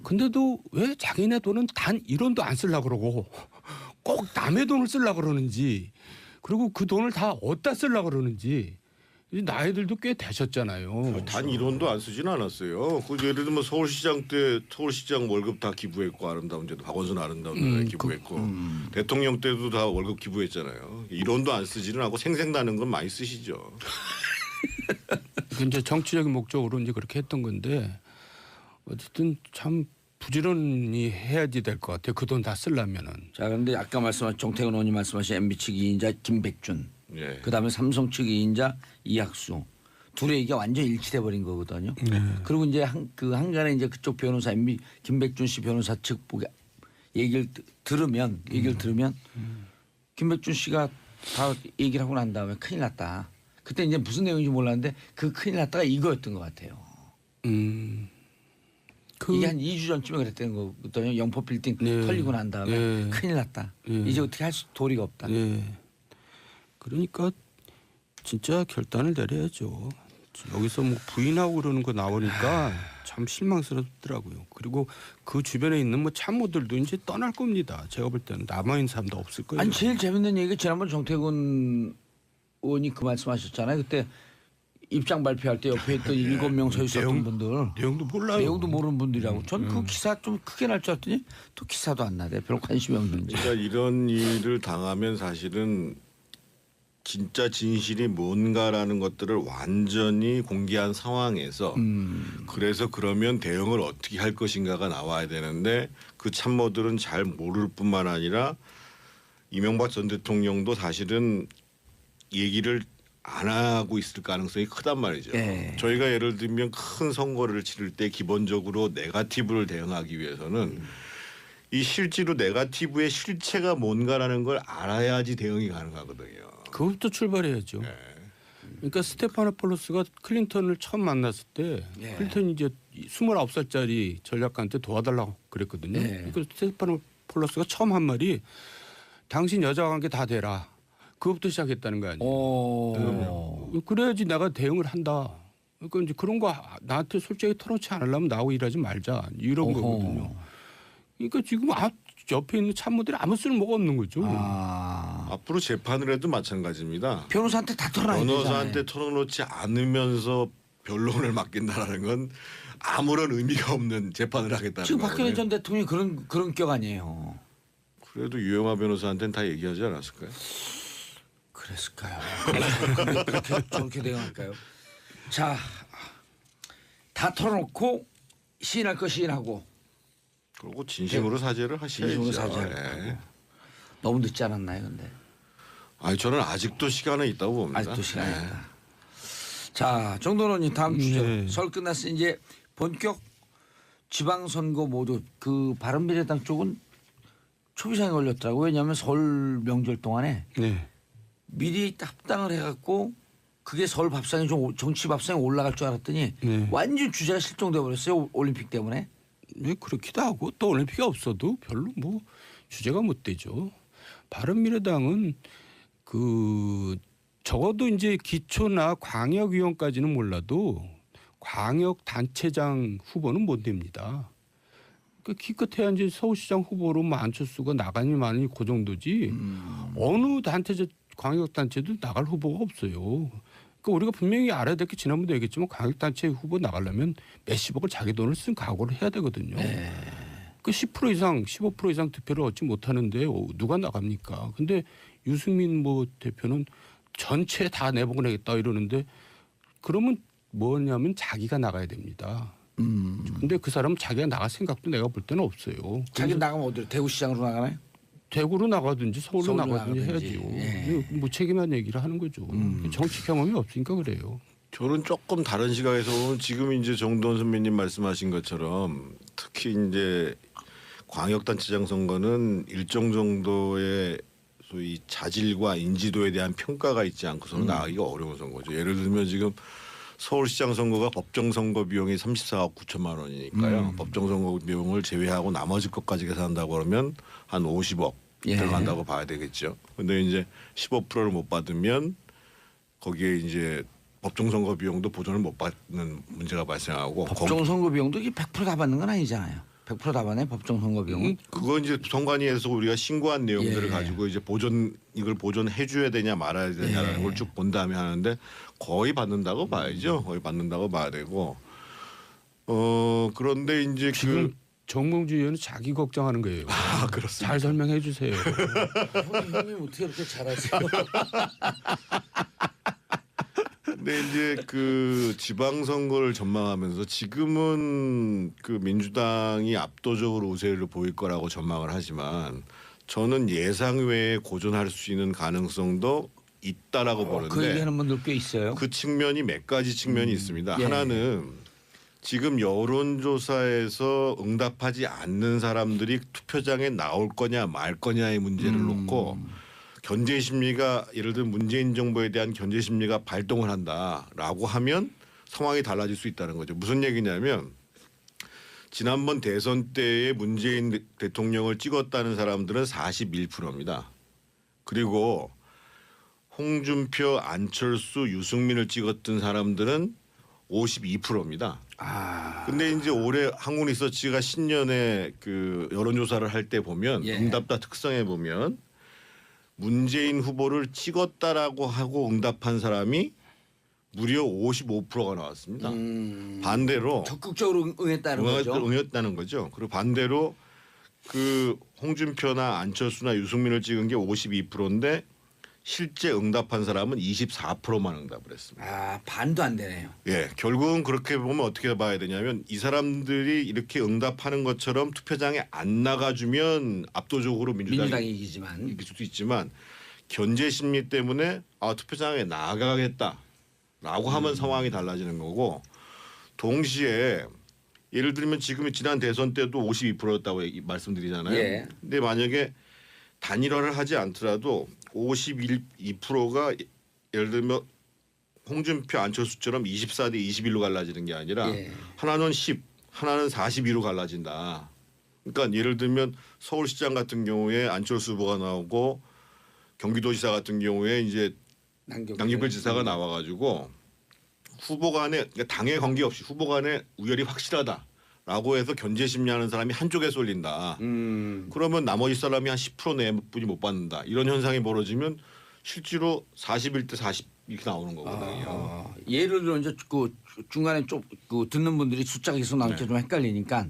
Speaker 1: 근데도 왜 자기네 돈은 단 1원도 안 쓰려고 그러고 꼭 남의 돈을 쓰려고 그러는지 그리고 그 돈을 다 어디다 쓰려고 그러는지 나이들도 꽤 되셨잖아요.
Speaker 7: 단 1원도 안 쓰진 않았어요. 그 예를 들면 서울시장 때 서울시장 월급 다 기부했고 아름다운 데도 박원순 아름다운 데 기부했고 대통령 때도 다 월급 기부했잖아요. 1원도 안 쓰지는 않고 생생나는 건 많이 쓰시죠.
Speaker 1: 이제 정치적인 목적으로 이제 그렇게 했던 건데 어쨌든 참 부지런히 해야지 될 것 같아요. 그 돈 다 쓰려면은.
Speaker 2: 자, 그런데 아까 말씀하신 정태근 의원이 말씀하신 MB 측 2인자 김백준,
Speaker 7: 예.
Speaker 2: 그다음에 삼성 측 2인자 이학수 둘의 얘기가 완전 일치돼 버린 거거든요. 그리고 이제 한간에 이제 그쪽 변호사 MB 김백준 씨 변호사 측 얘기를 들으면 김백준 씨가 다 얘기를 하고 난 다음에 큰일 났다. 그때 이제 무슨 내용인지 몰랐는데 그 큰일 났다가 이거였던 것 같아요. 이게 한 2주 전쯤에 그랬던 거거든요. 영포 빌딩
Speaker 1: 네.
Speaker 2: 털리고 난 다음에
Speaker 1: 네.
Speaker 2: 큰일 났다.
Speaker 1: 네.
Speaker 2: 이제 어떻게 할 도리가 없다.
Speaker 1: 예. 그러니까 진짜 결단을 내려야죠. 여기서 뭐 부인하고 그러는 거 나오니까 참 실망스럽더라고요. 그리고 그 주변에 있는 뭐 참모들도 이제 떠날 겁니다. 제가 볼 때는 남아있는 사람도 없을 거예요.
Speaker 2: 아니 제일 재밌는 얘기가 지난번 정태근 의원이 그 말씀하셨잖아요. 그때 입장 발표할 때 옆에 있던 7명 서 있었던 분들
Speaker 1: 내용도 몰라요.
Speaker 2: 내용도 모르는 분들이라고. 전 그 기사 좀 크게 날 줄 알았더니 또 기사도 안 나대. 별로 관심이 없는지.
Speaker 7: 그러니까 이런 일을 당하면 사실은 진짜 진실이 뭔가라는 것들을 완전히 공개한 상황에서 그래서 그러면 대응을 어떻게 할 것인가가 나와야 되는데 그 참모들은 잘 모를 뿐만 아니라 이명박 전 대통령도 사실은 얘기를 안 하고 있을 가능성이 크단 말이죠.
Speaker 2: 예.
Speaker 7: 저희가 예를 들면 큰 선거를 치를 때 기본적으로 네거티브를 대응하기 위해서는 이 실제로 네거티브의 실체가 뭔가라는 걸 알아야지 대응이 가능하거든요.
Speaker 1: 그것부터 출발해야죠.
Speaker 7: 네.
Speaker 1: 그러니까 스테파노폴로스가 클린턴을 처음 만났을 때
Speaker 2: 예.
Speaker 1: 클린턴이 이제 29살짜리 전략가한테 도와달라고 그랬거든요.
Speaker 2: 예.
Speaker 1: 그러니까 스테파노폴로스가 처음 한 말이 당신 여자 관계 다 대라. 그것부터 시작했다는 거 아니에요. 그래야지 내가 대응을 한다. 그러니까 이제 그런 거 나한테 솔직히 털어놓지 않으려면 나하고 일하지 말자 이런
Speaker 2: 어허.
Speaker 1: 거거든요. 그러니까 지금 옆에 있는 참모들이 아무 쓸모가 없는 거죠.
Speaker 7: 앞으로 재판을 해도 마찬가지입니다.
Speaker 2: 변호사한테 다 털어놔야 되잖아요.
Speaker 7: 변호사한테 털어놓지 않으면서 변론을 맡긴다라는 건 아무런 의미가 없는 재판을 하겠다는
Speaker 2: 지금
Speaker 7: 거예요.
Speaker 2: 박근혜 전 대통령이 그런 격 아니에요.
Speaker 7: 그래도 유영아 변호사한테는 다 얘기하지 않았을까요?
Speaker 2: 그랬을까요? 그렇게 저렇게 대응할까요? 자, 다 털어놓고 시인할 거 시인하고
Speaker 7: 그리고 진심으로 사죄를 하셔야죠.
Speaker 2: 진심으로 사죄할
Speaker 7: 예.
Speaker 2: 너무 늦지 않았나요, 근데?
Speaker 7: 아니 저는 아직도 시간은 있다고 봅니다.
Speaker 2: 아직도 시간이
Speaker 7: 예.
Speaker 2: 있다. 자, 정도원님 다음 주죠.
Speaker 1: 네.
Speaker 2: 설 끝났으니 이제 본격 지방선거 모두 그 바른미래당 쪽은 초비상에 걸렸더라고요. 왜냐하면 설 명절 동안에
Speaker 1: 네.
Speaker 2: 미리 합당을 해갖고 그게 설 밥상에 좀 정치 밥상에 올라갈 줄 알았더니
Speaker 1: 네.
Speaker 2: 완전 주제가 실종돼 버렸어요. 올림픽 때문에.
Speaker 1: 네, 그렇기도 하고 또 올림픽이 없어도 별로 뭐 주제가 못 되죠. 바른미래당은 그 적어도 이제 기초나 광역위원까지는 몰라도 광역단체장 후보는 못 됩니다. 그 기껏해야 이제 서울시장 후보로 뭐 안철수가 나가니 마니 그 정도지 어느 단체 광역단체도 나갈 후보가 없어요. 그러니까 우리가 분명히 알아야 될 게 지난번도 얘기했지만 광역단체 후보 나가려면 몇십억을 자기 돈을 쓴 각오를 해야 되거든요. 그 10% 이상, 15% 이상 득표를 얻지 못하는데 누가 나갑니까? 근데 유승민 뭐 대표는 전체 다 내보고 내겠다 이러는데 그러면 뭐냐면 자기가 나가야 됩니다. 근데 그 사람은 자기가 나갈 생각도 내가 볼 때는 없어요.
Speaker 2: 자기 나가면 어디로? 대구시장으로 나가나요?
Speaker 1: 대구로 나가든지 서울로
Speaker 2: 서울로
Speaker 1: 나가든지
Speaker 2: 나가든지.
Speaker 1: 해야죠.
Speaker 2: 예.
Speaker 1: 무책임한 얘기를 하는 거죠. 정치 경험이 없으니까 그래요.
Speaker 7: 저는 조금 다른 시각에서 보면 지금 이제 정도원 선배님 말씀하신 것처럼 특히 이제 광역단체장 선거는 일정 정도의 소위 자질과 인지도에 대한 평가가 있지 않고서는 나가기가 어려운 선거죠. 예를 들면 지금 서울시장 선거가 법정 선거 비용이 34억 9천만 원이니까요. 법정 선거 비용을 제외하고 나머지 것까지 계산한다고 그러면 한 50억
Speaker 2: 예.
Speaker 7: 들어간다고 봐야 되겠죠. 근데 이제 15%를 못 받으면 거기에 이제 법정 선거 비용도 보전을 못 받는 문제가 발생하고
Speaker 2: 법정 선거 비용도 이게 100%다 받는 건 아니잖아요. 100% 다 받네 법정 선거 비용은.
Speaker 7: 그거 이제 선관위에서 우리가 신고한 내용들을
Speaker 2: 예.
Speaker 7: 가지고 이제 이걸 보존해 줘야 되냐 말아야 되냐라는
Speaker 2: 예.
Speaker 7: 걸 쭉 본 다음에 하는데 거의 받는다고 봐야죠. 거의 받는다고 봐야 되고 그런데 이제
Speaker 1: 지금 정몽주 의원은 자기 걱정하는 거예요.
Speaker 7: 그렇습니다.
Speaker 1: 잘 설명해 주세요.
Speaker 2: 형님 어떻게 이렇게 잘하세요?
Speaker 7: 근데 이제 그 지방선거를 전망하면서 지금은 그 민주당이 압도적으로 우세를 보일 거라고 전망을 하지만 저는 예상 외에 고전할 수 있는 가능성도 있다라고 보는데
Speaker 2: 그 얘기하는 분들 꽤 있어요.
Speaker 7: 그 측면이 몇 가지 측면이 있습니다.
Speaker 2: 예.
Speaker 7: 하나는 지금 여론조사에서 응답하지 않는 사람들이 투표장에 나올 거냐 말 거냐의 문제를 놓고 견제 심리가 예를 들면 문재인 정부에 대한 견제 심리가 발동을 한다라고 하면 상황이 달라질 수 있다는 거죠. 무슨 얘기냐면 지난번 대선 때에 문재인 대통령을 찍었다는 사람들은 41%입니다. 그리고 홍준표, 안철수, 유승민을 찍었던 사람들은 52%입니다. 근데 이제 올해 한국리서치가 신년에 그 여론조사를 할 때 보면
Speaker 2: 예.
Speaker 7: 응답자 특성에 보면 문재인 후보를 찍었다라고 하고 응답한 사람이 무려 55%가 나왔습니다. 반대로
Speaker 2: 적극적으로 응했다는 거죠.
Speaker 7: 응했다는 거죠. 그리고 반대로 그 홍준표나 안철수나 유승민을 찍은 게 52%인데 실제 응답한 사람은 24%만 응답을 했습니다.
Speaker 2: 아 반도 안 되네요.
Speaker 7: 예, 결국은 그렇게 보면 어떻게 봐야 되냐면 이 사람들이 이렇게 응답하는 것처럼 투표장에 안 나가주면 압도적으로 민주당이
Speaker 2: 이기지만
Speaker 7: 이길 수도 있지만 견제 심리 때문에 투표장에 나가겠다라고 하면 상황이 달라지는 거고 동시에 예를 들면 지금 지난 대선 때도 52%였다고 말씀드리잖아요.
Speaker 2: 예.
Speaker 7: 근데 만약에 단일화를 하지 않더라도 52%가 예를 들면 홍준표 안철수처럼 24대 21로 갈라지는 게 아니라
Speaker 2: 예.
Speaker 7: 하나는 10, 하나는 42로 갈라진다. 그러니까 예를 들면 서울시장 같은 경우에 안철수 후보가 나오고 경기도지사 같은 경우에 이제 남경필 지사가 나와가지고 후보 간에 그러니까 당에 관계없이 후보 간에 우열이 확실하다라고 해서 견제 심리하는 사람이 한쪽에 쏠린다. 그러면 나머지 사람이 한 10% 내뿐이 못 받는다. 이런 현상이 벌어지면 실제로 41대 40 이렇게 나오는 거거든요.
Speaker 2: 예를 들어 이제 그 중간에 좀 그 듣는 분들이 숫자가 계속 나오니까 좀 헷갈리니까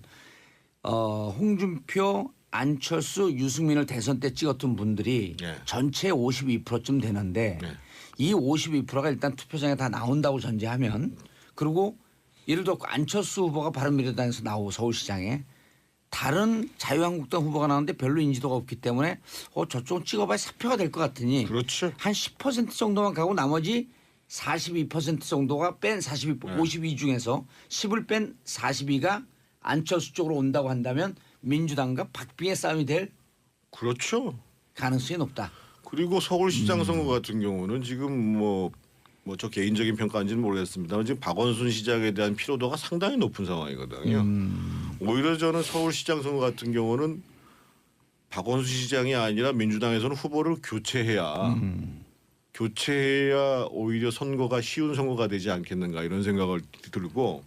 Speaker 2: 홍준표, 안철수, 유승민을 대선 때 찍었던 분들이
Speaker 7: 네.
Speaker 2: 전체 52%쯤 되는데
Speaker 7: 네.
Speaker 2: 이 52%가 일단 투표장에 다 나온다고 전제하면 그리고 예를 들어 안철수 후보가 바른미래당에서 나오고 서울시장에 다른 자유한국당 후보가 나오는데 별로 인지도가 없기 때문에 저쪽은 찍어봐야 사표가 될 것 같으니
Speaker 7: 그렇죠.
Speaker 2: 한 10% 정도만 가고 나머지 42% 정도가 뺀 52 중에서 10을 뺀 42가 안철수 쪽으로 온다고 한다면 민주당과 박빙의 싸움이 될
Speaker 7: 그렇죠.
Speaker 2: 가능성이 높다.
Speaker 7: 그리고 서울시장 선거 같은 경우는 지금 뭐 저 개인적인 평가인지는 모르겠습니다만 지금 박원순 시장에 대한 피로도가 상당히 높은 상황이거든요. 오히려 저는 서울시장 선거 같은 경우는 박원순 시장이 아니라 민주당에서는 후보를 교체해야 오히려 선거가 쉬운 선거가 되지 않겠는가 이런 생각을 들고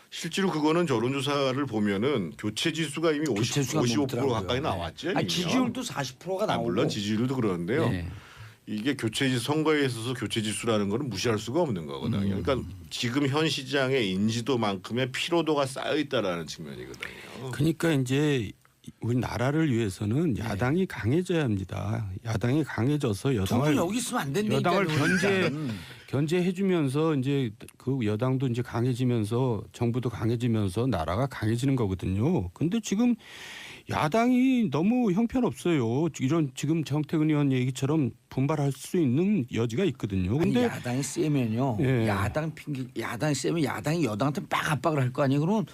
Speaker 7: 실제로 그거는 여론조사를 보면은 교체 지수가 이미
Speaker 2: 교체수가
Speaker 7: 55%
Speaker 2: 높더라고요.
Speaker 7: 가까이 나왔죠.
Speaker 2: 아니,
Speaker 7: 이미요.
Speaker 2: 지지율도 40%가 나오고
Speaker 7: 물론 지지율도 그러는데요.
Speaker 2: 네.
Speaker 7: 이게 교체지수 선거에 있어서 교체지수라는 거는 무시할 수가 없는 거거든요. 그러니까 지금 현 시장의 인지도만큼의 피로도가 쌓여 있다라는 측면이거든요.
Speaker 1: 그러니까 이제 우리 나라를 위해서는 야당이 강해져야 합니다. 야당이 강해져서
Speaker 2: 두분
Speaker 1: 여당을
Speaker 2: 여기 있으면 안 된다니까요.
Speaker 1: 여당을 견제해주면서 이제 그 여당도 이제 강해지면서 정부도 강해지면서 나라가 강해지는 거거든요. 근데 지금 야당이 너무 형편없어요. 이런 지금 정태근 의원 얘기처럼 분발할 수 있는 여지가 있거든요.
Speaker 2: 아니,
Speaker 1: 근데
Speaker 2: 야당이 세면요.
Speaker 1: 예.
Speaker 2: 야당이 세면 야당이 여당한테 막 압박을 할 거 아니에요. 그러면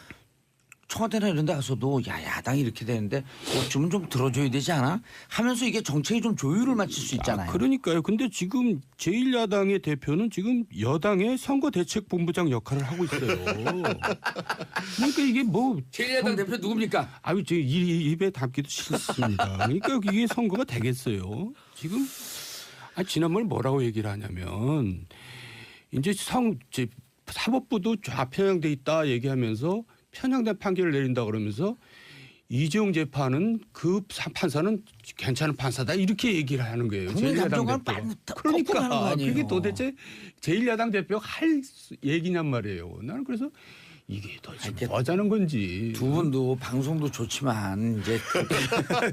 Speaker 2: 청와대나 이런 데 가서도 야당이 이렇게 되는데 어쩌면 좀 들어줘야 되지 않아? 하면서 이게 정책이 좀 조율을 맞출 수 있잖아요.
Speaker 1: 그러니까요. 근데 지금 제1야당의 대표는 지금 여당의 선거대책본부장 역할을 하고 있어요. 그러니까 이게 뭐
Speaker 2: 제1야당 대표 누굽니까?
Speaker 1: 아유, 제 입에 담기도 싫습니다. 그러니까 이게 선거가 되겠어요. 지금 지난번에 뭐라고 얘기를 하냐면 이제 사법부도 좌편향돼 있다 얘기하면서 편향된 판결을 내린다 그러면서 이재용 재판은 그 판사는 괜찮은 판사다 이렇게 얘기를 하는 거예요. 제1야당 대표가. 그러니까 그게 도대체 제1야당 대표가 할 얘기냔 말이에요. 나는 그래서 이게 도대체 뭐 하자는 건지.
Speaker 2: 두 분도 방송도 좋지만 이제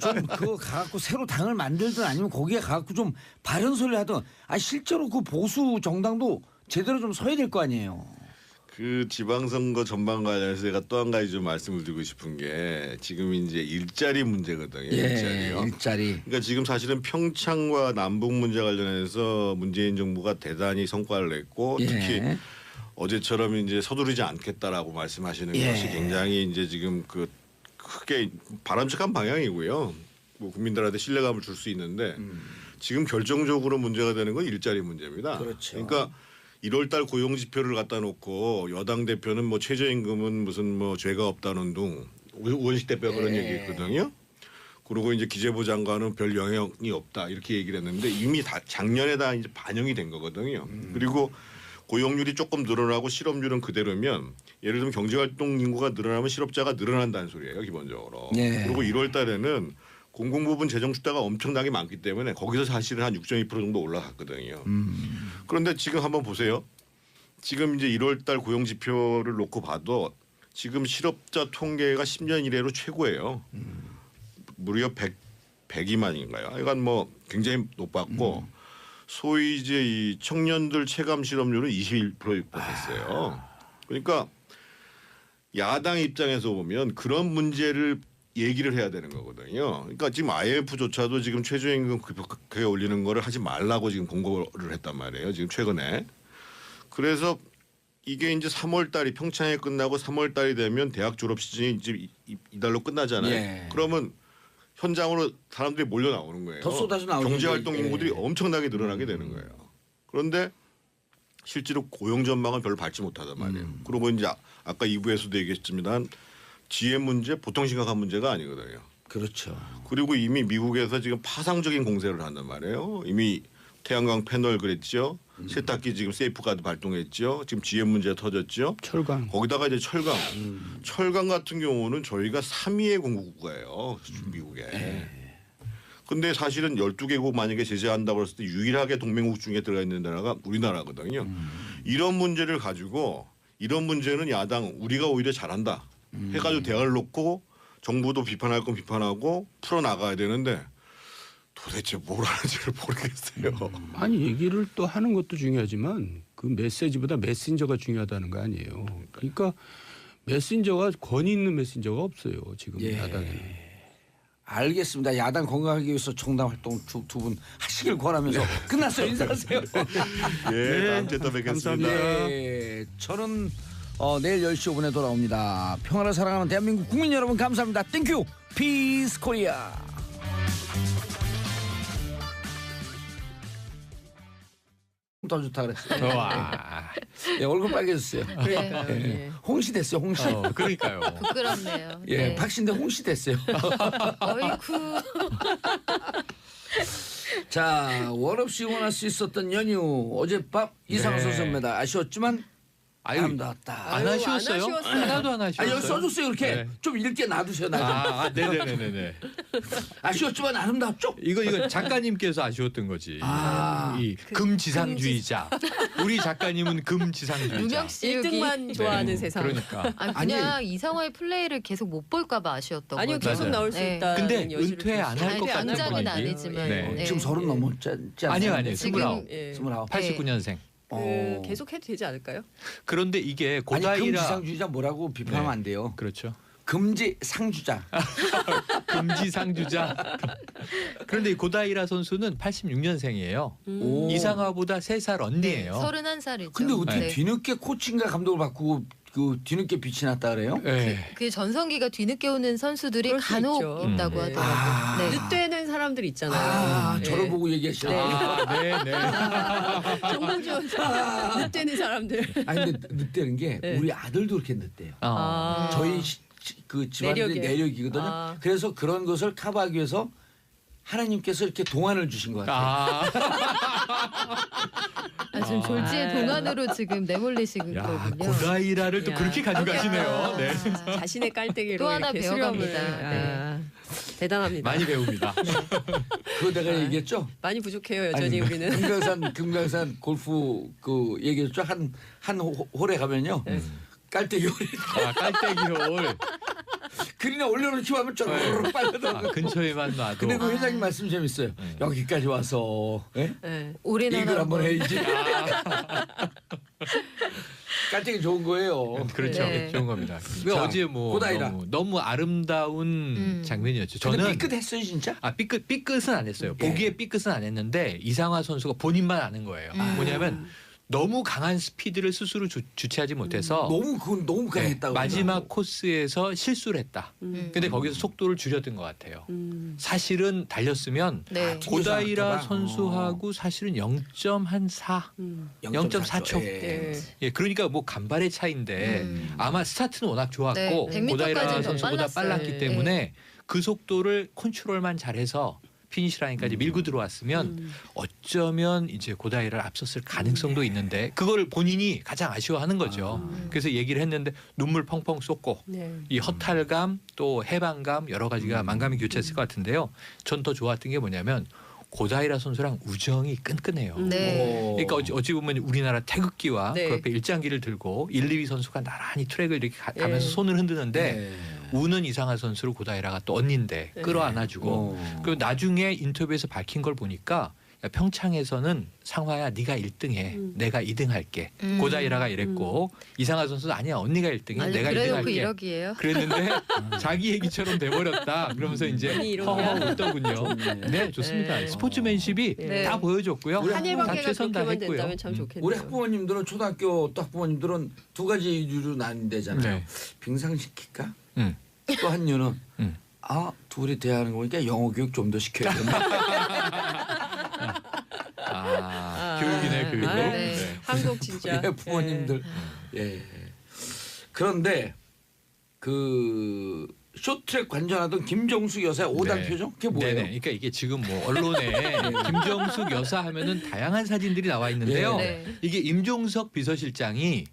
Speaker 2: 좀 그거 가갖고 새로 당을 만들든 아니면 거기에 가갖고 좀 바른 소리 하든 실제로 그 보수 정당도 제대로 좀 서야 될 거 아니에요.
Speaker 7: 그 지방선거 전반 관련해서 제가 또 한 가지 좀 말씀을 드리고 싶은 게 지금 이제 일자리 문제거든요. 일자리요.
Speaker 2: 일자리.
Speaker 7: 그러니까 지금 사실은 평창과 남북 문제 관련해서 문재인 정부가 대단히 성과를 냈고 특히 어제처럼 이제 서두르지 않겠다라고 말씀하시는 것이 굉장히 이제 지금 그 크게 바람직한 방향이고요. 뭐 국민들한테 신뢰감을 줄 수 있는데 지금 결정적으로 문제가 되는 건 일자리 문제입니다.
Speaker 2: 그렇죠.
Speaker 7: 그러니까 1월달 고용 지표를 갖다 놓고 여당 대표는 뭐 최저임금은 무슨 뭐 죄가 없다는 둥 우원식 대표가 그런 얘기했거든요. 그리고 이제 기재부 장관은 별 영향이 없다 이렇게 얘기를 했는데 이미 다 작년에 다 이제 반영이 된 거거든요. 그리고 고용률이 조금 늘어나고 실업률은 그대로면 예를 들면 경제활동 인구가 늘어나면 실업자가 늘어난다는 소리예요 기본적으로. 그리고 1월달에는 공공부문 재정 숫자가 엄청나게 많기 때문에 거기서 사실은 한 6.2% 정도 올라갔거든요. 그런데 지금 한번 보세요. 지금 이제 1월달 고용 지표를 놓고 봐도 지금 실업자 통계가 10년 이래로 최고예요. 무려 102만인가요? 이건 뭐 굉장히 높았고 소위 이제 이 청년들 체감 실업률은 21% 육박했어요. 그러니까 야당 입장에서 보면 그런 문제를 얘기를 해야 되는 거거든요. 그러니까 지금 IMF조차도 지금 최저임금 급격하게 올리는 거를 하지 말라고 지금 공고를 했단 말이에요. 지금 최근에. 그래서 이게 이제 3월 달이 평창에 끝나고 3월 달이 되면 대학 졸업 시즌이 이제 이달로 끝나잖아요.
Speaker 2: 예.
Speaker 7: 그러면 현장으로 사람들이 몰려 나오는 거예요.
Speaker 2: 더 쏟아져 나오죠.
Speaker 7: 경제활동
Speaker 2: 예.
Speaker 7: 인구들이 엄청나게 늘어나게 되는 거예요. 그런데 실제로 고용 전망은 별로 밝지 못하단 말이에요. 그리고 이제 아까 2부에서도 얘기했지만 지혜 문제 보통 심각한 문제가 아니거든요.
Speaker 2: 그렇죠.
Speaker 7: 그리고 이미 미국에서 지금 파상적인 공세를 한단 말이에요. 이미 태양광 패널 그랬죠. 세탁기 지금 세이프가드 발동했죠. 지금 지혜 문제 터졌죠.
Speaker 1: 철강.
Speaker 7: 거기다가 이제 철강. 철강 같은 경우는 저희가 3위의 공급국가예요. 미국에. 근데 사실은 12개국 만약에 제재한다고 했을 때 유일하게 동맹국 중에 들어가 있는 나라가 우리나라거든요. 이런 문제를 가지고 이런 문제는 야당 우리가 오히려 잘한다 해가지고 대화를 놓고 정부도 비판할 건 비판하고 풀어나가야 되는데 도대체 뭘 하는지를 모르겠어요.
Speaker 1: 아니 얘기를 또 하는 것도 중요하지만 그 메시지보다 메신저가 중요하다는 거 아니에요. 그러니까 메신저가 권위 있는 메신저가 없어요. 지금
Speaker 2: 예.
Speaker 1: 야당에는.
Speaker 2: 알겠습니다. 야당 건강하기 위해서 정당 활동 두 분 하시길 권하면서 끝났어요. 인사하세요.
Speaker 7: 예, 다음 주에 또 뵙겠습니다.
Speaker 2: 네, 저는 내일 10시 5분에 돌아옵니다. 평화를 사랑하는 대한민국 국민 여러분 감사합니다. 땡큐 피스 코리아. 더 좋다 그랬어요.
Speaker 4: 와.
Speaker 2: 예, 얼굴 빨개졌어요.
Speaker 5: 그러니까요. 예.
Speaker 2: 홍시 됐어요. 홍시.
Speaker 4: 그러니까요.
Speaker 6: 부끄럽네요.
Speaker 2: 예,
Speaker 6: 네.
Speaker 2: 박신대 홍시 됐어요.
Speaker 6: 어이쿠.
Speaker 2: 자, 월 없이 원할 수 있었던 연휴 어젯밤 이상호
Speaker 4: 네.
Speaker 2: 선수입니다. 아쉬웠지만
Speaker 4: 아유,
Speaker 2: 아름다웠다.
Speaker 4: 안
Speaker 5: 아유,
Speaker 4: 하셨어요?
Speaker 5: 안 하셨어요.
Speaker 4: 하나도 안
Speaker 2: 아,
Speaker 4: 하셨어요.
Speaker 2: 여기 써줬어요. 이렇게
Speaker 4: 네.
Speaker 2: 좀 읽게 놔두세요. 나좀.
Speaker 4: 네네네네.
Speaker 2: 아쉬웠지만 아름답죠.
Speaker 4: 이거 작가님께서 아쉬웠던 거지.
Speaker 2: 아.
Speaker 4: 이 금지상주의자. 우리 작가님은 금지상주의자.
Speaker 6: 누명 씌우기.
Speaker 5: 1등만 좋아하는
Speaker 4: 네.
Speaker 5: 세상.
Speaker 4: 그러니까.
Speaker 6: 아니, 그냥 이상화의 플레이를 계속 못 볼까봐 아쉬웠던
Speaker 5: 아니요,
Speaker 6: 거죠.
Speaker 5: 계속
Speaker 4: 맞아요.
Speaker 5: 나올 수
Speaker 6: 네.
Speaker 5: 있다.
Speaker 4: 근데 은퇴 안 할 것 같은
Speaker 6: 당장은
Speaker 4: 분위기.
Speaker 6: 아니지만.
Speaker 4: 네.
Speaker 2: 지금 30 넘었지 않아요?
Speaker 4: 아니요.
Speaker 6: 지금
Speaker 4: 29.
Speaker 5: 예.
Speaker 2: 29.
Speaker 4: 89년생.
Speaker 5: 그 계속 해도 되지 않을까요?
Speaker 4: 그런데 이게
Speaker 2: 아니
Speaker 4: 고다이라
Speaker 2: 금지상주의자 뭐라고 비판하면
Speaker 4: 네.
Speaker 2: 안 돼요.
Speaker 4: 그렇죠.
Speaker 2: 금지상주자.
Speaker 4: 금지상주자. 그런데 이 고다이라 선수는 86년생이에요.
Speaker 2: 오.
Speaker 4: 이상화보다 3살 언니예요.
Speaker 6: 31살이죠.
Speaker 2: 근데 어떻게
Speaker 6: 네.
Speaker 2: 뒤늦게 코칭과 감독을 바꾸고 그 뒤늦게 빛이 났다 그래요?
Speaker 4: 네.
Speaker 6: 그 전성기가 뒤늦게 오는 선수들이
Speaker 5: 그럴 수
Speaker 6: 간혹
Speaker 5: 있죠.
Speaker 6: 있다고
Speaker 5: 네.
Speaker 6: 하더라고요.
Speaker 2: 아.
Speaker 6: 네.
Speaker 5: 늦되는 사람들 있잖아요.
Speaker 2: 아,
Speaker 5: 예.
Speaker 2: 저를 보고 얘기하시네.
Speaker 4: 네, 네.
Speaker 5: 정봉주 늦되는 사람들.
Speaker 2: 아니 근데 늦대는 게
Speaker 5: 네.
Speaker 2: 우리 아들도 그렇게 늦대요.
Speaker 5: 아.
Speaker 2: 저희 그 집안의
Speaker 5: 내력에.
Speaker 2: 내력이거든요.
Speaker 5: 아.
Speaker 2: 그래서 그런 것을 커버하기 위해서 하나님께서 이렇게 동안을 주신 것 같아요.
Speaker 6: 아, 지금 졸지의 동안으로 지금 내몰리신
Speaker 4: 야,
Speaker 6: 거군요.
Speaker 4: 고다이라를 또
Speaker 5: 야.
Speaker 4: 그렇게 가져가시네요. 네.
Speaker 5: 자신의 깔때기로
Speaker 6: 또 하나
Speaker 5: 이렇게
Speaker 6: 배워갑니다.
Speaker 5: 수렴을.
Speaker 6: 네.
Speaker 5: 아, 대단합니다.
Speaker 4: 많이 배웁니다.
Speaker 2: 그거 내가 얘기했죠.
Speaker 5: 많이 부족해요 여전히
Speaker 2: 아니,
Speaker 5: 우리는.
Speaker 2: 금강산 골프 그 얘기했죠. 한 홀에 가면요. 깔때기 홀.
Speaker 4: 아, 깔때기홀.
Speaker 2: 그린에 올려놓기 하면 쩌르르 빨려들어가고.
Speaker 4: 아, 근처에만 놔도.
Speaker 2: 근데 그 회장님 말씀 재밌어요. 여기까지 와서 예?
Speaker 5: 네.
Speaker 6: 올해는
Speaker 2: 이걸 한번 해야지.
Speaker 4: 아,
Speaker 2: 깔때기 좋은 거예요.
Speaker 4: 그렇죠.
Speaker 6: 네.
Speaker 4: 좋은 겁니다. 그
Speaker 2: 자,
Speaker 4: 어제 뭐
Speaker 2: 고다이라.
Speaker 4: 너무 아름다운 장면이었죠.
Speaker 2: 근데
Speaker 4: 저는
Speaker 2: 삐끗했어요 진짜.
Speaker 4: 삐끗은 안 했어요.
Speaker 2: 예.
Speaker 4: 보기에 삐끗은 안 했는데 이상화 선수가 본인만 아는 거예요. 뭐냐면 너무 강한 스피드를 스스로 주체하지 못해서
Speaker 2: 너무
Speaker 4: 네,
Speaker 2: 강했다고.
Speaker 4: 마지막 코스에서 실수를 했다. 근데 거기서 속도를 줄였던 것 같아요. 사실은 달렸으면
Speaker 6: 네.
Speaker 4: 고다이라
Speaker 2: 튕겨서
Speaker 4: 선수하고 사실은 0.4 0.4초.
Speaker 5: 네.
Speaker 4: 예, 그러니까 뭐 간발의 차이인데 아마 스타트는 워낙 좋았고
Speaker 6: 네, 100m
Speaker 4: 고다이라
Speaker 6: 까지는
Speaker 4: 선수보다
Speaker 6: 빨랐어요.
Speaker 4: 빨랐기
Speaker 5: 네.
Speaker 4: 때문에 그 속도를 컨트롤만 잘해서 피니시 라인까지 밀고 들어왔으면 어쩌면 이제 고다이라를 앞섰을 가능성도 있는데 그걸 본인이 가장 아쉬워하는 거죠. 그래서 얘기를 했는데 눈물 펑펑 쏟고
Speaker 5: 네.
Speaker 4: 이 허탈감 또 해방감 여러 가지가 만감이 교차했을 것 같은데요. 전 더 좋았던 게 뭐냐면 고다이라 선수랑 우정이 끈끈해요.
Speaker 6: 네.
Speaker 4: 그러니까 어찌 보면 우리나라 태극기와
Speaker 5: 네.
Speaker 4: 그 옆에 일장기를 들고 1, 2위 선수가 나란히 트랙을 이렇게 가면서
Speaker 5: 네.
Speaker 4: 손을 흔드는데
Speaker 2: 네.
Speaker 4: 우는 이상한 선수를 고다이라가 또 언니인데
Speaker 5: 네.
Speaker 4: 끌어안아주고 그리고 나중에 인터뷰에서 밝힌 걸 보니까 평창에서는 상화야 네가 1등해. 내가 2등 할게. 고다이라가 이랬고 이상하 선수도 아니야 언니가 1등해.
Speaker 6: 아니,
Speaker 4: 내가 2등
Speaker 6: 그래놓고
Speaker 4: 할게.
Speaker 6: 이러기예요.
Speaker 4: 그랬는데 자기 얘기처럼 돼버렸다. 그러면서 이제
Speaker 5: 아니, 이런
Speaker 4: 허허 웃더군요. 네 좋습니다.
Speaker 5: 네.
Speaker 4: 스포츠맨십이
Speaker 6: 네.
Speaker 4: 다 보여줬고요.
Speaker 5: 한일
Speaker 4: 다
Speaker 5: 관계가
Speaker 4: 최선
Speaker 5: 그렇게만
Speaker 4: 다했고요.
Speaker 5: 된다면 참 좋겠네요.
Speaker 2: 우리 학부모님들은 초등학교 또 학부모님들은 두 가지 이유로 나뉜대잖아요.
Speaker 4: 네.
Speaker 2: 빙상시킬까?
Speaker 4: 음.
Speaker 2: 또 한 이유는
Speaker 4: 음.
Speaker 2: 아 둘이 대화하는 거 보니까 영어 교육 좀 더 시켜야겠네.
Speaker 4: 교육이네 교육.
Speaker 5: 아,
Speaker 6: 네.
Speaker 5: 한국 진짜.
Speaker 2: 예, 부모님들. 예. 그런데 그 쇼트트랙 관전하던 김정숙 여사의 5단
Speaker 4: 네.
Speaker 2: 표정 그게 뭐예요?
Speaker 4: 네네. 그러니까 이게 지금 뭐 언론에 김정숙 여사 하면은 다양한 사진들이 나와 있는데요.
Speaker 6: 네.
Speaker 4: 이게 임종석 비서실장이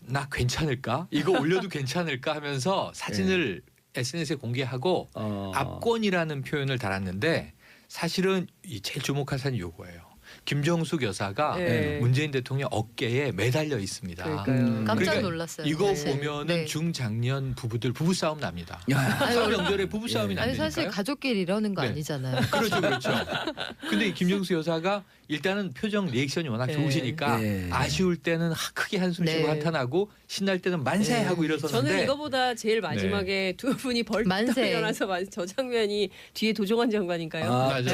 Speaker 4: 나 괜찮을까? 이거 올려도 괜찮을까 하면서 사진을 SNS에 공개하고 압권이라는 표현을 달았는데 사실은 이 제일 주목할 사진이 요거예요. 김정숙 여사가
Speaker 5: 네.
Speaker 4: 문재인 대통령 어깨에 매달려 있습니다.
Speaker 5: 그러니까요.
Speaker 6: 깜짝
Speaker 4: 그러니까
Speaker 6: 놀랐어요.
Speaker 4: 이거
Speaker 6: 사실.
Speaker 4: 보면은
Speaker 6: 네.
Speaker 4: 중장년 부부들 부부싸움 납니다.
Speaker 2: 야.
Speaker 4: 설 명절에 부부싸움이
Speaker 6: 아니
Speaker 4: 난다니까요.
Speaker 6: 사실 가족끼리 이러는 거
Speaker 4: 네.
Speaker 6: 아니잖아요.
Speaker 4: 그렇죠, 그렇죠. 근데 이 김정수 여사가 일단은 표정 리액션이 워낙
Speaker 5: 네.
Speaker 4: 좋으시니까
Speaker 2: 네.
Speaker 4: 아쉬울 때는 크게 한숨 쉬고
Speaker 6: 네.
Speaker 4: 한탄하고 신날 때는 만세하고 이러셨는데
Speaker 5: 저는 이거보다 제일 마지막에 두 분이 벌떡
Speaker 6: 만세.
Speaker 5: 일어나서 저 장면이 뒤에 도종환 장관인가요?
Speaker 2: 아,
Speaker 4: 맞아요.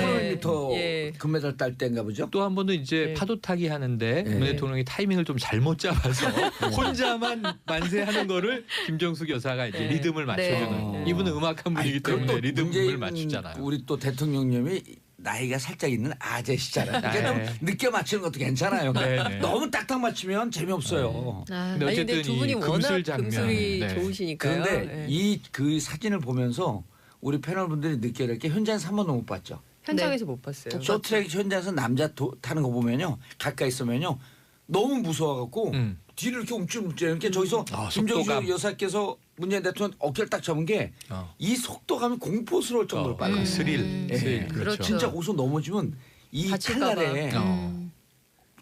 Speaker 2: 1500m
Speaker 5: 예.
Speaker 2: 금메달 딸 때인가 보죠?
Speaker 4: 또 한 번은 이제
Speaker 5: 네.
Speaker 4: 파도 타기 하는데
Speaker 2: 네.
Speaker 4: 문 대통령이 타이밍을 좀 잘못 잡아서 혼자만 만세하는 거를 김정숙 여사가 이제
Speaker 5: 네.
Speaker 4: 리듬을 맞춰주는
Speaker 2: 네.
Speaker 4: 이분은 음악한 분이기
Speaker 2: 그리고
Speaker 4: 때문에
Speaker 2: 또
Speaker 4: 리듬을
Speaker 2: 문재인
Speaker 4: 맞추잖아요.
Speaker 2: 우리 또 대통령님이 나이가 살짝 있는 아재시잖아요. 그러니까
Speaker 4: 네.
Speaker 2: 좀 늦게 맞추는 것도 괜찮아요.
Speaker 4: 네, 네.
Speaker 2: 너무 딱딱 맞추면 재미없어요.
Speaker 6: 아,
Speaker 4: 근데
Speaker 5: 아니 근데
Speaker 4: 어쨌든
Speaker 5: 두
Speaker 4: 이
Speaker 5: 분이 워낙
Speaker 4: 금술 장면.
Speaker 5: 금술이
Speaker 4: 네.
Speaker 5: 좋으시니까요.
Speaker 2: 그런데
Speaker 5: 네.
Speaker 2: 이 그 사진을 보면서 우리 패널분들이 느껴야 될 게 현장에서 한 번도 못 봤죠.
Speaker 5: 현장에서 못 봤어요.
Speaker 2: 쇼트트랙 현장에서 남자 타는 거 보면요. 가까이 있으면요. 너무 무서워갖고 뒤를 이렇게 움찔움찔 이렇게 저기서
Speaker 4: 아,
Speaker 2: 김정수
Speaker 4: 속도감.
Speaker 2: 여사께서 문재인 대통령 어깨를 딱 잡은 게 이 속도감이 공포스러울 정도로 빨라요.
Speaker 4: 스릴,
Speaker 2: 예.
Speaker 4: 스릴.
Speaker 6: 그렇죠.
Speaker 4: 그렇죠.
Speaker 2: 진짜 거기서 넘어지면 이
Speaker 5: 다칠까 봐.
Speaker 2: 칼날에
Speaker 6: 음.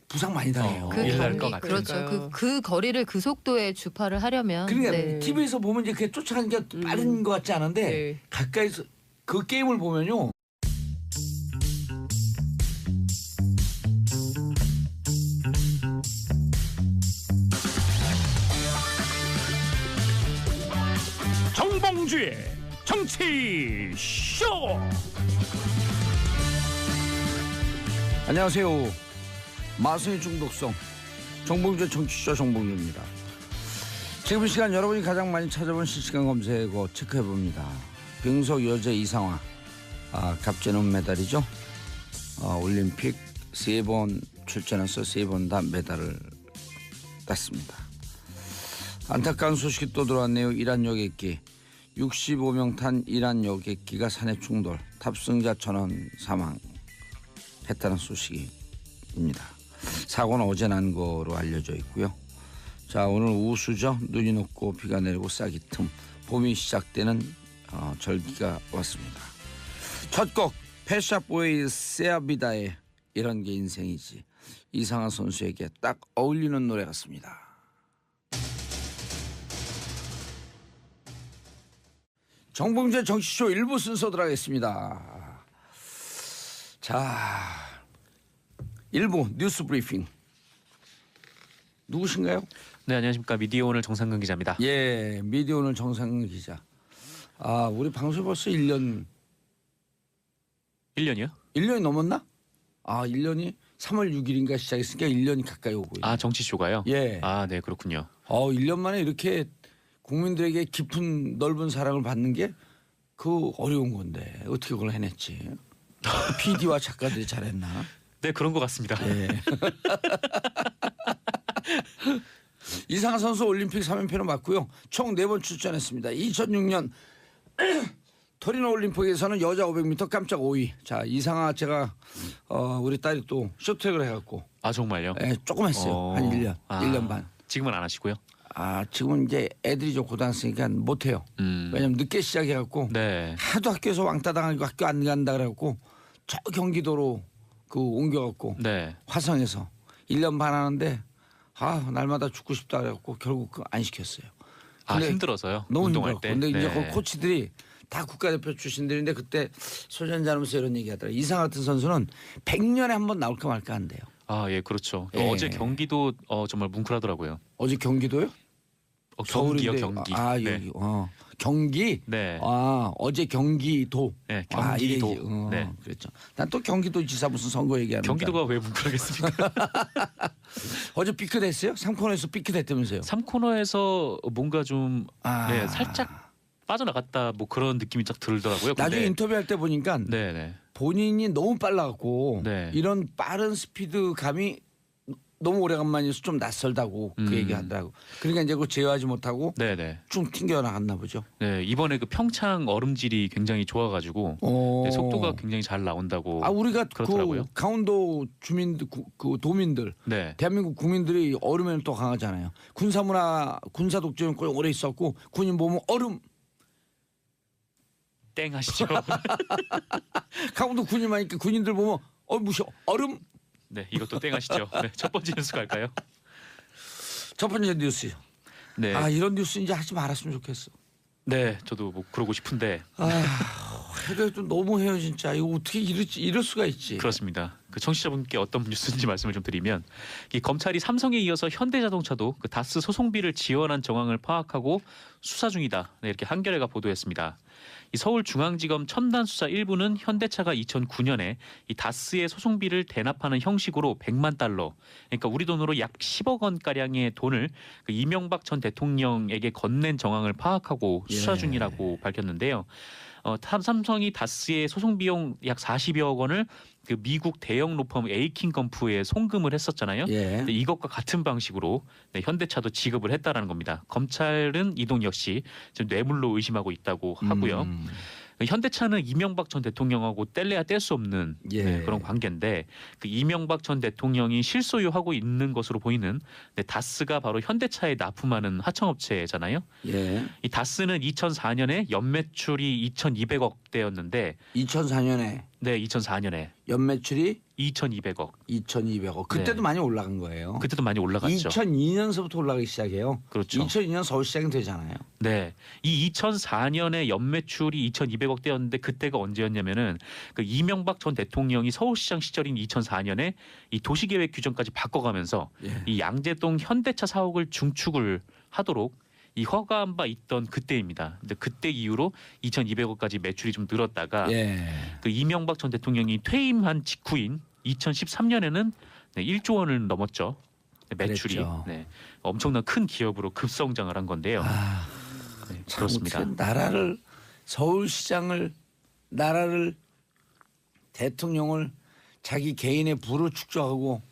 Speaker 2: 부상 많이 당해요.
Speaker 6: 그
Speaker 4: 일날
Speaker 6: 경기
Speaker 4: 것 같아요.
Speaker 6: 그렇죠.
Speaker 5: 그러니까요.
Speaker 6: 그 거리를 그 속도에 주파를 하려면
Speaker 2: 그러니까
Speaker 6: 네.
Speaker 2: TV에서 보면 이제 그게 쫓아가는 게 빠른 것 같지 않은데
Speaker 5: 네.
Speaker 2: 가까이서 그 게임을 보면요.
Speaker 8: 정봉주의 정치 쇼.
Speaker 2: 안녕하세요. 마성의 중독성 정봉주의 정치쇼 정봉주입니다. 지금 이 시간 여러분이 가장 많이 찾아본 실시간 검색어 체크해봅니다. 병석 여제 이상화 갑제는 메달이죠. 올림픽 3번 출전해서 3번 다 메달을 땄습니다. 안타까운 소식이 또 들어왔네요. 이란 여객기 65명 탄 이란 여객기가 산해 충돌 탑승자 전원 사망했다는 소식입니다. 사고는 어제 난 거로 알려져 있고요. 자, 오늘 우수죠. 눈이 녹고 비가 내리고 싹이 틈 봄이 시작되는 절기가 왔습니다. 첫 곡 패샤보이 세아비다의 이런 게 인생이지 이상한 선수에게 딱 어울리는 노래 같습니다. 정봉재 정치쇼 1부 순서 들어가겠습니다. 자, 1부 뉴스 브리핑 누구신가요?
Speaker 3: 네, 안녕하십니까. 미디어오늘 정상근 기자입니다.
Speaker 2: 예, 미디어오늘 정상근 기자. 우리 방송 벌써 1년이
Speaker 3: 1년이요?
Speaker 2: 넘었나? 1년이 3월 6일인가 시작했으니까 1년이 가까이 오고 있네요.
Speaker 3: 정치쇼가요?
Speaker 2: 예.
Speaker 3: 네, 그렇군요.
Speaker 2: 1년 만에 이렇게 국민들에게 깊은 넓은 사랑을 받는 게 그 어려운 건데 어떻게 그걸 해냈지? PD와 작가들이 잘했나?
Speaker 3: 네, 그런 것 같습니다.
Speaker 2: 예. 이상한 선수 올림픽 3연패를 맞고요. 총 4번 출전했습니다. 2006년 토리노 올림픽에서는 여자 500m 깜짝 5위. 자, 이상하 제가 우리 딸이 또 쇼트트랙을 해갖고
Speaker 3: 정말요?
Speaker 2: 조금 했어요. 한 1년, 1년 반.
Speaker 3: 지금은 안 하시고요?
Speaker 2: 지금은 이제 애들이 좀 고등학생이니까 못해요. 왜냐면 늦게 시작해갖고
Speaker 3: 네.
Speaker 2: 하도 학교에서 왕따 당하고 학교 안 간다 그래갖고 저 경기도로 옮겨갖고
Speaker 3: 네.
Speaker 2: 화성에서 1년 반 하는데 날마다 죽고 싶다 그래갖고 결국 안 시켰어요. 근데
Speaker 3: 힘들어서요?
Speaker 2: 너무
Speaker 3: 운동할
Speaker 2: 힘들어.
Speaker 3: 때?
Speaker 2: 근데 이제
Speaker 3: 네.
Speaker 2: 그 코치들이 다 국가대표 출신들인데 그때 소전자면서 이런 얘기하더라고요. 이상 같은 선수는 100년에 한 번 나올까 말까 한대요.
Speaker 3: 아, 예, 그렇죠. 또
Speaker 2: 예.
Speaker 3: 어제 경기도 정말 뭉클하더라고요.
Speaker 2: 어제 경기도요?
Speaker 3: 경기요,
Speaker 2: 서울인데,
Speaker 3: 경기.
Speaker 2: 아
Speaker 3: 네.
Speaker 2: 여기 경기.
Speaker 3: 네.
Speaker 2: 아 어제 경기도.
Speaker 3: 네,
Speaker 2: 아, 이게
Speaker 3: 경기도.
Speaker 2: 이제,
Speaker 3: 네.
Speaker 2: 그랬죠. 난 또 경기도지사 무슨 선거 얘기하는.
Speaker 3: 경기도가 왜 뭉클하겠습니까?
Speaker 2: 어제 삐끗했어요? 3코너에서 삐끗했다면서요?
Speaker 3: 3코너에서 뭔가 좀
Speaker 2: 아.
Speaker 3: 네, 살짝 빠져나갔다 뭐 그런 느낌이 딱 들더라고요.
Speaker 2: 나중에
Speaker 3: 근데-
Speaker 2: 인터뷰할 때 보니까
Speaker 3: 네, 네.
Speaker 2: 본인이 너무 빨라갖고
Speaker 3: 네.
Speaker 2: 이런 빠른 스피드감이 너무 오래간만이어서 좀 낯설다고 그 얘기하더라고. 그러니까 이제 그거 제어하지 못하고
Speaker 3: 네, 네.
Speaker 2: 쭉 튕겨나갔나 보죠.
Speaker 3: 네, 이번에 그 평창 얼음질이 굉장히 좋아가지고 네, 속도가 굉장히 잘 나온다고.
Speaker 2: 아 우리가
Speaker 3: 그렇더라고요.
Speaker 2: 그 강원도 주민들 그 도민들
Speaker 3: 네,
Speaker 2: 대한민국 국민들이 얼음에는 또 강하잖아요. 군사문화 군사 독재는 꽤 오래 있었고 군인 보면 얼음
Speaker 3: 땡 하시죠.
Speaker 2: 강원도 군인만니까 군인들 보면 무셔 얼음.
Speaker 3: 네, 이것도 땡 하시죠. 네, 첫 번째 뉴스 갈까요?
Speaker 2: 첫 번째 뉴스.
Speaker 3: 네,
Speaker 2: 아 이런 뉴스 이제 하지 말았으면 좋겠어.
Speaker 3: 네, 저도 뭐 그러고 싶은데
Speaker 2: 그래도 너무해요 진짜. 이거 어떻게 이럴 수가 있지.
Speaker 3: 그렇습니다. 그 청취자분께 어떤 뉴스인지 말씀을 좀 드리면 이 검찰이 삼성에 이어서 현대자동차도 그 다스 소송비를 지원한 정황을 파악하고 수사 중이다. 네, 이렇게 한겨레가 보도했습니다. 이 서울중앙지검 첨단수사 1부는 현대차가 2009년에 이 다스의 소송비를 대납하는 형식으로 100만 달러, 그러니까 우리 돈으로 약 10억 원 가량의 돈을 그 이명박 전 대통령에게 건넨 정황을 파악하고 수사
Speaker 2: 예.
Speaker 3: 중이라고 밝혔는데요. 삼성이 다스의 소송 비용 약 40여억 원을 그 미국 대형 로펌 에이킹 건프에 송금을 했었잖아요.
Speaker 2: 예.
Speaker 3: 근데 이것과 같은 방식으로 네, 현대차도 지급을 했다라는 겁니다. 검찰은 이 돈 역시 지금 뇌물로 의심하고 있다고 하고요. 현대차는 이명박 전 대통령하고 뗄래야 뗄 수 없는
Speaker 2: 예.
Speaker 3: 네, 그런 관계인데 그 이명박 전 대통령이 실소유하고 있는 것으로 보이는 네, 다스가 바로 현대차에 납품하는 하청업체잖아요.
Speaker 2: 예.
Speaker 3: 이 다스는 2004년에 연매출이 2,200억대였는데
Speaker 2: 2004년에
Speaker 3: 네, 2004년에
Speaker 2: 연매출이
Speaker 3: 2,200억.
Speaker 2: 2,200억. 그때도
Speaker 3: 네.
Speaker 2: 많이 올라간 거예요.
Speaker 3: 그때도 많이 올라갔죠.
Speaker 2: 2002년서부터 올라가기 시작해요.
Speaker 3: 그렇죠.
Speaker 2: 2002년 서울 시작이 되잖아요.
Speaker 3: 네. 이 2004년에 연매출이 2,200억대였는데 그때가 언제였냐면은 그 이명박 전 대통령이 서울시장 시절인 2004년에 이 도시계획 규정까지 바꿔가면서
Speaker 2: 예.
Speaker 3: 이 양재동 현대차 사옥을 중축을 하도록 이 허가한 바 있던 그때입니다. 근데 그때 이후로 2,200억까지 매출이 좀 늘었다가
Speaker 2: 예.
Speaker 3: 그 이명박 전 대통령이 퇴임한 직후인 2013년에는 네, 1조 원을 넘었죠. 네, 매출이
Speaker 2: 그랬죠.
Speaker 3: 네, 엄청난 큰 기업으로 급성장을 한 건데요.
Speaker 2: 아,
Speaker 3: 네,
Speaker 2: 참
Speaker 3: 그렇습니다.
Speaker 2: 어떻게 나라를 서울시장을 나라를 대통령을 자기 개인의 부로 축소하고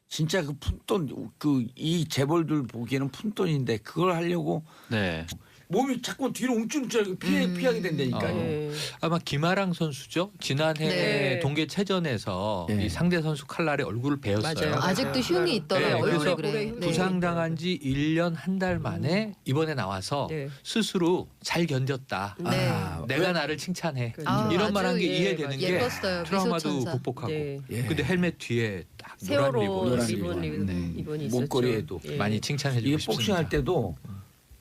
Speaker 2: 진짜 그 푼돈 그 이 재벌들 보기에는 푼돈인데 그걸 하려고
Speaker 3: 네.
Speaker 2: 몸이 자꾸 뒤로 움찔움찔 피하게 된다니까요.
Speaker 5: 네.
Speaker 4: 아마 김아랑 선수죠. 지난해
Speaker 5: 네.
Speaker 4: 동계체전에서
Speaker 2: 네.
Speaker 4: 이 상대 선수 칼날에 얼굴을 베었어요.
Speaker 5: 맞아요.
Speaker 6: 아직도 흉이 있더라고요.
Speaker 4: 네,
Speaker 6: 얼굴에
Speaker 4: 그래서
Speaker 6: 그래. 네.
Speaker 4: 부상당한 지 1년 한 달 만에 이번에 나와서
Speaker 5: 네.
Speaker 4: 스스로 잘 견뎠다.
Speaker 6: 네.
Speaker 2: 아,
Speaker 4: 내가 나를 칭찬해.
Speaker 5: 그렇죠.
Speaker 4: 이런
Speaker 6: 아주
Speaker 4: 말한 게
Speaker 6: 예,
Speaker 4: 이해되는 게
Speaker 6: 예뻤어요.
Speaker 4: 트라우마도
Speaker 6: 미소천사.
Speaker 4: 극복하고.
Speaker 5: 네.
Speaker 2: 예.
Speaker 4: 근데 헬멧 뒤에 딱
Speaker 5: 세월호
Speaker 4: 노란
Speaker 2: 리본.
Speaker 5: 리본
Speaker 4: 네.
Speaker 5: 리본이 있었죠.
Speaker 2: 목걸이에도.
Speaker 5: 예.
Speaker 4: 많이 칭찬해주고
Speaker 2: 이게
Speaker 4: 싶습니다.
Speaker 2: 복싱할 때도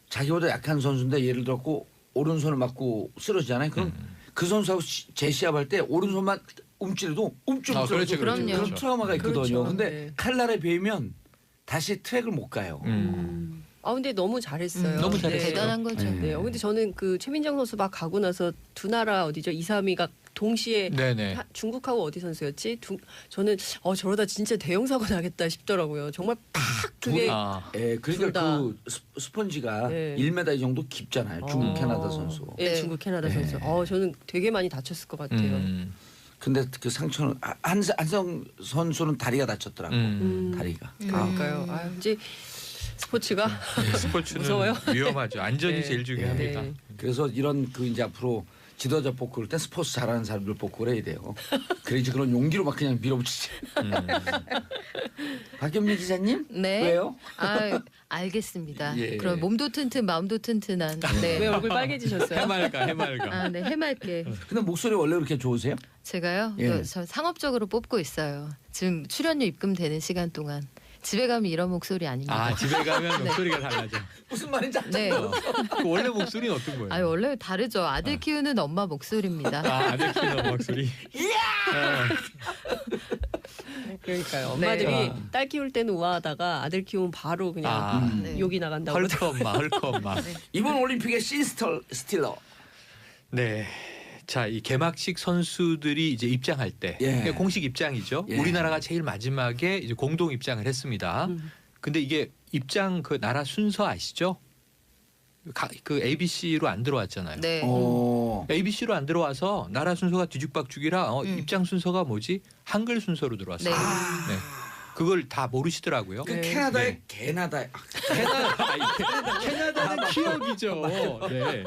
Speaker 2: 자기보다 약한 선수인데 예를 들었고 오른손을 맞고 쓰러지잖아요. 그럼 그 선수하고 재시합할 때 오른손만 움찔해도 움찔움찔
Speaker 4: 그렇죠,
Speaker 6: 그럼요.
Speaker 2: 그런 트라우마가 있거든요.
Speaker 5: 그렇죠.
Speaker 2: 근데
Speaker 5: 네.
Speaker 2: 칼날에 베이면 다시 트랙을 못 가요.
Speaker 5: 아 근데 너무 잘했어요.
Speaker 4: 너무 잘했어요.
Speaker 6: 대단한 거죠.
Speaker 2: 네.
Speaker 5: 근데 저는 그 최민정 선수 막 가고 나서 두 나라 어디죠? 2, 3위가 동시에
Speaker 4: 네네.
Speaker 5: 중국하고 어디 선수였지? 저는 저러다 진짜 대형 사고 나겠다 싶더라고요. 정말 팍 그게
Speaker 4: 아,
Speaker 2: 예,
Speaker 5: 둘
Speaker 2: 그러니까
Speaker 5: 다.
Speaker 2: 그 스펀지가
Speaker 5: 네.
Speaker 2: 1m 이 정도 깊잖아요. 중국
Speaker 5: 어.
Speaker 2: 캐나다 선수.
Speaker 5: 예,
Speaker 6: 네.
Speaker 5: 중국 캐나다
Speaker 2: 네.
Speaker 5: 선수. 저는 되게 많이 다쳤을 것 같아요.
Speaker 2: 근데 그 상처는 한성 선수는 다리가 다쳤더라고. 다리가.
Speaker 5: 그러니까요. 이제 스포츠가
Speaker 4: 스포츠는
Speaker 5: 무서워요.
Speaker 4: 위험하죠. 안전이
Speaker 5: 네.
Speaker 4: 제일 중요합니다.
Speaker 5: 네.
Speaker 2: 그래서 이런 그 이제 앞으로 지도자 뽑고 그럴 때 스포츠 잘하는 사람들 뽑고 그래야 돼요. 그래야지 그런 용기로 막 그냥 밀어붙이지. 박현미 기자님?
Speaker 6: 네.
Speaker 2: 왜요?
Speaker 6: 아, 알겠습니다.
Speaker 2: 예.
Speaker 6: 그럼 몸도 튼튼, 마음도 튼튼한. 네.
Speaker 5: 왜 얼굴 빨개지셨어요?
Speaker 4: 해맑아.
Speaker 6: 아, 네, 해맑게.
Speaker 2: 근데 목소리 원래 그렇게 좋으세요?
Speaker 6: 제가요?
Speaker 2: 예.
Speaker 6: 저 상업적으로 뽑고 있어요. 지금 출연료 입금되는 시간 동안 집에 가면 이런 목소리 아닙니다.
Speaker 4: 아 집에 가면
Speaker 6: 네.
Speaker 4: 목소리가 달라져.
Speaker 2: 무슨 말인지
Speaker 6: 네.
Speaker 4: 그 원래 목소리는 어떤 거예요?
Speaker 6: 아 원래 다르죠. 아들 키우는 엄마 목소리입니다.
Speaker 4: 아 아들 키우는 목소리.
Speaker 5: 그러니까요. 엄마들이
Speaker 6: 네.
Speaker 5: 딸 키울 때는 우아하다가 아들 키우면 바로 그냥
Speaker 4: 아
Speaker 6: 네.
Speaker 5: 욕이 나간다고.
Speaker 4: 헐크 엄마, 헐크 엄마.
Speaker 2: 이번 올림픽의 스틸러.
Speaker 4: 네. 자, 이 개막식 선수들이 이제 입장할 때
Speaker 2: 예.
Speaker 4: 공식 입장이죠.
Speaker 2: 예.
Speaker 4: 우리나라가 제일 마지막에 이제 공동 입장을 했습니다. 근데 이게 입장 그 나라 순서 아시죠? 그 ABC로 안 들어왔잖아요.
Speaker 6: 네.
Speaker 4: ABC로 안 들어와서 나라 순서가 뒤죽박죽이라 입장 순서가 뭐지? 한글 순서로 들어왔어요.
Speaker 6: 네.
Speaker 4: 네. 그걸 다 모르시더라고요.
Speaker 2: 그
Speaker 5: 네.
Speaker 2: 캐나다의
Speaker 4: 네.
Speaker 2: 캐나다의
Speaker 4: 캐나다는 기억이죠. 네.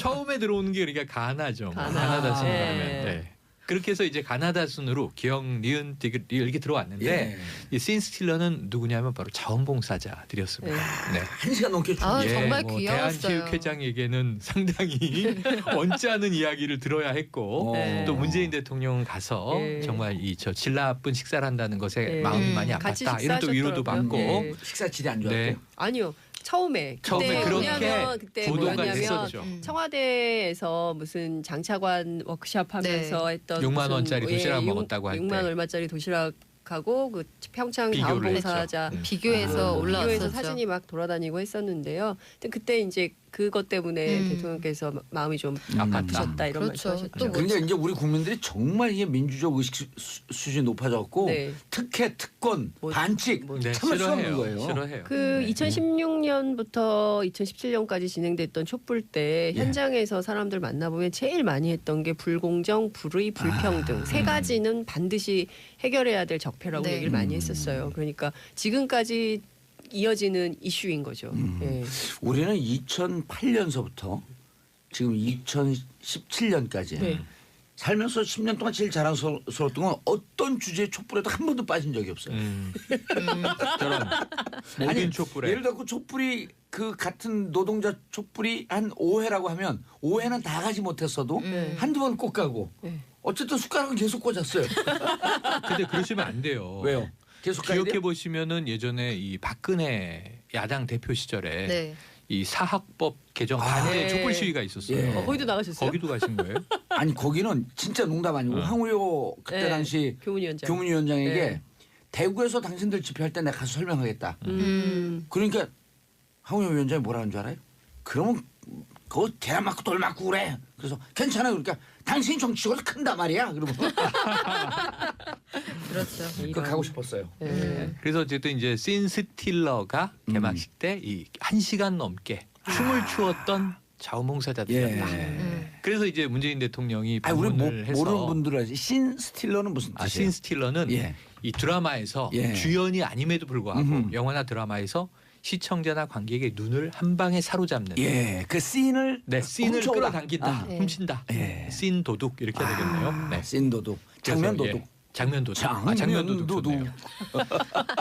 Speaker 4: 처음에 들어오는 게 그러니까 가나죠. 가나다 순으로
Speaker 5: 네.
Speaker 4: 하면. 네. 그렇게 해서 이제 가나다 순으로 기억, 니은, 디귿 이렇게 들어왔는데
Speaker 2: 예.
Speaker 4: 이 신스틸러는 누구냐면 바로 자원봉사자들이었습니다. 네.
Speaker 2: 1시간 넘게
Speaker 6: 아,
Speaker 4: 예,
Speaker 6: 정말
Speaker 4: 뭐
Speaker 6: 귀여웠어요.
Speaker 4: 대한체육회장에게는 상당히 언짢은 이야기를 들어야 했고
Speaker 5: 네.
Speaker 4: 또 문재인 대통령 가서
Speaker 5: 네.
Speaker 4: 정말 이 저 질 나쁜 식사를 한다는 것에
Speaker 5: 네.
Speaker 4: 마음이 많이
Speaker 5: 같이
Speaker 4: 아팠다. 이런 또 위로도
Speaker 5: 식사하셨더라고요.
Speaker 4: 받고
Speaker 5: 네.
Speaker 2: 식사 질이 안 좋았고.
Speaker 4: 네.
Speaker 5: 아니요. 처음에
Speaker 4: 처음에 그렇게
Speaker 5: 그때
Speaker 4: 보도가
Speaker 5: 뭐냐면
Speaker 4: 됐었죠.
Speaker 5: 청와대에서 무슨 장차관 워크숍 하면서 했던
Speaker 4: 6만
Speaker 5: 무슨,
Speaker 4: 원짜리 도시락
Speaker 5: 예,
Speaker 4: 먹었다고 할
Speaker 5: 6만
Speaker 4: 때.
Speaker 5: 얼마짜리 도시락하고 그 평창
Speaker 4: 비교를
Speaker 5: 자원봉사자
Speaker 4: 했죠.
Speaker 6: 비교해서
Speaker 5: 비교해서
Speaker 6: 올라왔었죠.
Speaker 5: 사진이 막 돌아다니고 했었는데요. 근데 그때 이제 그것 때문에 대통령께서 마음이 좀 아프셨다 이런
Speaker 6: 그렇죠.
Speaker 5: 말씀하셨죠.
Speaker 6: 또 뭐-
Speaker 2: 그러니까 이제 우리 국민들이 정말 이게 민주적 의식 수준이 높아졌고
Speaker 5: 네.
Speaker 2: 특혜, 특권,
Speaker 5: 뭐-
Speaker 2: 반칙
Speaker 4: 네,
Speaker 2: 참을 수 없는
Speaker 4: 싫어해요.
Speaker 2: 거예요.
Speaker 4: 싫어해요.
Speaker 5: 그 2016년부터 2017년까지 진행됐던 촛불 때
Speaker 2: 예.
Speaker 5: 현장에서 사람들 만나보면 제일 많이 했던 게 불공정, 불의, 불평등 세 가지는 반드시 해결해야 될 적폐라고
Speaker 6: 네.
Speaker 5: 얘기를 많이 했었어요. 그러니까 지금까지 이어지는 이슈인 거죠. 예.
Speaker 2: 우리는 2008년서부터 지금 2017년까지
Speaker 5: 네.
Speaker 2: 살면서 10년 동안 제일 자랑스러웠던 건 어떤 주제의 촛불에도 한 번도 빠진 적이 없어요.
Speaker 4: 저런 모든 촛불에
Speaker 2: 예를 들어 그 촛불이 그 같은 노동자 촛불이 한 5회라고 하면 5회는 다 가지 못했어도 한두 번 꼭 가고
Speaker 5: 네.
Speaker 2: 어쨌든 숟가락은 계속 꽂았어요.
Speaker 4: 근데 그러시면 안 돼요.
Speaker 2: 왜요? 계속 가야
Speaker 4: 기억해
Speaker 2: 돼요?
Speaker 4: 보시면은 예전에 이 박근혜 야당 대표 시절에
Speaker 6: 네.
Speaker 4: 이 사학법 개정 반대
Speaker 5: 네.
Speaker 4: 촛불 시위가 있었어요.
Speaker 2: 예.
Speaker 5: 거기도 나가셨어요?
Speaker 4: 거기도 가신 거예요?
Speaker 2: 아니 거기는 진짜 농담 아니고 황우여 그때
Speaker 5: 네.
Speaker 2: 당시
Speaker 5: 교문위원장.
Speaker 2: 교문위원장에게
Speaker 5: 네.
Speaker 2: 대구에서 당신들 집회할 때 내가 가서 설명하겠다. 그러니까 황우여 위원장이 뭐라는 줄 알아요? 그러면 그거 계란 맞고 돌 맞고 그래. 그래서 괜찮아요. 그러니까 당신이 정치적으로 큰다 말이야. 그러면
Speaker 6: 그렇죠.
Speaker 2: 그거 가고 싶었어요.
Speaker 5: 예.
Speaker 4: 그래서 어쨌든 이제 신스틸러가 개막식 때 이 1시간 넘게 춤을 추었던 자원봉사자들이었다.
Speaker 2: 예.
Speaker 4: 그래서 이제 문재인 대통령이
Speaker 2: 아 우리
Speaker 4: 방문을 해서
Speaker 2: 모르는 분들 알지. 신 스틸러는 무슨 뜻이에요?
Speaker 4: 신스틸러는
Speaker 2: 예.
Speaker 4: 이 드라마에서
Speaker 2: 예.
Speaker 4: 주연이 아님에도 불구하고
Speaker 2: 음흠.
Speaker 4: 영화나 드라마에서 시청자나 관객의 눈을 한 방에 사로잡는
Speaker 2: 예, 그 씬을
Speaker 4: 네, 씬을
Speaker 2: 훔쳐오다.
Speaker 4: 끌어당긴다,
Speaker 2: 아.
Speaker 4: 훔친다.
Speaker 2: 예.
Speaker 4: 씬 도둑 이렇게 해야 되겠네요. 네.
Speaker 2: 씬 도둑, 장면
Speaker 4: 그래서,
Speaker 2: 도둑.
Speaker 4: 예, 장면 도둑.
Speaker 2: 장면
Speaker 4: 장면 도둑
Speaker 2: 도둑.
Speaker 4: 좋네요.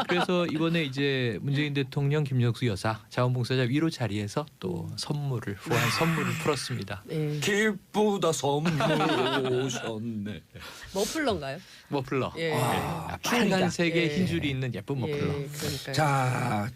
Speaker 4: 그래서 이번에 이제 문재인 대통령, 김정수 여사 자원봉사자 위로 자리에서 또 선물을 후한 선물을 풀었습니다.
Speaker 5: 예.
Speaker 2: 기쁘다 선물 오셨네.
Speaker 5: 머플러인가요?
Speaker 4: 머플러.
Speaker 5: 예.
Speaker 4: 빨간색의
Speaker 5: 예.
Speaker 4: 흰 줄이 있는 예쁜 머플러.
Speaker 5: 예, 그러니까요.
Speaker 2: 자,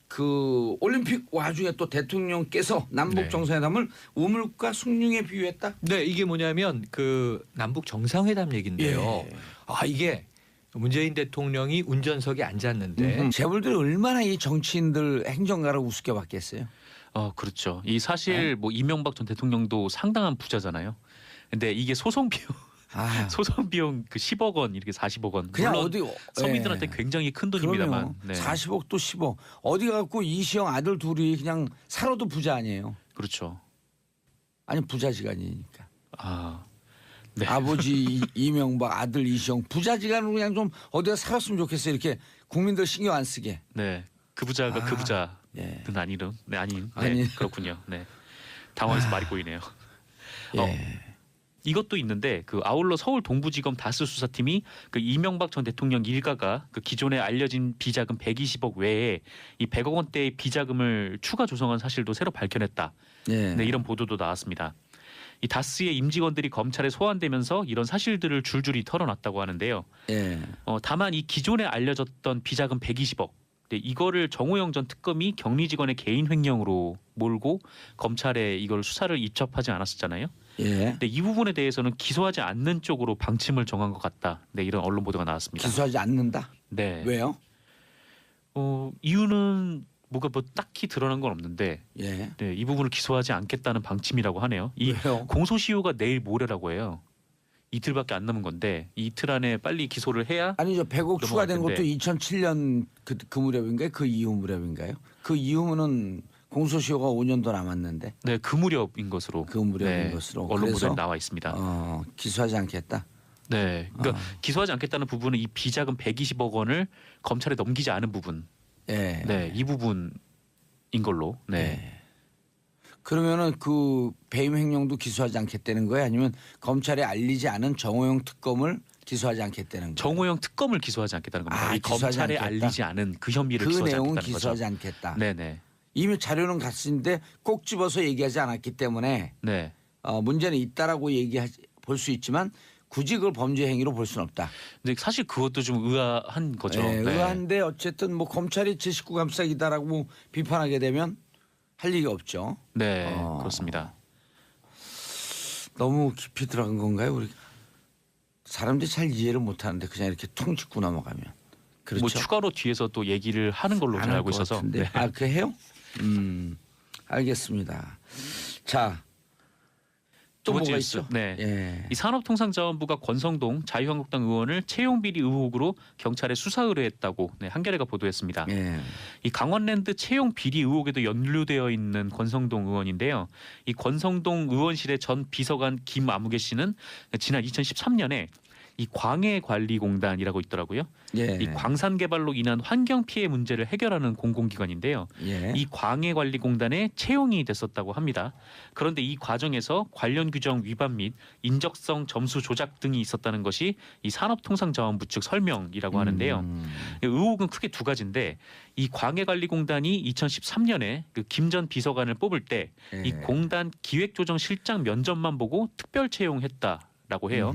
Speaker 2: 그 올림픽 와중에 또 대통령께서 남북
Speaker 4: 네.
Speaker 2: 정상회담을 우물과 숭늉에 비유했다.
Speaker 4: 네, 이게 뭐냐면 그 남북 정상회담 얘긴데요.
Speaker 2: 예.
Speaker 4: 아 이게 문재인 대통령이 운전석에 앉았는데
Speaker 2: 재벌들이 얼마나 이 정치인들 행정가를 우습게 봤겠어요.
Speaker 3: 그렇죠. 이 사실 뭐 이명박 전 대통령도 상당한 부자잖아요. 근데 이게 소송 비용
Speaker 2: 아,
Speaker 3: 소송 비용 그 10억 원 이렇게 40억 원.
Speaker 2: 그냥
Speaker 3: 물론
Speaker 2: 어디
Speaker 3: 서민들한테 굉장히 큰 돈입니다만. 네.
Speaker 2: 40억도 10억. 어디 갖고 이시영 아들 둘이 그냥 살아도 부자 아니에요.
Speaker 3: 그렇죠.
Speaker 2: 아니 부자지간이니까.
Speaker 3: 아. 네.
Speaker 2: 아버지 이명박 아들 이시영 부자지간으로 그냥 좀 어디가 살았으면 좋겠어요. 이렇게 국민들 신경 안 쓰게.
Speaker 3: 네. 그 부자가 그 부자는
Speaker 2: 예.
Speaker 3: 아니는. 네, 아닌. 네.
Speaker 2: 아니.
Speaker 3: 그렇군요. 네. 당황해서 말이 꼬이네요.
Speaker 2: 예.
Speaker 3: 이것도 있는데 그 아울러 서울 동부지검 다스 수사팀이 그 이명박 전 대통령 일가가 그 기존에 알려진 비자금 120억 외에 이 100억 원대의 비자금을 추가 조성한 사실도 새로 밝혀냈다.
Speaker 2: 예.
Speaker 3: 네, 이런 보도도 나왔습니다. 이 다스의 임직원들이 검찰에 소환되면서 이런 사실들을 줄줄이 털어놨다고 하는데요.
Speaker 2: 예.
Speaker 3: 다만 이 기존에 알려졌던 비자금 120억 근데 이거를 정호영 전 특검이 격리 직원의 개인 횡령으로 몰고 검찰에 이걸 수사를 입첩하지 않았었잖아요.
Speaker 2: 예.
Speaker 3: 근데 이 부분에 대해서는 기소하지 않는 쪽으로 방침을 정한 것 같다. 네, 이런 언론 보도가 나왔습니다.
Speaker 2: 기소하지 않는다.
Speaker 3: 네.
Speaker 2: 왜요?
Speaker 3: 이유는 뭐가 뭐 딱히 드러난 건 없는데
Speaker 2: 예.
Speaker 3: 네, 이 부분을 기소하지 않겠다는 방침이라고 하네요. 이
Speaker 2: 왜요?
Speaker 3: 공소시효가 내일 모레라고 해요. 이틀밖에 안 남은 건데 이 이틀 안에 빨리 기소를 해야
Speaker 2: 아니죠. 100억 추가된
Speaker 3: 넘어갈
Speaker 2: 것도
Speaker 3: 텐데.
Speaker 2: 2007년 그 무렵인가요? 그 이후 무렵인가요? 그 이후는 공소시효가 5년도 남았는데
Speaker 3: 네, 그 무렵인 것으로
Speaker 2: 그 무렵인 것으로.
Speaker 3: 언론
Speaker 2: 그래서
Speaker 3: 보도에 나와 있습니다.
Speaker 2: 기소하지 않겠다.
Speaker 3: 네, 그러니까 기소하지 않겠다는 부분은 이 비자금 120억 원을 검찰에 넘기지 않은 부분,
Speaker 2: 예.
Speaker 3: 네, 이 부분인 걸로. 네.
Speaker 2: 예. 그러면은 그 배임 횡령도 기소하지 않겠다는 거예요? 아니면 검찰에 알리지 않은 정호영 특검을 기소하지 않겠다는 거예요?
Speaker 3: 정호영 특검을 기소하지 않겠다는 겁니다.
Speaker 2: 아,
Speaker 3: 이
Speaker 2: 기소하지
Speaker 3: 검찰에
Speaker 2: 않겠다.
Speaker 3: 알리지 않은 그 혐의를
Speaker 2: 그
Speaker 3: 기소하지
Speaker 2: 내용은
Speaker 3: 않겠다는
Speaker 2: 기소하지
Speaker 3: 거죠.
Speaker 2: 않겠다.
Speaker 3: 네네.
Speaker 2: 이미 자료는 갔는데 꼭 집어서 얘기하지 않았기 때문에
Speaker 3: 네.
Speaker 2: 문제는 있다라고 볼 수 있지만 굳이 그걸 범죄 행위로 볼 수는 없다.
Speaker 3: 근데 사실 그것도 좀 의아한 거죠.
Speaker 2: 네,
Speaker 3: 네.
Speaker 2: 의아한데 어쨌든 뭐 검찰이 제 식구 감싸기다라고 비판하게 되면 할 리가 없죠.
Speaker 3: 네, 그렇습니다.
Speaker 2: 너무 깊이 들어간 건가요? 우리 사람들이 잘 이해를 못하는데 그냥 이렇게 통 짚고 넘어가면 그렇죠.
Speaker 3: 뭐 추가로 뒤에서 또 얘기를 하는 걸로
Speaker 2: 안
Speaker 3: 잘
Speaker 2: 할
Speaker 3: 알고
Speaker 2: 것
Speaker 3: 있어서.
Speaker 2: 같은데.
Speaker 3: 네.
Speaker 2: 아, 그래요? 알겠습니다. 자, 또
Speaker 3: 두 번째
Speaker 2: 뭐가
Speaker 3: 뉴스.
Speaker 2: 있죠?
Speaker 3: 네.
Speaker 2: 예.
Speaker 3: 이 산업통상자원부가 권성동 자유한국당 의원을 채용 비리 의혹으로 경찰에 수사 의뢰했다고 네, 한겨레가 보도했습니다.
Speaker 2: 예.
Speaker 3: 이 강원랜드 채용 비리 의혹에도 연루되어 있는 권성동 의원인데요. 이 권성동 의원실의 전 비서관 김아무개 씨는 지난 2013년에 이 광해관리공단이라고 있더라고요.
Speaker 2: 예.
Speaker 3: 이 광산 개발로 인한 환경 피해 문제를 해결하는 공공기관인데요.
Speaker 2: 예.
Speaker 3: 이 광해관리공단에 채용이 됐었다고 합니다. 그런데 이 과정에서 관련 규정 위반 및 인적성 점수 조작 등이 있었다는 것이 이 산업통상자원부 측 설명이라고 하는데요. 의혹은 크게 두 가지인데 이 광해관리공단이 2013년에 그 김 전 비서관을 뽑을 때 이
Speaker 2: 예.
Speaker 3: 공단 기획조정실장 면접만 보고 특별 채용했다라고 해요.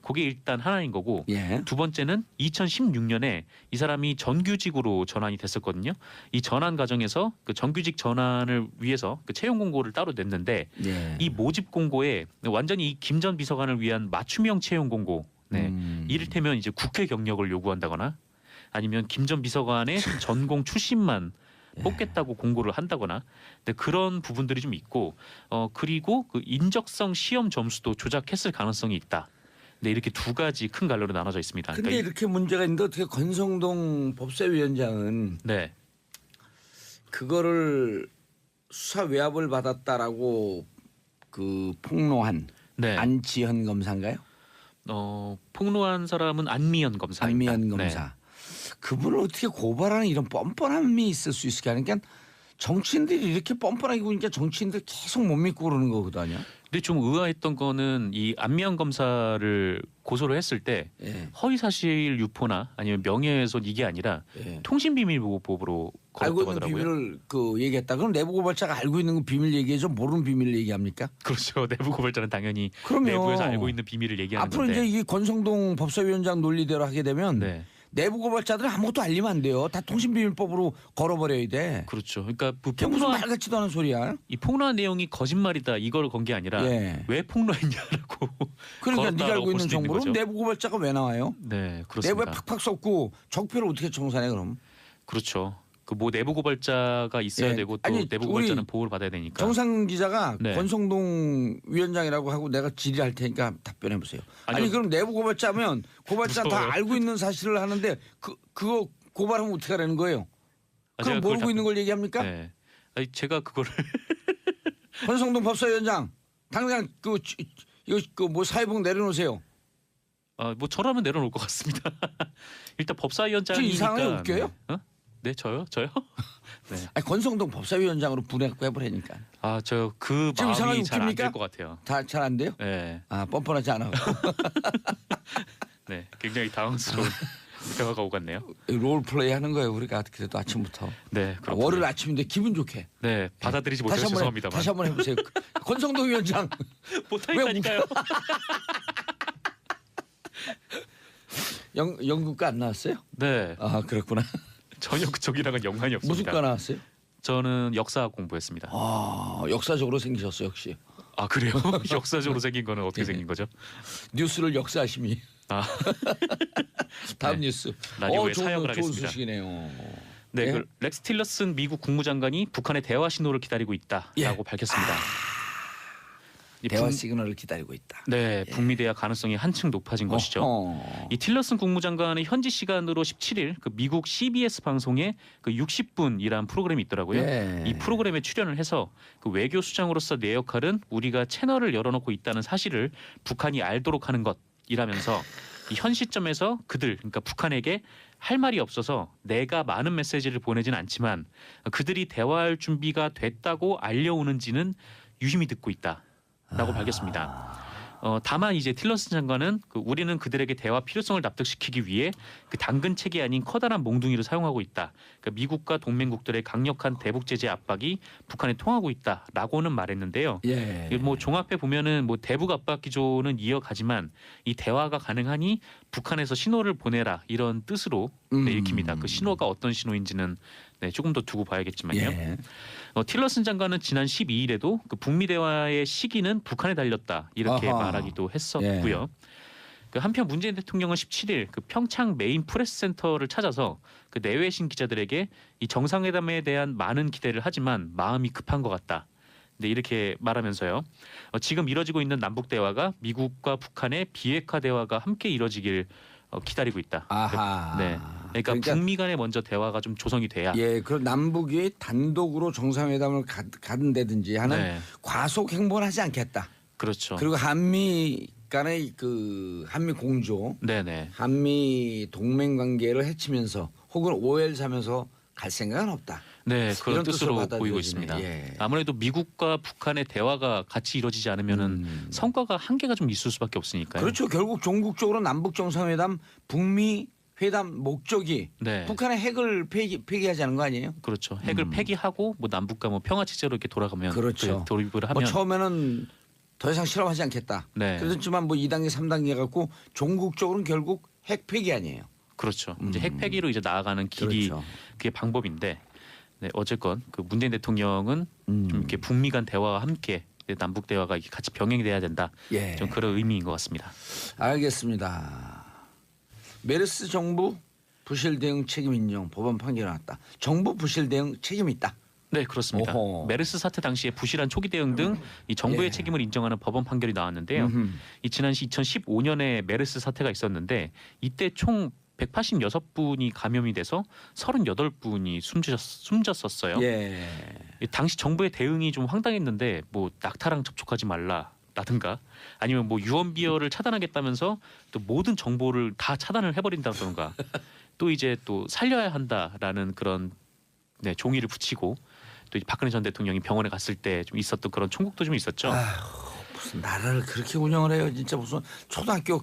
Speaker 3: 그게 일단 하나인 거고
Speaker 2: 예.
Speaker 3: 두 번째는 2016년에 이 사람이 정규직으로 전환이 됐었거든요. 이 전환 과정에서 그 정규직 전환을 위해서 그 채용 공고를 따로 냈는데
Speaker 2: 예.
Speaker 3: 이 모집 공고에 완전히 이 김 전 비서관을 위한 맞춤형 채용 공고, 네, 이를테면 이제 국회 경력을 요구한다거나 아니면 김 전 비서관의 전공 출신만 뽑겠다고 공고를 한다거나 근데 그런 부분들이 좀 있고 그리고 그 인적성 시험 점수도 조작했을 가능성이 있다. 네, 이렇게 두 가지 큰 갈래로 나눠져 있습니다.
Speaker 2: 근데
Speaker 3: 그러니까
Speaker 2: 이렇게 문제가 있는데 어떻게 권성동 법사위원장은
Speaker 3: 네.
Speaker 2: 그거를 수사 외압을 받았다라고 그 폭로한
Speaker 3: 네.
Speaker 2: 안지현 검사인가요?
Speaker 3: 폭로한 사람은 안미연 검사입니다.
Speaker 2: 안미연 검사. 그분을 어떻게 고발하는 이런 뻔뻔함이 있을 수 있을까? 그러니까 정치인들이 이렇게 뻔뻔하게 보니까 정치인들 계속 못 믿고 그러는 거거든요.
Speaker 3: 근데 좀 의아했던 거는 이 안미연 검사를 고소를 했을 때
Speaker 2: 예.
Speaker 3: 허위사실 유포나 아니면 명예훼손 이게 아니라
Speaker 2: 예.
Speaker 3: 통신비밀보호법으로
Speaker 2: 알고
Speaker 3: 걸었다고
Speaker 2: 있는
Speaker 3: 하더라고요.
Speaker 2: 비밀을 그 얘기했다. 그럼 내부 고발자가 알고 있는 거 비밀 얘기해줘? 모르는 비밀을 얘기합니까?
Speaker 3: 그렇죠. 내부 고발자는 당연히
Speaker 2: 그럼요.
Speaker 3: 내부에서 알고 있는 비밀을 얘기하는
Speaker 2: 앞으로
Speaker 3: 건데.
Speaker 2: 이제 이 권성동 법사위원장 논리대로 하게 되면
Speaker 3: 네.
Speaker 2: 내부 고발자들은 아무것도 알리면 안 돼요. 다 통신비밀법으로 걸어버려야 돼.
Speaker 3: 그렇죠. 그러니까 그
Speaker 2: 그게 무슨
Speaker 3: 폭로한
Speaker 2: 말 같지도 않은 소리야.
Speaker 3: 이 폭로한 내용이 거짓말이다 이걸 건 게 아니라
Speaker 2: 예.
Speaker 3: 왜 폭로했냐라고.
Speaker 2: 그러니까 네가
Speaker 3: 걸었다라고
Speaker 2: 알고
Speaker 3: 볼
Speaker 2: 있는
Speaker 3: 수도 있는
Speaker 2: 정보로
Speaker 3: 거죠.
Speaker 2: 내부 고발자가 왜 나와요?
Speaker 3: 네,
Speaker 2: 내부에
Speaker 3: 그렇습니다.
Speaker 2: 팍팍 섞고 적폐를 어떻게 청산해 그럼?
Speaker 3: 그렇죠. 그 뭐 내부 고발자가 있어야
Speaker 2: 예.
Speaker 3: 되고 또
Speaker 2: 아니,
Speaker 3: 내부
Speaker 2: 우리
Speaker 3: 고발자는 보호를 받아야 되니까.
Speaker 2: 정상 기자가
Speaker 3: 네.
Speaker 2: 권성동 위원장이라고 하고 내가 질의할 테니까 답변해 보세요. 아니
Speaker 3: 아니요.
Speaker 2: 그럼 내부 고발자면 고발자 다
Speaker 3: 무서워요.
Speaker 2: 알고 있는 사실을 하는데 그거 고발하면 어떻게 하라는 거예요?
Speaker 3: 아,
Speaker 2: 그럼
Speaker 3: 제가 그걸
Speaker 2: 모르고 있는 걸 얘기합니까?
Speaker 3: 네. 아니, 제가 그거를
Speaker 2: 권성동 법사위원장 당장 이거 그 뭐 사회복 내려놓으세요.
Speaker 3: 뭐 저라면 내려놓을 것 같습니다. 일단 법사위원장이니까.
Speaker 2: 이상하게 웃겨요?
Speaker 3: 네. 네, 저요? 네.
Speaker 2: 아니, 권성동 법사위원장으로 분해갖고 해보라니까.
Speaker 3: 저 그
Speaker 2: 지금 이상하게
Speaker 3: 마음이 잘 안
Speaker 2: 웃깁니까?
Speaker 3: 될 것 같아요.
Speaker 2: 다 잘 안 돼요?
Speaker 3: 네,
Speaker 2: 아 뻔뻔하지 않아.
Speaker 3: 네, 굉장히 당황스러운 대화가 오갔네요.
Speaker 2: 롤 플레이 하는 거예요 우리가 그래도 아침부터.
Speaker 3: 네, 그렇군요.
Speaker 2: 월요일 아침인데 기분 좋게.
Speaker 3: 네, 받아들이지 못해서 죄송합니다만.
Speaker 2: 다시 한번 해보세요. 권성동 위원장
Speaker 3: 못하겠다니까요.
Speaker 2: 연극가 안 나왔어요?
Speaker 3: 네,
Speaker 2: 아 그렇구나.
Speaker 3: 전혀 그쪽이랑은 연관이 없습니다.
Speaker 2: 무슨 과 나왔어요?
Speaker 3: 저는 역사 공부했습니다.
Speaker 2: 아, 역사적으로 생기셨어 역시.
Speaker 3: 아 그래요? 역사적으로 생긴 거는 어떻게 생긴 거죠?
Speaker 2: 뉴스를 역사심이.
Speaker 3: 아
Speaker 2: 다음
Speaker 3: 네.
Speaker 2: 뉴스.
Speaker 3: 라디오에
Speaker 2: 좋은,
Speaker 3: 사역을
Speaker 2: 좋은
Speaker 3: 하겠습니다.
Speaker 2: 소식이네요.
Speaker 3: 네,
Speaker 2: 예?
Speaker 3: 그 렉스 틸러슨 미국 국무장관이 북한의 대화 신호를 기다리고 있다라고
Speaker 2: 예.
Speaker 3: 밝혔습니다. 이
Speaker 2: 대화
Speaker 3: 북-
Speaker 2: 시그널을 기다리고 있다.
Speaker 3: 네, 북미 대화 가능성이 한층 높아진 것이죠.
Speaker 2: 어허.
Speaker 3: 이 틸러슨 국무장관은 현지 시간으로 17일 그 미국 CBS 방송에 그 60분이라는 프로그램이 있더라고요.
Speaker 2: 예.
Speaker 3: 이 프로그램에 출연을 해서 그 외교 수장으로서 내 역할은 우리가 채널을 열어놓고 있다는 사실을 북한이 알도록 하는 것이라면서 이 현 시점에서 그러니까 북한에게 할 말이 없어서 내가 많은 메시지를 보내진 않지만 그들이 대화할 준비가 됐다고 알려오는지는 유심히 듣고 있다라고 밝혔습니다. 다만 이제 틸러슨 장관은 우리는 그들에게 대화 필요성을 납득시키기 위해 그 당근책이 아닌 커다란 몽둥이를 사용하고 있다. 그러니까 미국과 동맹국들의 강력한 대북 제재 압박이 북한에 통하고 있다라고는 말했는데요.
Speaker 2: 예.
Speaker 3: 뭐 종합해 보면은 뭐 대북 압박 기조는 이어가지만 이 대화가 가능하니 북한에서 신호를 보내라 이런 뜻으로 네, 읽힙니다. 그 신호가 어떤 신호인지는 네, 조금 더 두고 봐야겠지만요.
Speaker 2: 예.
Speaker 3: 틸러슨 장관은 지난 12일에도 그 북미 대화의 시기는 북한에 달렸다 이렇게
Speaker 2: 아하.
Speaker 3: 말하기도 했었고요. 그 한편 문재인 대통령은 17일 그 평창 메인 프레스 센터를 찾아서 그 내외신 기자들에게 이 정상회담에 대한 많은 기대를 하지만 마음이 급한 것 같다. 네, 이렇게 말하면서요. 지금 이뤄지고 있는 남북 대화가 미국과 북한의 비핵화 대화가 함께 이뤄지길 기다리고 있다.
Speaker 2: 아하.
Speaker 3: 네. 그러니까 북미 간에 먼저 대화가 좀 조성이 돼야.
Speaker 2: 예, 그럼 남북이 단독으로 정상회담을 가든다든지 하는
Speaker 3: 네.
Speaker 2: 과속 행보는 하지 않겠다.
Speaker 3: 그렇죠.
Speaker 2: 그리고 한미 간의 그 한미 공조,
Speaker 3: 네네.
Speaker 2: 한미 동맹 관계를 해치면서 혹은 오해를 사면서 갈 생각은 없다.
Speaker 3: 네, 그런
Speaker 2: 이런
Speaker 3: 뜻으로
Speaker 2: 뜻으로
Speaker 3: 보이고
Speaker 2: 받아들여지네.
Speaker 3: 있습니다.
Speaker 2: 예.
Speaker 3: 아무래도 미국과 북한의 대화가 같이 이루어지지 않으면은 성과가 한계가 좀 있을 수밖에 없으니까요.
Speaker 2: 그렇죠. 결국 종국적으로 남북 정상회담, 북미 회담 목적이
Speaker 3: 네.
Speaker 2: 북한의 핵을 폐기하자는 거 아니에요?
Speaker 3: 그렇죠. 핵을 폐기하고 뭐 남북과 뭐 평화 체제로 이렇게 돌아가면
Speaker 2: 그렇죠.
Speaker 3: 그 돌입을 하면
Speaker 2: 뭐 처음에는 더 이상 실험하지 않겠다.
Speaker 3: 네.
Speaker 2: 그렇지만 뭐 2단계, 3단계 갖고 종국적으로는 결국 핵 폐기 아니에요.
Speaker 3: 그렇죠. 이제 핵 폐기로 이제 나아가는 길이
Speaker 2: 그렇죠.
Speaker 3: 그게 방법인데 네, 어쨌건 그 문재인 대통령은 좀 이렇게 북미 간 대화와 함께 남북 대화가 이렇게 같이 병행돼야 된다.
Speaker 2: 예.
Speaker 3: 좀 그런 의미인 것 같습니다.
Speaker 2: 알겠습니다. 메르스 정부 부실 대응 책임 인정 법원 판결 나왔다. 정부 부실 대응 책임 있다.
Speaker 3: 네, 그렇습니다.
Speaker 2: 오호.
Speaker 3: 메르스 사태 당시에 부실한 초기 대응 등 이 정부의
Speaker 2: 예.
Speaker 3: 책임을 인정하는 법원 판결이 나왔는데요. 이 지난 2015년에 메르스 사태가 있었는데 이때 총 186분이 감염이 돼서 38분이 숨졌었어요.
Speaker 2: 예.
Speaker 3: 이 당시 정부의 대응이 좀 황당했는데 뭐 낙타랑 접촉하지 말라라든가 아니면 뭐 유언비어를 차단하겠다면서 또 모든 정보를 다 차단을 해버린다던가 또 이제 또 살려야 한다라는 그런 네, 종이를 붙이고 또 이제 박근혜 전 대통령이 병원에 갔을 때 좀 있었던 그런 총국도 좀 있었죠.
Speaker 2: 무슨 나라를 그렇게 운영을 해요. 진짜 무슨 초등학교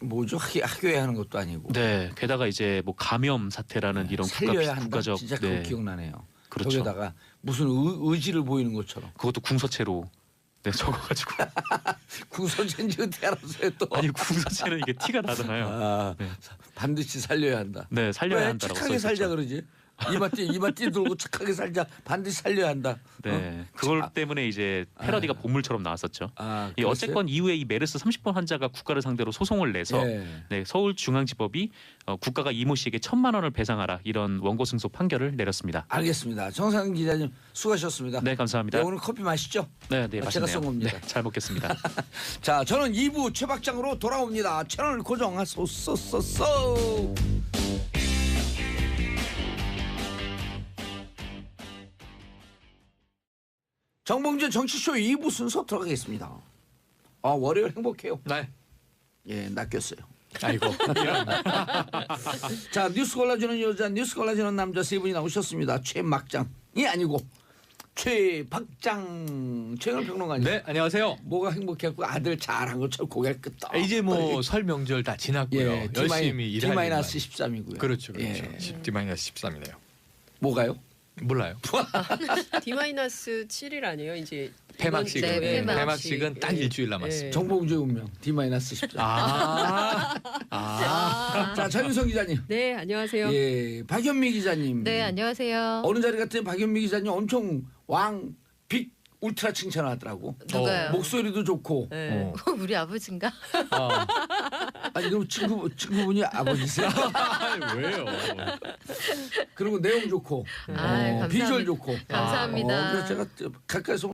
Speaker 2: 뭐죠 학교에 하는 것도 아니고.
Speaker 3: 네, 게다가 이제 뭐 감염 사태라는 이런
Speaker 2: 살려야 한다.
Speaker 3: 국가적
Speaker 2: 진짜 그거
Speaker 3: 네,
Speaker 2: 기억나네요.
Speaker 3: 그렇죠.
Speaker 2: 거기다가 무슨 의지를 보이는 것처럼.
Speaker 3: 그것도 궁서체로 네, 적어가지고
Speaker 2: 궁서체인지 어떻게 알았어요 또.
Speaker 3: 아니 궁서체는 이게 티가 나잖아요.
Speaker 2: 아,
Speaker 3: 네.
Speaker 2: 반드시 살려야 한다.
Speaker 3: 네, 살려야
Speaker 2: 왜
Speaker 3: 한다라고
Speaker 2: 착하게 살자
Speaker 3: 써있었죠.
Speaker 2: 그러지? 이마띠 들고 착하게 살자. 반드시 살려야 한다.
Speaker 3: 네,
Speaker 2: 어?
Speaker 3: 그걸
Speaker 2: 자,
Speaker 3: 때문에 이제 패러디가 본물처럼 나왔었죠.
Speaker 2: 아,
Speaker 3: 이 어쨌건 이후에 이 메르스 30번 환자가 국가를 상대로 소송을 내서
Speaker 2: 예.
Speaker 3: 네, 서울중앙지법이 국가가 이모 씨에게 1,000만 원을 배상하라 이런 원고 승소 판결을 내렸습니다.
Speaker 2: 알겠습니다. 정상 기자님 수고하셨습니다.
Speaker 3: 네, 감사합니다.
Speaker 2: 네, 오늘 커피 마시죠?
Speaker 3: 네, 네,
Speaker 2: 제가
Speaker 3: 맛있네요.
Speaker 2: 쏜 겁니다.
Speaker 3: 네, 잘 먹겠습니다.
Speaker 2: 자, 저는 2부 최박장으로 돌아옵니다. 채널 고정하소서. 정봉준 정치쇼 2부 순서 들어가겠습니다. 아, 월요일 행복해요.
Speaker 4: 네.
Speaker 2: 예, 낚였어요.
Speaker 4: 아이고.
Speaker 2: 자, 뉴스 골라주는 여자, 뉴스 골라주는 남자 세 분이 나오셨습니다. 최막장이 아니고 최박장 최근 평론가님.
Speaker 4: 네, 안녕하세요.
Speaker 2: 뭐가 행복해갖고 아들 잘한 것처럼 고개를 끄덕.
Speaker 4: 이제 뭐 설 명절 다 지났고요.
Speaker 2: 예,
Speaker 4: 열심히 일할 일만.
Speaker 2: D-13이고요.
Speaker 4: 그렇죠, 그렇죠.
Speaker 2: 예.
Speaker 4: D-13이네요.
Speaker 2: 뭐가요?
Speaker 4: 몰라요.
Speaker 5: D-7일 아니에요? 이제
Speaker 6: 네,
Speaker 4: 폐막식은
Speaker 6: 폐막식.
Speaker 4: 폐막식은 딱
Speaker 5: 예.
Speaker 4: 일주일 남았습니다.
Speaker 5: 예.
Speaker 2: 정봉주의 운명 D-13.
Speaker 4: 아,
Speaker 2: 자, 전윤성 기자님.
Speaker 5: 네, 안녕하세요.
Speaker 2: 예, 박현미 기자님.
Speaker 6: 네, 안녕하세요.
Speaker 2: 어느 자리 같은 박현미 기자님 엄청 왕빅 울트라 칭찬하더라고.
Speaker 6: 누가요?
Speaker 2: 목소리도 좋고.
Speaker 5: 네.
Speaker 6: 우리 아버지인가?
Speaker 2: 아니 그럼 친구분이 아버지세요?
Speaker 1: 왜요?
Speaker 2: 그리고 내용 좋고.
Speaker 6: 아이, 감사합니다.
Speaker 2: 비주얼 좋고.
Speaker 6: 감사합니다.
Speaker 2: 그래서 제가 가까이서